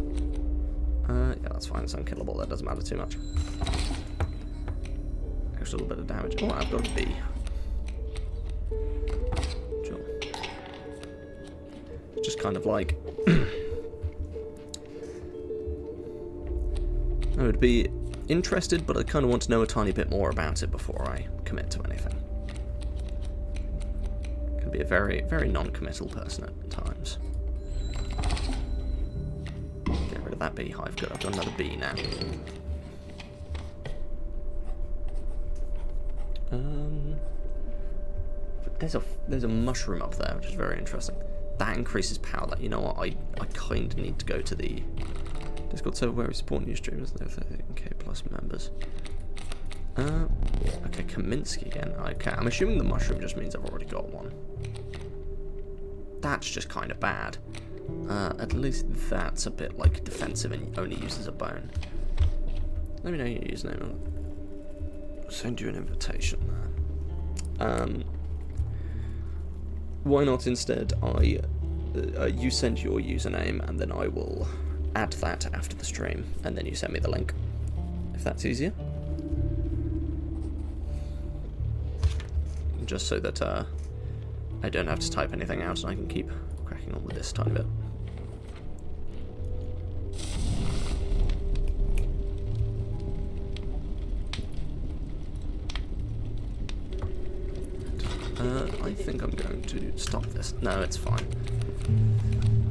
Yeah, that's fine. It's unkillable. That doesn't matter too much. Extra little bit of damage. Oh, I've got a bee. Sure. Just kind of like. I would be interested, but I kind of want to know a tiny bit more about it before I commit to anything. Can be a very, very non-committal person at times. Get rid of that beehive. Good, I've got another bee now. There's a mushroom up there, which is very interesting. That increases power. That, you know what, I kind of need to go to the Discord server where we support new streamers. There are 13k plus members. Okay, Kaminsky again. Okay, I'm assuming the mushroom just means I've already got one. That's just kind of bad. At least that's a bit like defensive and only uses a bone. Let me know your username. I'll send you an invitation. Why not instead you send your username and then I will add that after the stream and then you send me the link, if that's easier. Just so that I don't have to type anything out and I can keep cracking on with this tiny bit. I think I'm going to stop this. No, it's fine.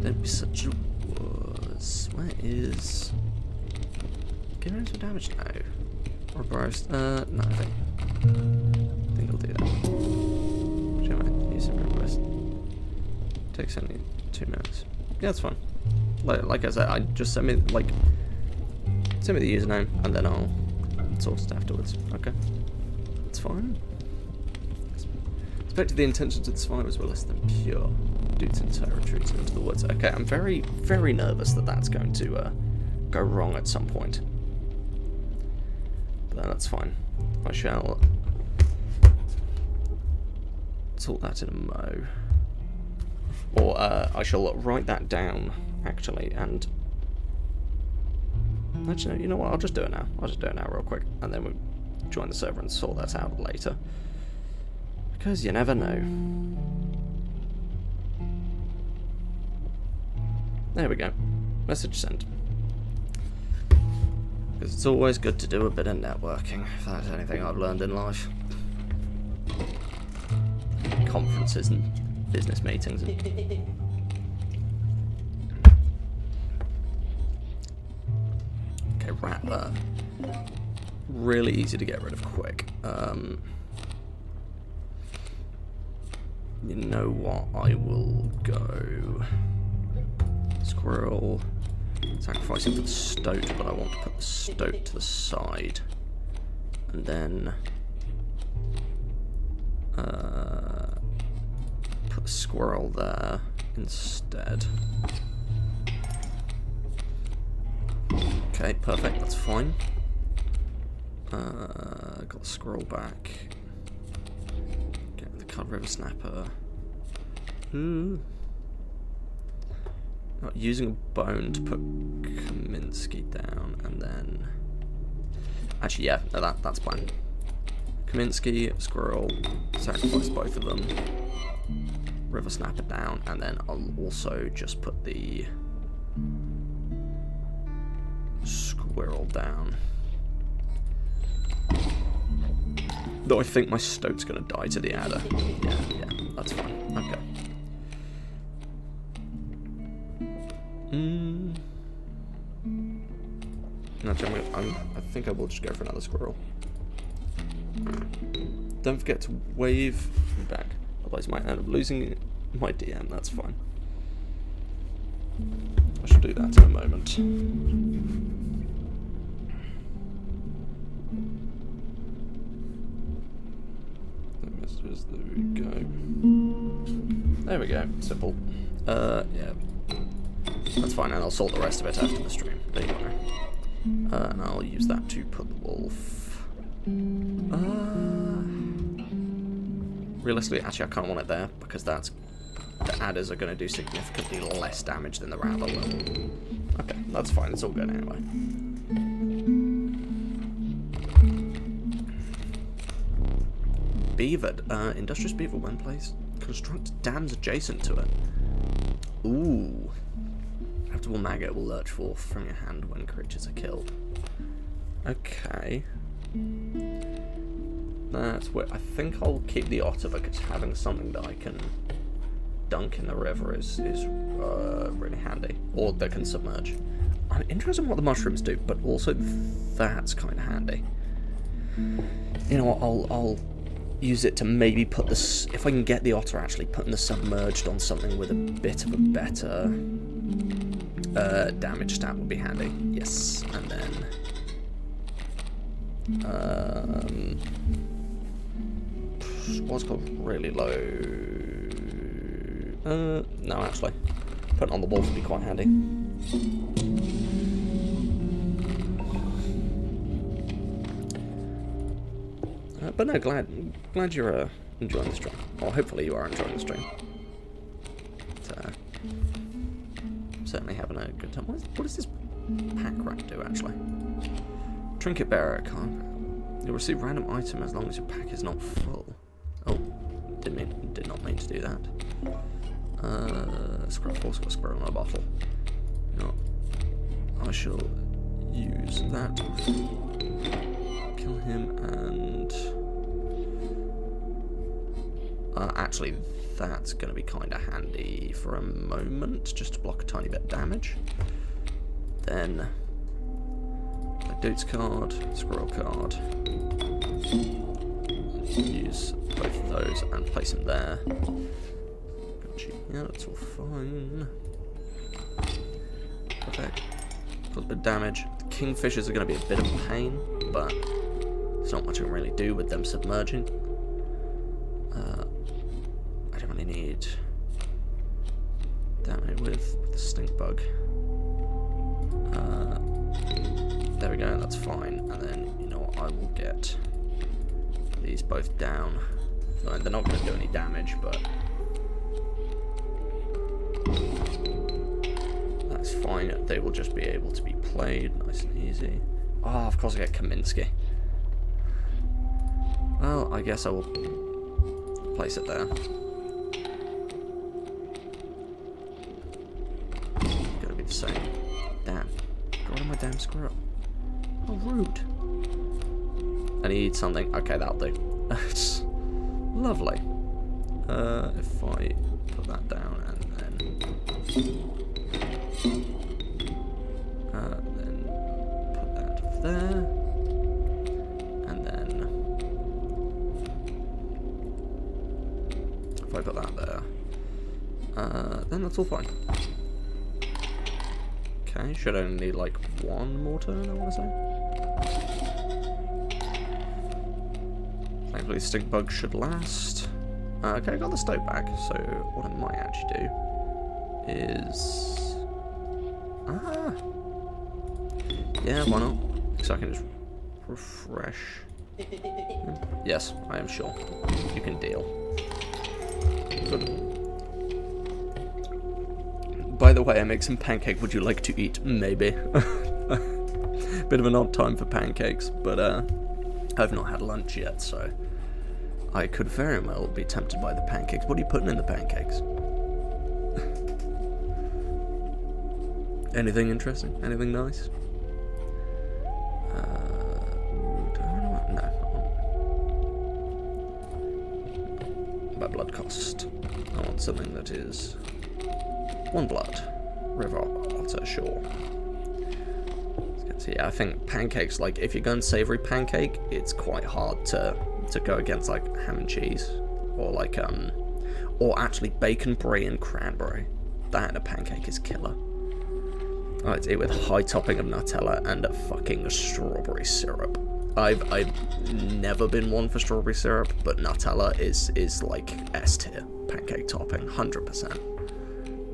Don't be such a wuss. Where is... Get rid of some damage now. Or burst. No, I think I'll do that. Shall I use some request? Takes only 2 minutes. Yeah, that's fine. Like I said, I just send me the username and then I'll sort it afterwards. Okay. that's fine. Expected the intentions of the survivors were less than pure due to entire retreats into the woods. Okay, I'm very, very nervous that that's going to go wrong at some point. But that's fine. I shall sort that in a mo. Or I shall write that down, actually, and... Actually, you know what, I'll just do it now. I'll just do it now real quick, and then we'll join the server and sort that out later. Because you never know. There we go. Message sent. Because it's always good to do a bit of networking, if that's anything I've learned in life. Conferences and business meetings. Okay, Rattler. Really easy to get rid of quick. You know what? I will go Squirrel. Sacrificing for the stoat, but I want to put the stoat to the side. And then put the squirrel there instead. Okay, perfect, that's fine. Got the squirrel back. Get the Cod River Snapper. Not using a bone to put Kaminsky down, and then... Actually, yeah, no, that's fine. Kaminsky, squirrel, sacrifice both of them. River Snapper down, and then I'll also just put the squirrel down. Though I think my stoat's gonna die to the adder. Yeah, that's fine. Okay. Actually, I think I will just go for another squirrel. Don't forget to wave back, otherwise I might end up losing my DM, that's fine. I shall do that in a moment. There we go. There we go, simple. Yeah. That's fine, and I'll sort the rest of it after the stream. There you go. And I'll use that to put the wolf. Realistically, actually, I can't want it there because the adders are going to do significantly less damage than the rattler will. Okay, that's fine. It's all good anyway. Beaver, industrious beaver when placed. Construct dams adjacent to it. Ooh. Adaptable maggot will lurch forth from your hand when creatures are killed. Okay. That's where I think I'll keep the otter because having something that I can dunk in the river is really handy. Or that can submerge. I'm interested in what the mushrooms do, but also that's kind of handy. You know what, I'll use it to maybe put this, if I can get the otter actually putting the submerged on something with a bit of a better damage stat would be handy. Yes, and then what's called really low? No, actually, putting on the wolf would be quite handy. But no, glad you're enjoying the stream. Or hopefully you are enjoying the stream. But, certainly having a good time. What does this pack rat do, actually? Trinket bearer card. You'll receive random item as long as your pack is not full. Oh, did not mean to do that. Scrap horse got a squirrel in a bottle. No, I shall use that. Kill him and actually that's going to be kind of handy for a moment, just to block a tiny bit of damage. Then a dude's card, squirrel card. Use both of those and place them there. Yeah, that's all fine. Perfect. Cause a bit of damage. The kingfishers are going to be a bit of a pain, but There's not much I can really do with them submerging. I don't really need damage with the stink bug. There we go, that's fine. And then, you know what, I will get these both down. They're not going to do any damage, but that's fine. They will just be able to be played nice and easy. Oh, of course I get Kaminsky. Well, I guess I will place it there. Gotta be the same. Damn. Get rid of my damn squirrel. Oh, rude. I need something. Okay, that'll do. Lovely. If I put that down and then put that there, and then if I put that there, then that's all fine. Okay, should only need like one more turn, I want to say. Thankfully, stink bug should last. Okay, I got the stove back, so what I might actually do is... yeah, why not? So I can just refresh. Yes, I am sure. You can deal. Good. By the way, I make some pancake. Would you like to eat? Maybe. Bit of an odd time for pancakes, but I've not had lunch yet, so I could very well be tempted by the pancakes. What are you putting in the pancakes? Anything interesting? Anything nice? No. By blood cost, I want something that is 1 blood. River Otter, sure. So yeah, I think pancakes, like, if you're going savoury pancake, it's quite hard to go against, like, ham and cheese, or like, or actually bacon, brie, and cranberry. That in a pancake is killer. I like to eat with a high topping of Nutella and a fucking strawberry syrup. I've never been one for strawberry syrup, but Nutella is like S tier pancake topping, 100%.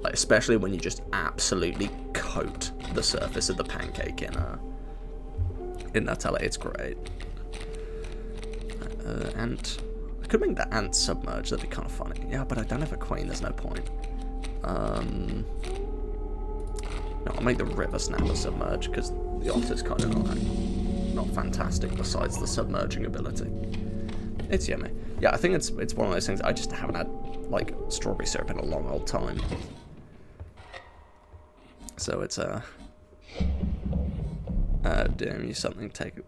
Like, especially when you just absolutely coat the surface of the pancake in Nutella, it's great. Ant. I could make the ant submerge, that'd be kind of funny. Yeah, but I don't have a queen, there's no point. No, I'll make the river snapper submerge, because the otter's kind of not fantastic besides the submerging ability. It's yummy. Yeah, I think it's one of those things, I just haven't had, like, strawberry syrup in a long old time. So it's, damn you something, take a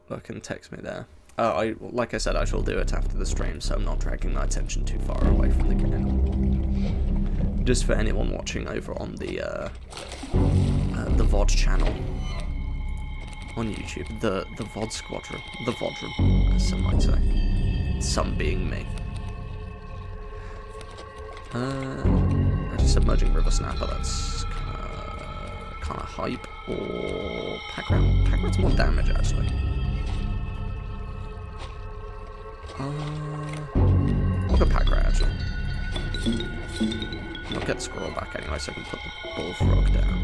look and text me there. Like I said, I shall do it after the stream, so I'm not dragging my attention too far away from the game. Just for anyone watching over on the VOD channel on YouTube, the VOD squadron, the VODron, as some might say. Some being me. Actually, submerging river snapper. That's kind of hype, or pack rat. Pack rat's more damage actually. I'll go pack rat actually. I'll get the squirrel back anyway, so I can put the bullfrog down.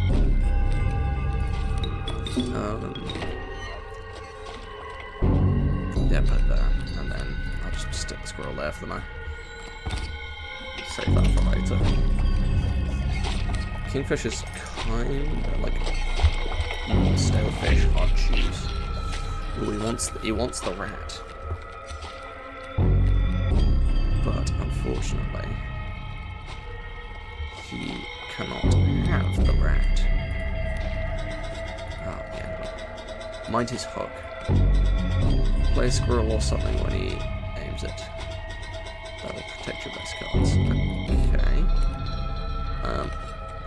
Yeah, put it there, and then I'll just stick the squirrel there for the now. Save that for later. Kingfish is kind of like stale fish, hard cheese. Ooh, he wants the rat, but unfortunately, he cannot have the rat. Oh yeah, mind his hook. Play a squirrel or something when he aims it. That'll protect your best cards. Okay.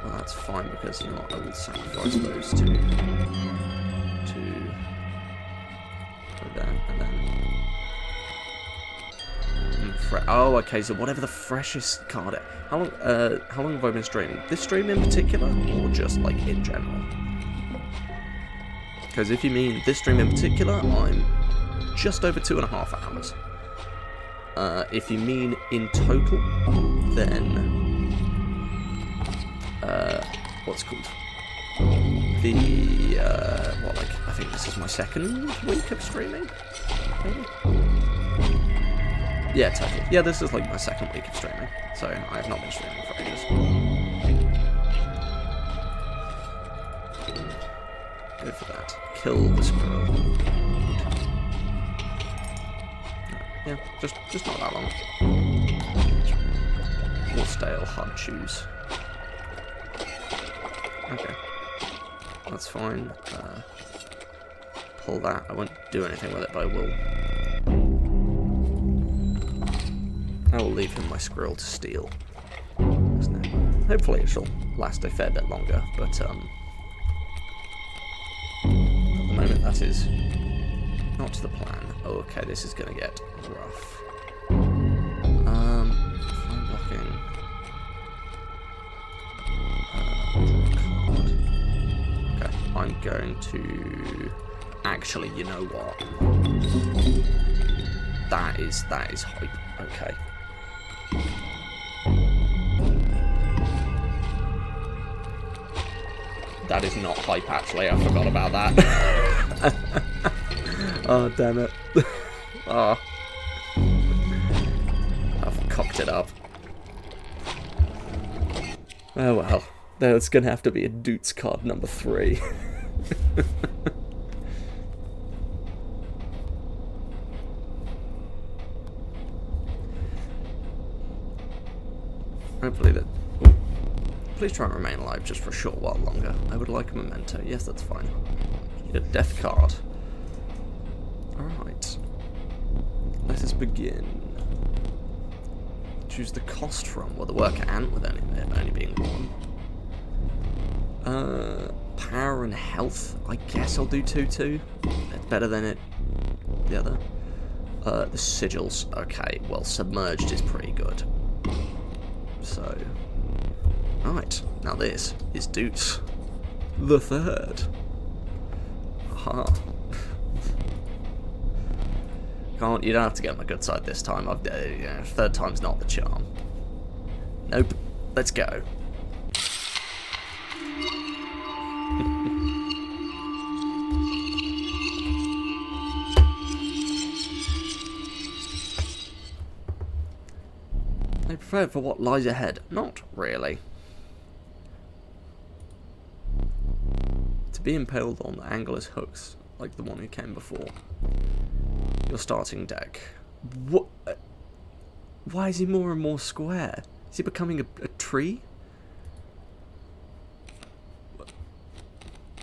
Well, that's fine because you know what, I will sacrifice those two to that, and then. Oh, okay. So whatever the freshest card. How long have I been streaming? This stream in particular, or just like in general? Because if you mean this stream in particular, I'm just over 2.5 hours. If you mean in total, then what's it called? The I think this is my second week of streaming. Maybe? Yeah, total. Yeah, this is like my second week of streaming, so I have not been streaming for ages. Go for that. Kill the squirrel. Yeah, just not that long. More stale, hard chews. Okay. That's fine. Pull that. I won't do anything with it, but I will. I will leave him my squirrel to steal. Hopefully it shall last a fair bit longer, but at the moment that is not the plan. Oh, okay, this is gonna get rough. Fine blocking. Okay, I'm going to... Actually, you know what? That is hype. Okay. That is not hype, actually. I forgot about that. Oh, damn it. Oh. I've cocked it up. Oh, well. There's going to have to be a Doots card number 3. Hopefully that... Please try and remain alive just for a short while longer. I would like a memento. Yes, that's fine. Need a death card. Alright. Let us begin. Choose the cost from. Well, the worker ant with only being 1. Power and health. I guess I'll do 2-2. Better than the other. The sigils. Okay, well, submerged is pretty good. So, right, now this is Doots the Third. Aha. You don't have to get on my good side this time. Third time's not the charm. Nope. Let's go. I prepare for what lies ahead. Not really. To be impaled on angler's hooks, like the one who came before. Your starting deck. What? Why is he more and more square? Is he becoming a tree?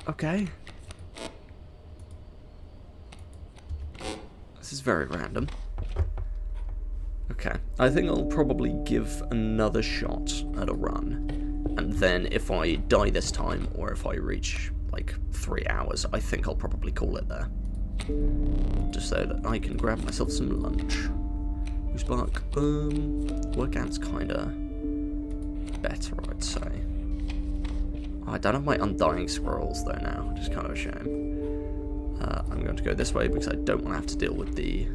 Okay. This is very random. Okay, I think I'll probably give another shot at a run, and then if I die this time, or if I reach, like, 3 hours, I think I'll probably call it there. Just so that I can grab myself some lunch. Who's back? Work ant's kinda better, I'd say. Oh, I don't have my undying squirrels, though, now, which is kind of a shame. I'm going to go this way, because I don't want to have to deal with the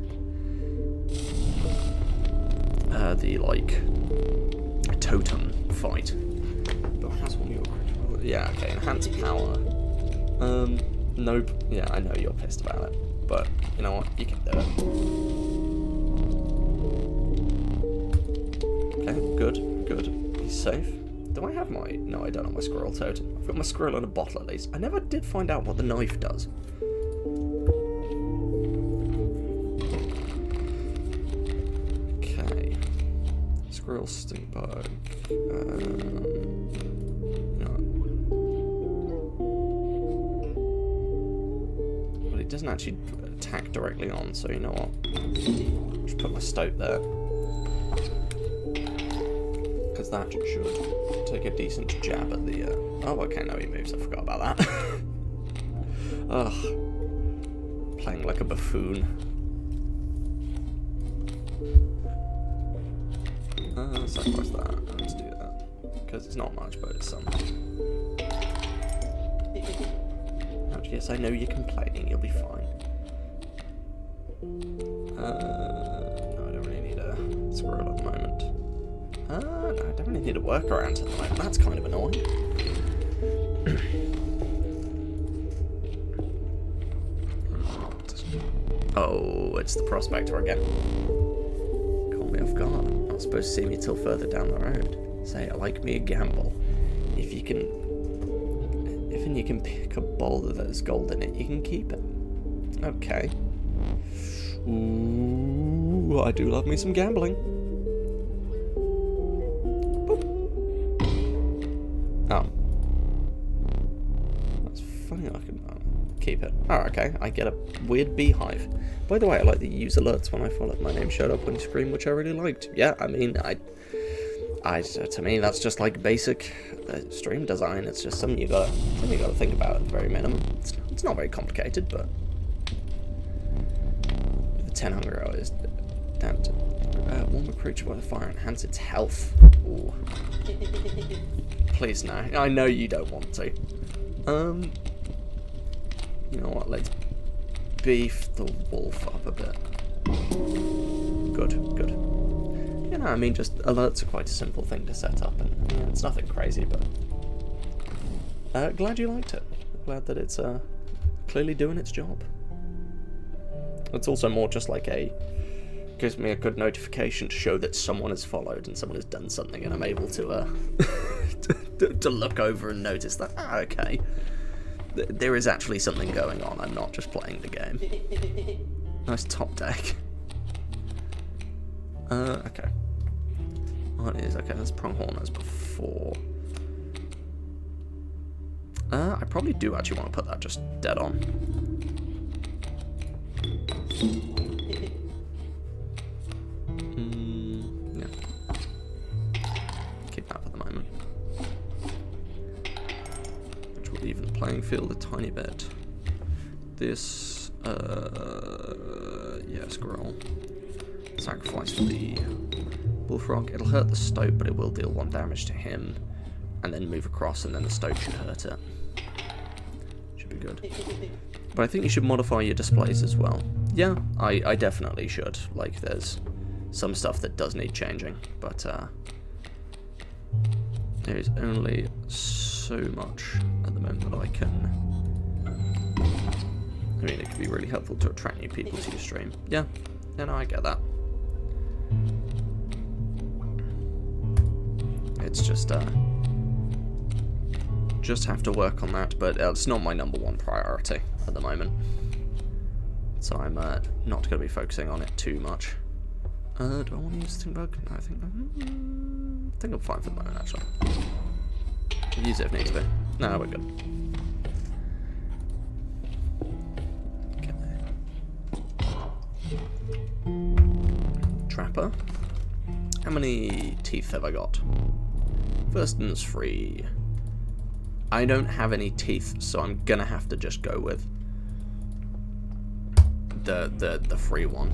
like, totem fight. But has one of your critical... Yeah, okay, enhanced power. Nope. Yeah, I know you're pissed about it. But, you know what? You can do it. Okay, good. He's safe. Do I have my... No, I don't have my squirrel totem. I've got my squirrel in a bottle, at least. I never did find out what the knife does. Squirrel, stink bug. No. Well, it doesn't actually attack directly on, so you know what? Just put my stoat there. Because that should take a decent jab at the. Oh, okay, no, he moves. I forgot about that. Ugh. Playing like a buffoon. Sacrifice that. Let's do that. Because it's not much, but it's some. Ouch, yes, I know you're complaining. You'll be fine. No, I don't really need a squirrel at the moment. No, I don't really need a workaround at the moment. That's kind of annoying. Oh, it's the prospector again. Caught me off guard. Not supposed to see me till further down the road. Say, I like me a gamble. If you can pick a boulder that's gold in it, you can keep it. Okay. Ooh, I do love me some gambling. Boop. Oh. That's funny, I can keep it. Oh, okay. I get a weird beehive. By the way, I like the use alerts when I followed. My name showed up on your screen, which I really liked. Yeah, I mean, to me, that's just like basic stream design. It's just something you gotta think about at the very minimum. It's not very complicated, but the 10 hunger hours. Damn it. Warm a creature by the fire, enhance its health. Ooh. Please no. I know you don't want to. You know what? Let's beef the wolf up a bit. Good. You know, I mean, just alerts are quite a simple thing to set up, and yeah, it's nothing crazy, but glad you liked it. Glad that it's clearly doing its job. It's also more just like gives me a good notification to show that someone has followed and someone has done something, and I'm able to to look over and notice that, okay, there is actually something going on. I'm not just playing the game. Nice top deck. Okay. Oh, it is. Okay, that's pronghorn as before. I probably do actually want to put that just dead on. Yeah. Keep that for the moment. Which will even the playing field a tiny bit. This, yeah, squirrel. Sacrifice for the bullfrog. It'll hurt the stoat, but it will deal 1 damage to him. And then move across, and then the stoat should hurt it. Should be good. But I think you should modify your displays as well. Yeah, I definitely should. Like, there's some stuff that does need changing, but there is only so much at the moment that I can. I mean, it could be really helpful to attract new people to your stream. Yeah, no, I get that. It's just have to work on that, but it's not my #1 priority at the moment. So I'm not going to be focusing on it too much. Do I want to use Think Bug? No, I think I'm fine for the moment, actually. I'll use it if needs be. No, we're good. Okay. Trapper. How many teeth have I got? First one's free. I don't have any teeth, so I'm gonna have to just go with the free one.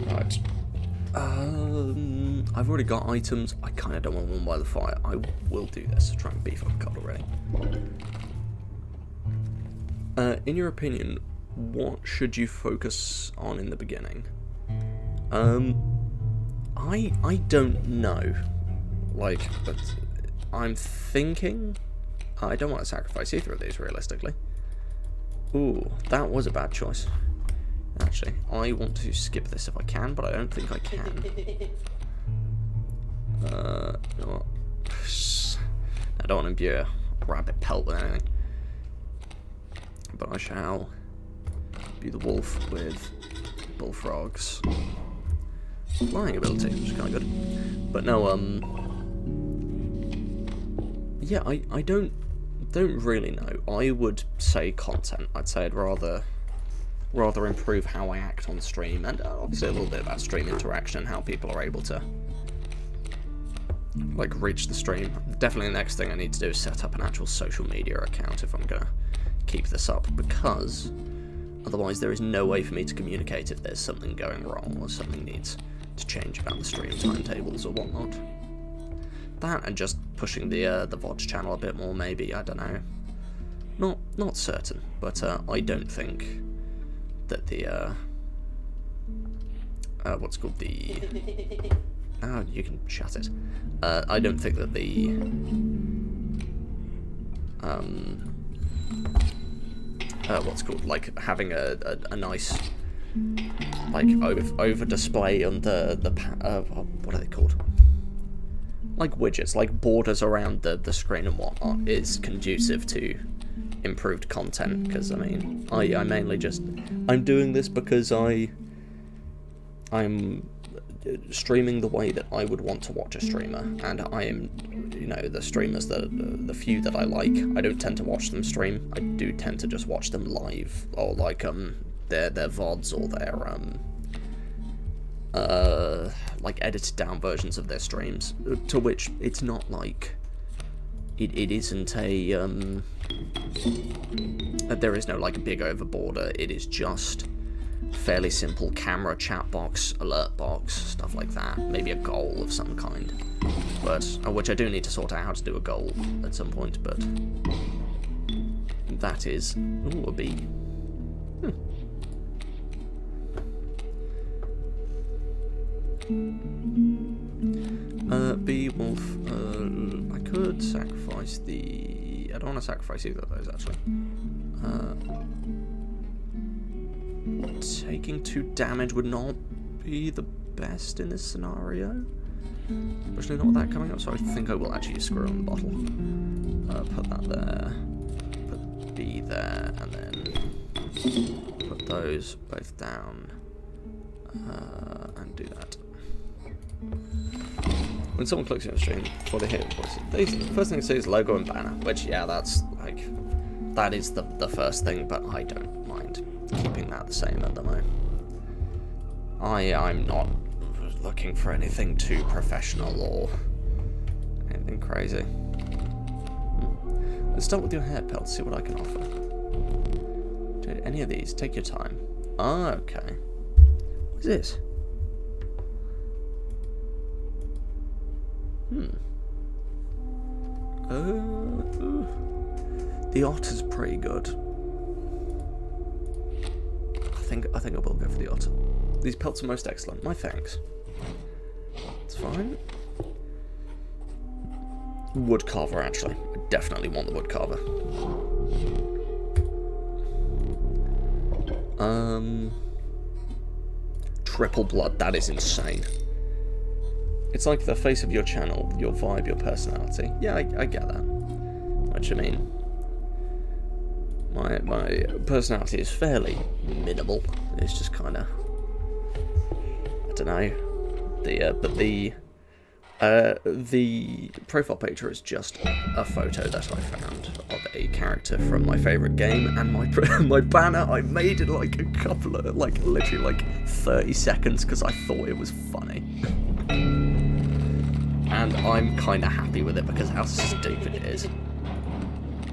Right. I've already got items. I kind of don't want one by the fire. I will do this to try and beef up a card already. In your opinion, what should you focus on in the beginning? I don't know. Like, but I'm thinking I don't want to sacrifice either of these realistically. Ooh, that was a bad choice. Actually, I want to skip this if I can, but I don't think I can. You know what? I don't want to imbue a rabbit pelt with anything. But I shall be the wolf with bullfrogs. Flying ability, which is kind of good. But no, yeah, I don't really know. I would say content. I'd say I'd rather improve how I act on stream, and obviously a little bit about stream interaction and how people are able to like reach the stream. Definitely the next thing I need to do is set up an actual social media account if I'm gonna keep this up, because otherwise there is no way for me to communicate if there's something going wrong or something needs to change about the stream timetables or whatnot. That and just pushing the VOD channel a bit more, maybe. I don't know. Not certain, but I don't think that the what's called the you can shut it. I don't think that the what's called, like, having a nice, like, over display on the what are they called? Like widgets, like borders around the screen and whatnot, is conducive to improved content. Because I mean, I mainly just, I'm doing this because I'm streaming the way that I would want to watch a streamer, and I am, you know, the streamers that the few that I like, I don't tend to watch them stream. I do tend to just watch them live, or like their VODs, or their like edited down versions of their streams, to which it's not like it isn't a there is no like big overboarder. It is just fairly simple camera, chat box, alert box, stuff like that. Maybe a goal of some kind, but which I do need to sort out how to do a goal at some point. But that is a bee. Bee wolf. I could sacrifice the. I don't want to sacrifice either of those actually. Taking 2 damage would not be the best in this scenario, especially not with that coming up, so I think I will actually screw on the bottle. Put that there, put B there, and then put those both down, and do that. When someone clicks on the stream before they hit it, the first thing they say is logo and banner, which, yeah, that's like, that is the first thing, but I don't mind keeping that the same at the moment. I'm not looking for anything too professional or anything crazy. Let's start with your hair pelt, see what I can offer. Do any of these, take your time. Ah, okay. What is this? The otter's pretty good. I think I will go for the otter. These pelts are most excellent. My thanks. It's fine. Wood carver, actually. I definitely want the wood carver. Triple blood. That is insane. It's like the face of your channel, your vibe, your personality. Yeah, I get that. Which, I mean, my personality is fairly minimal. It's just kind of, I don't know. But the profile picture is just a photo that I found of a character from my favourite game, and my banner I made in like a couple of, like, literally like 30 seconds because I thought it was funny. And I'm kind of happy with it because how stupid it is.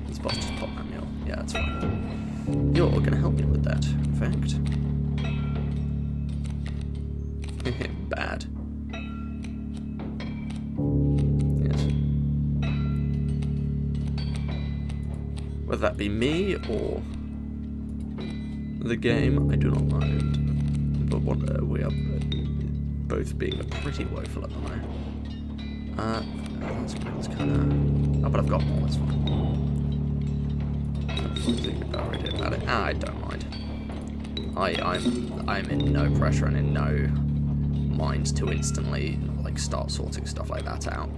It's supposed to just pop that meal. Yeah, that's fine. You're going to help me with that, in fact. Bad. Yes. Whether that be me or the game, I do not mind. But we are both being pretty woeful at the moment. That's kind of. Oh, but I've got more. That's fine. I'm thinking about it. I don't mind. I'm in no pressure and in no mind to instantly like start sorting stuff like that out.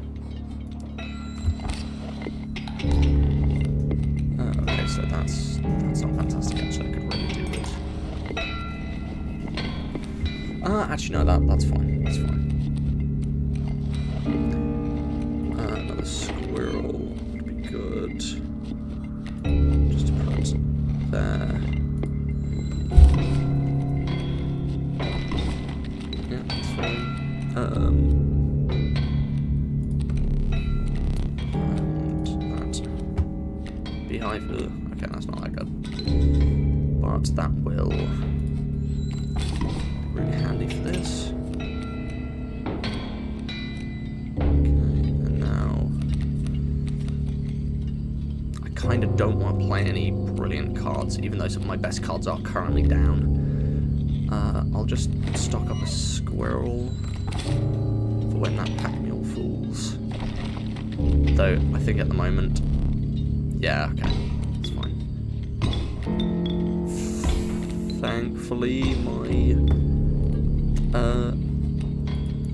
Okay, so that's not fantastic. Actually, I could really do it. Actually no, that's fine. That's fine. Another squirrel would be good. Just to put there. Yeah, that's fine. And that beehive. Okay, that's not that good. But that will be really handy for this. kind of don't want to play any brilliant cards, even though some of my best cards are currently down. I'll just stock up a squirrel for when that pack mule falls. Though, I think at the moment... Yeah, okay. That's fine. Thankfully, my...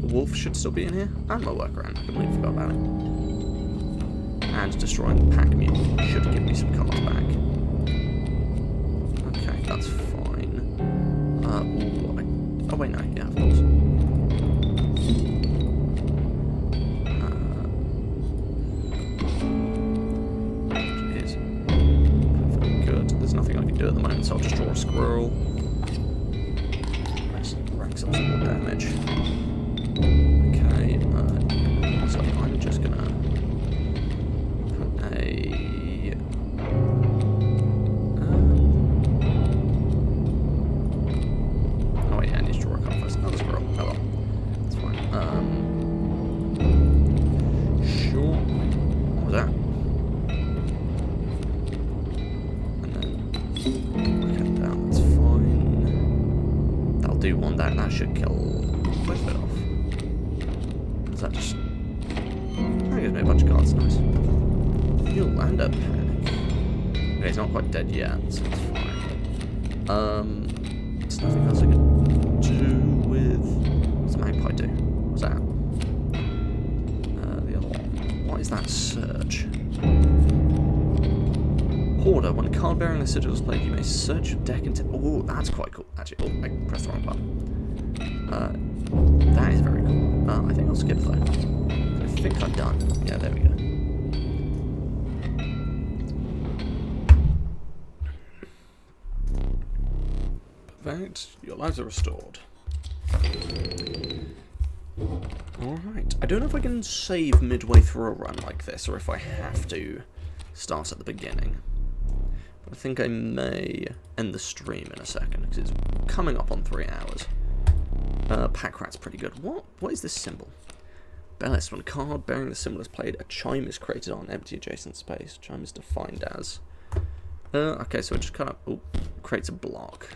wolf should still be in here. And my workaround. I completely forgot about it. And destroying the pack mule should give me some cards back. Okay, that's fine. Oh wait, no, yeah, of course. Jeez. Perfectly good. There's nothing I can do at the moment, so I'll just draw a squirrel. Nice, ranks up some more damage. Okay, so I'm just gonna put a... oh wait, yeah, I need to draw a card first. Another squirrel. Oh well. That's fine. Sure. What was that? And then work it down, that's fine. That'll do one down, that should kill both of it off. Is that just... that gives me a bunch of cards, nice. You'll land up. Okay, he's not quite dead yet, so it's fine. There's nothing else I can do with... what's the magpie do? What's that? The other one. What is that search? Hoarder. When a card bearing the sigil is played, you may search your deck into... oh, that's quite cool. Actually, oh, I pressed the wrong button. That is very cool. I think I'll skip though. I think I'm done. Yeah, there we go. Perfect. Your lives are restored. Alright. I don't know if I can save midway through a run like this, or if I have to start at the beginning. But I think I may end the stream in a second, because it's coming up on 3 hours. Pack rat's pretty good. What is this symbol? Bellist. When a card bearing the symbol is played, a chime is created on empty adjacent space. Chime is defined as... okay, so it just kind of... oh, creates a block.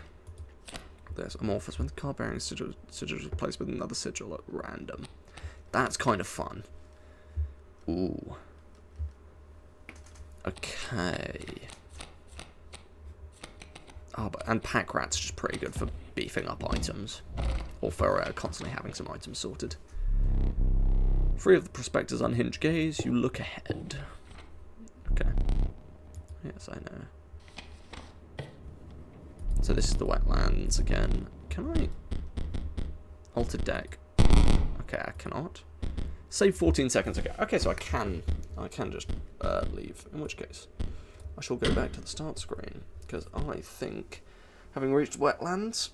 There's amorphous. When the card bearing sigil is placed with another sigil at random. That's kind of fun. Ooh. Okay. Oh, and pack rat's just pretty good for beefing up items. Or for constantly having some items sorted. Free of the prospector's unhinged gaze, you look ahead. Okay. Yes, I know. So this is the wetlands again. Can I... alter deck? Okay, I cannot. Save 14 seconds ago. Okay, so I can just leave. In which case, I shall go back to the start screen. Because I think, having reached wetlands,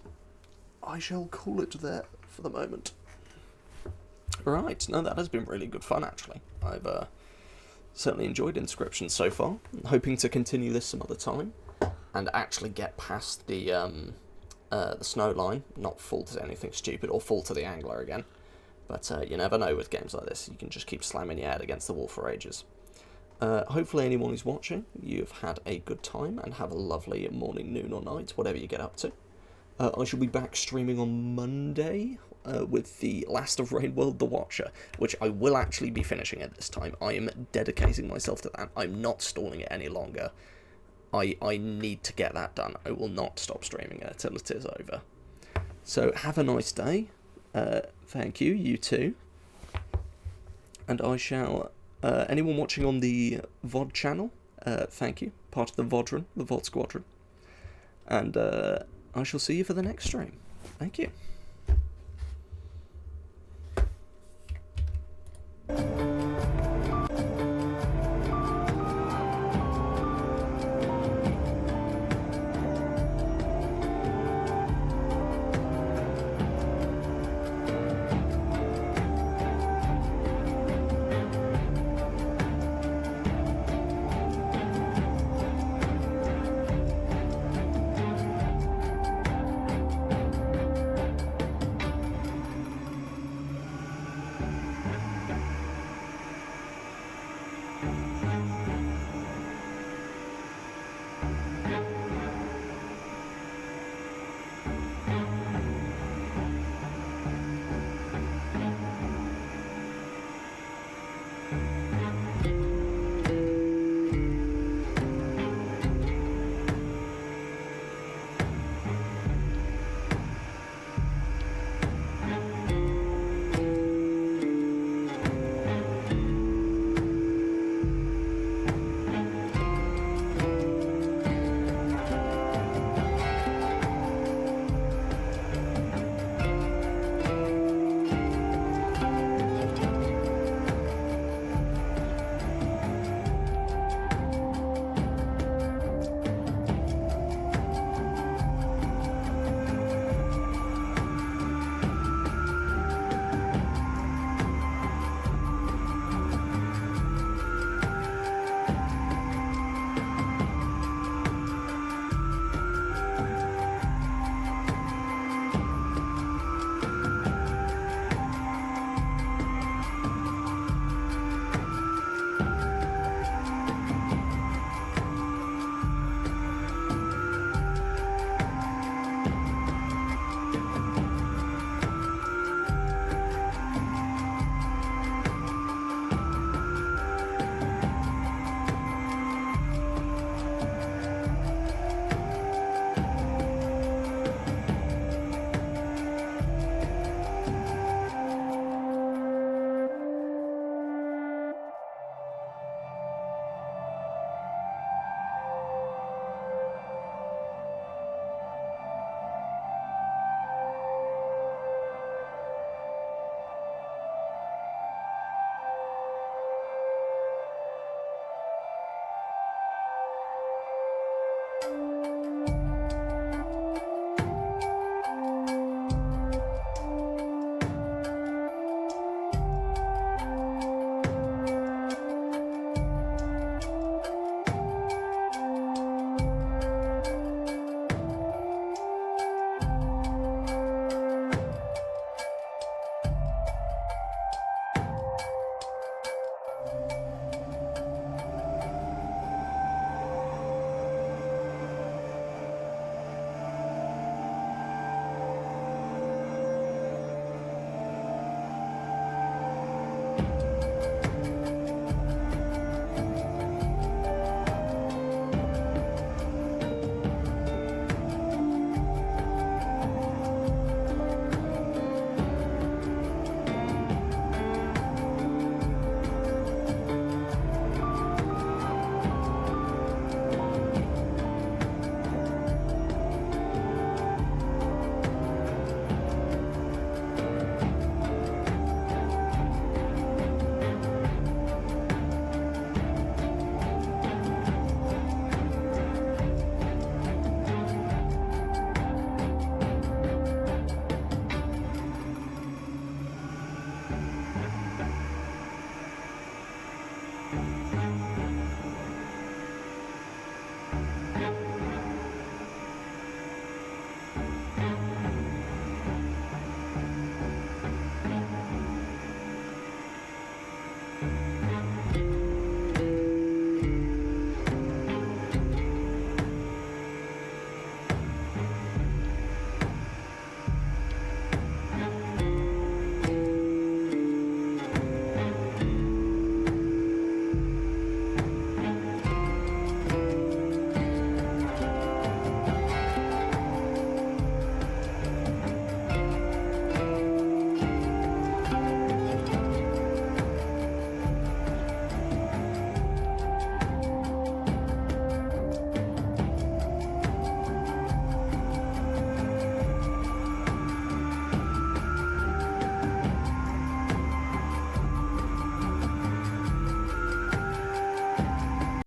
I shall call it there for the moment. Right, no, that has been really good fun, actually. I've certainly enjoyed Inscryption so far. I'm hoping to continue this some other time. And actually get past the snow line, not fall to anything stupid, or fall to the angler again. But you never know with games like this. You can just keep slamming your head against the wall for ages. Hopefully anyone who's watching, you've had a good time, and have a lovely morning, noon, or night, whatever you get up to. I shall be back streaming on Monday with the Last of Rain World The Watcher, which I will actually be finishing at this time. I am dedicating myself to that. I'm not stalling it any longer. I need to get that done. I will not stop streaming it until it is over. So have a nice day. Thank you, you too. And I shall... anyone watching on the VOD channel, thank you. Part of the VOD Squadron. And I shall see you for the next stream. Thank you.